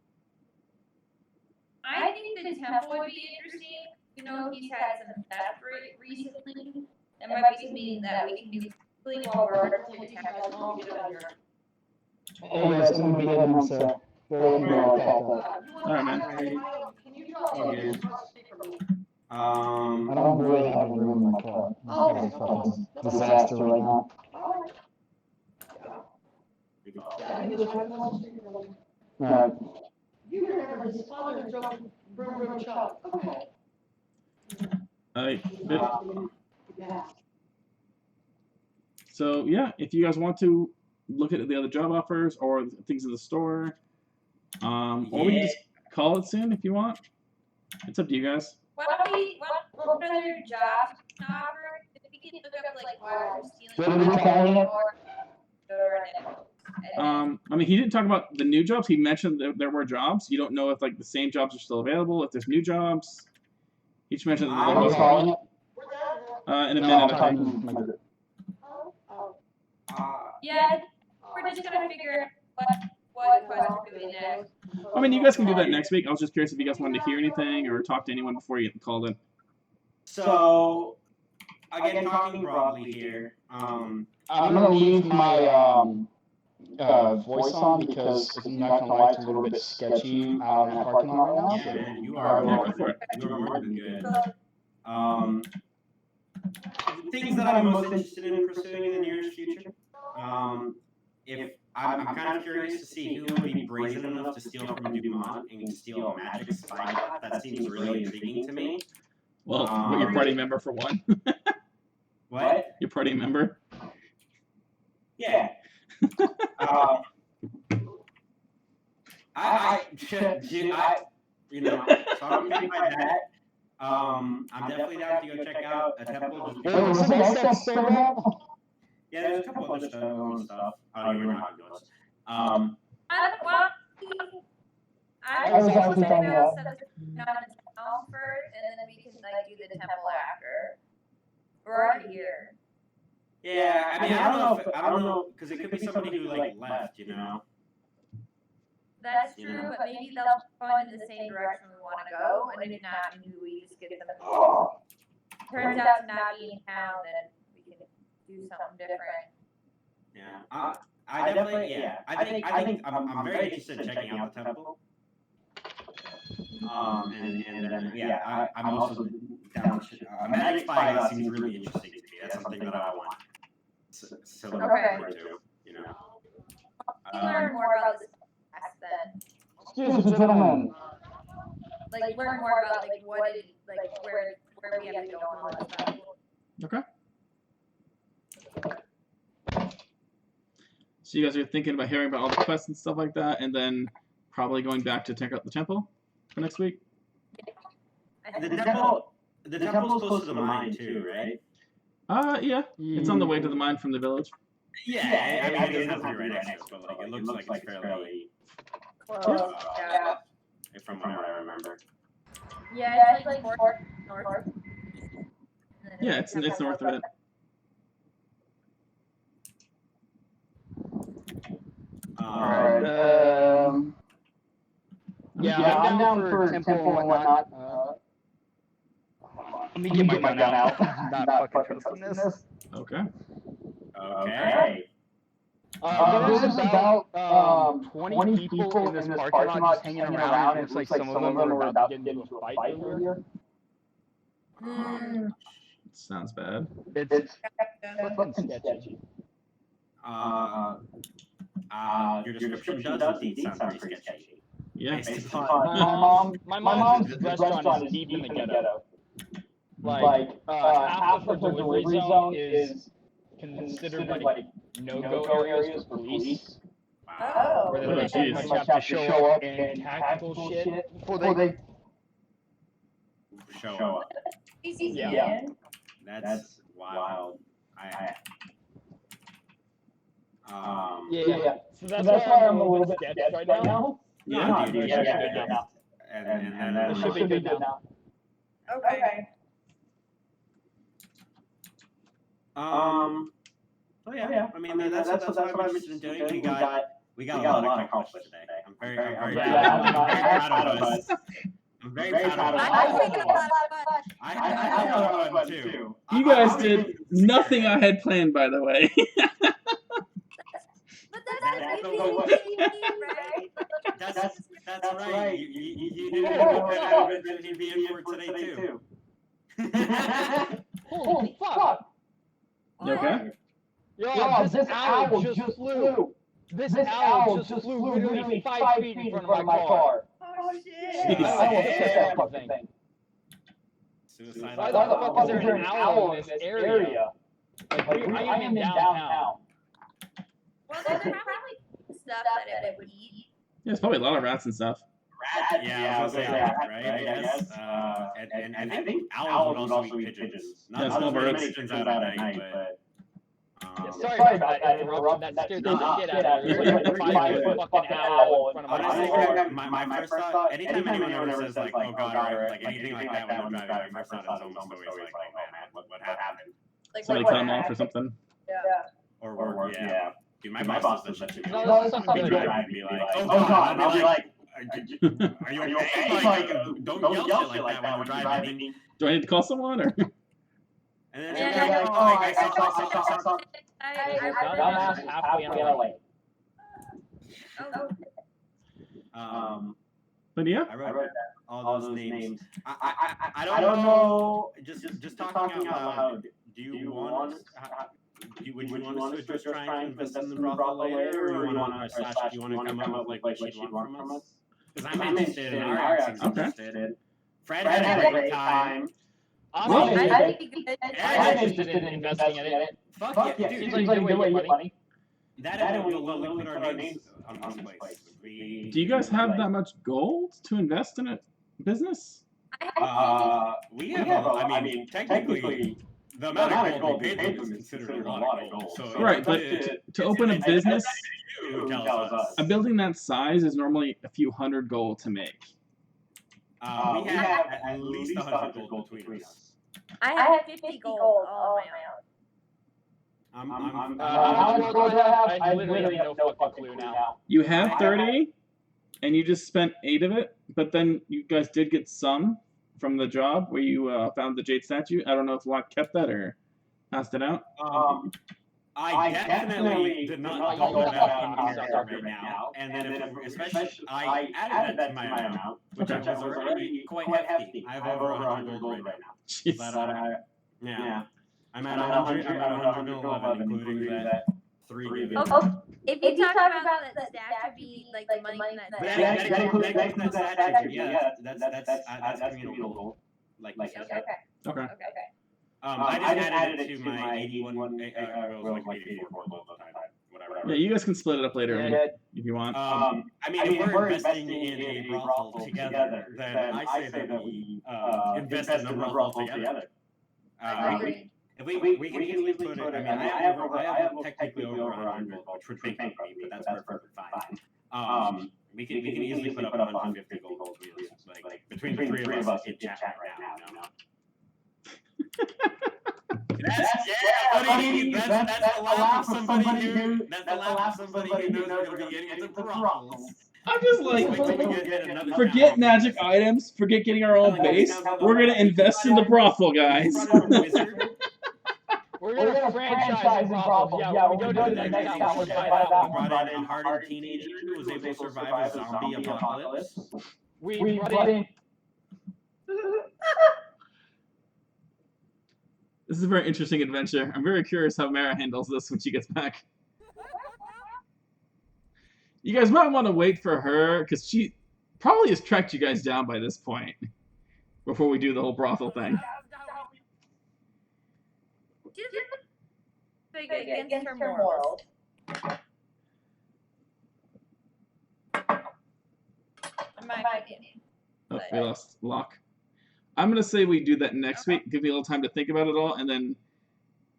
I think the temple would be interesting. You know, he's had some theft recently. That might be something that we can do quickly while we're Hey guys, I'm gonna be heading home, so bear with me while I pack up. All right, man. Okay. I don't really have a room in my car. It's a fucking disaster right now. Alright. You remember his father drove broom truck. Okay. So yeah, if you guys want to look at the other job offers or things in the store, or we can just call it soon if you want. It's up to you guys. what other jobs offer? If we can look up like why we're stealing I mean, he didn't talk about the new jobs. He mentioned that there were jobs. You don't know if like the same jobs are still available. If there's new jobs, he just mentioned that there was in a minute. I think. yeah, we're just gonna figure out what quest we're doing next. I mean, you guys can do that next week. I was just curious if you guys wanted to hear anything or talk to anyone before you called in. So, again, talking broadly here, I'm gonna leave my voice on because if I'm not gonna lie, it's a little bit sketchy out in that parking lot right now. yeah, So man, you Yeah, are go for it. more than good. Things that I'm most interested in pursuing in the nearest future. If I'm kind of curious to see who would be brazen enough to steal from Dumont and steal a magic spyglass. That seems really intriguing to me. Well, what, your party member for one? What? Your party member? Yeah. You know, so I'm thinking by that. I'm definitely down to go check out a temple. Yeah, there's a couple other stuff. Oh, you're not doing this. I was actually trying to set the town first, and then we can like do the temple after. We're already here. Yeah, I mean, I don't know, because it could be somebody who like left, you know. That's true, but maybe they'll point in the same direction we want to go, and if not, maybe we just get them. Turns out to not be in town, then we can do something different. Yeah, I definitely, yeah, I think I'm very interested in checking out the temple. And then yeah, I'm also down. Magic Spyglass seems really interesting to me. That's something that I want. So look forward to, you know. We learn more about this class then. Excuse me, gentlemen. Like learn more about like what it like where we have to go and all that stuff. Okay. So you guys are thinking about hearing about all the quests and stuff like that, and then probably going back to check out the temple for next week. The temple's close to the mine too, right? Yeah. It's on the way to the mine from the village. Yeah, I mean, it doesn't have to be right next to it, but like, it looks like it's fairly Close. Yeah. from what I remember. Yeah, it's like north. Yeah, it's north of it. Alright. Yeah, I'm down for temple and whatnot. Let me get my gun out. Not fucking trusting this. Okay. Okay. There's about 20 people in this parking lot just hanging around. It looks like some of them were about to get into a fight earlier. Sounds bad. It's fucking sketchy. Your description does indeed sound pretty sketchy. Yeah. Based upon My mom's restaurant is deep in the ghetto. Like, half of her delivery zone is considered like no-go areas for police. Oh. Where they Oh, like pretty jeez. much have to show up in tactical shit before they show up. Easy, Yeah. man. That's wild. Yeah. So that's why I'm a little bit sketched right now. Yeah. No, But dude, it yeah, should be yeah, good yeah. now. And It should be good now. Okay. Oh yeah. I mean, that's what I've been interested in doing. We got a lot accomplished today. I'm very proud of us. I'm very proud of us. I think it's a lot of fun. I had a lot of fun too. You guys did nothing I had planned, by the way. But that's the what way. we need, right? That's right. You did it. You'd be in for it today too. Holy fuck! You okay? Yo, this owl just flew. This owl just flew literally 5 feet in front of my car. Oh shit. Jeez. I almost hit that fucking thing. Why the fuck is there an owl in this area? Like, I am in downtown. Well, there's probably stuff that it would eat. Yeah, there's probably a lot of rats and stuff. Yeah, I was gonna say rats, right? I guess. And I think owls would also eat pigeons. Yeah, small birds. Many pigeons out at night, but. Sorry about that interruption. That scared the shit out of me. There's like a 5-foot fucking owl in front of my car. My first thought, anytime anyone ever says like, oh god, or like anything like that when I'm driving, my first thought is almost always like, oh man, what happened? Like Somebody what cut them off or something. Yeah. Or yeah. Dude, my boss does that too. No, that's something He'll good. drive and be like, oh god, and I'll be like, are you okay? Like, don't yell shit like that when we're driving. Do I need to call someone or? And then Yeah, you're like, oh, I saw. Dumbass halfway on the way. But yeah. I wrote all those names. I don't know. Just talking out loud. Do you want? Would you want us to just try and invest in the brothel later, or do you want to come up with like what she'd want from us? Because I'm interested in our accents. Interested. Fred had a great time. Well, I'd be good. I'm interested in investing in it. Fuck yeah, dude. Seems like a good way to get money. That and we'll put our names on this place. do you guys have that much gold to invest in a business? We have. I mean, technically. The amount of gold we paid them is considered a lot of gold. So Right, but to open a business, tells us. a building that size is normally a few hundred gold to make. We have at least 100 gold between us. I have 50 gold all on my own. How much gold do I have? I literally have no fucking clue now. You have 30, and you just spent 8 of it, but then you guys did get some from the job where you found the jade statue. I don't know if Locke kept that or passed it out. I definitely did not go that in character right now. And then especially, I added that to my amount, which is already quite hefty. I have over 100 gold right now. Jeez. But, yeah. I'm at 111, including that 3 given. Oh, if you talk about that statue being like the money from that statue. That includes that statue. Yeah, that's communal gold. Like Okay. I just added it to my 81, like 84 gold whatever. Yeah, you guys can split it up later if you want. I mean, if we're investing in a brothel together, then I say that we invest in the brothel together. If we can easily put it, I mean, I have technically over 100 gold, which would thank me, but that's perfectly fine. We can easily put up 150 gold. Like between the three of us in chat right now. That's the laugh of somebody who knows they're going to be getting into brothels. I'm just like, forget magic items, forget getting our own base. We're gonna invest in the brothel, guys. We're gonna franchise the brothels. Yeah, when we go to the next town, we'll find out. We brought in a hardened teenager who was able to survive a zombie apocalypse. We brought in. This is a very interesting adventure. I'm very curious how Mara handles this when she gets back. You guys might want to wait for her, because probably has tracked you guys down by this point. Before we do the whole brothel thing. She's big against her morals. In my opinion. Oh, we lost Locke. I'm gonna say we do that next week. Give me a little time to think about it all, and then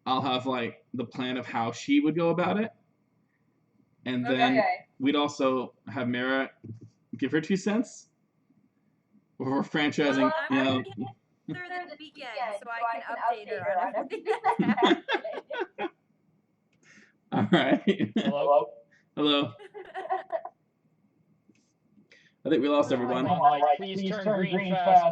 I'll have like the plan of how she would go about it. And then we'd also have Mara give her 2 cents. Or we're franchising, Well, you know. Through the weekend, so I can update her on everything that's happening. All right. Hello? Hello. I think we lost everyone. Like, please turn green fast.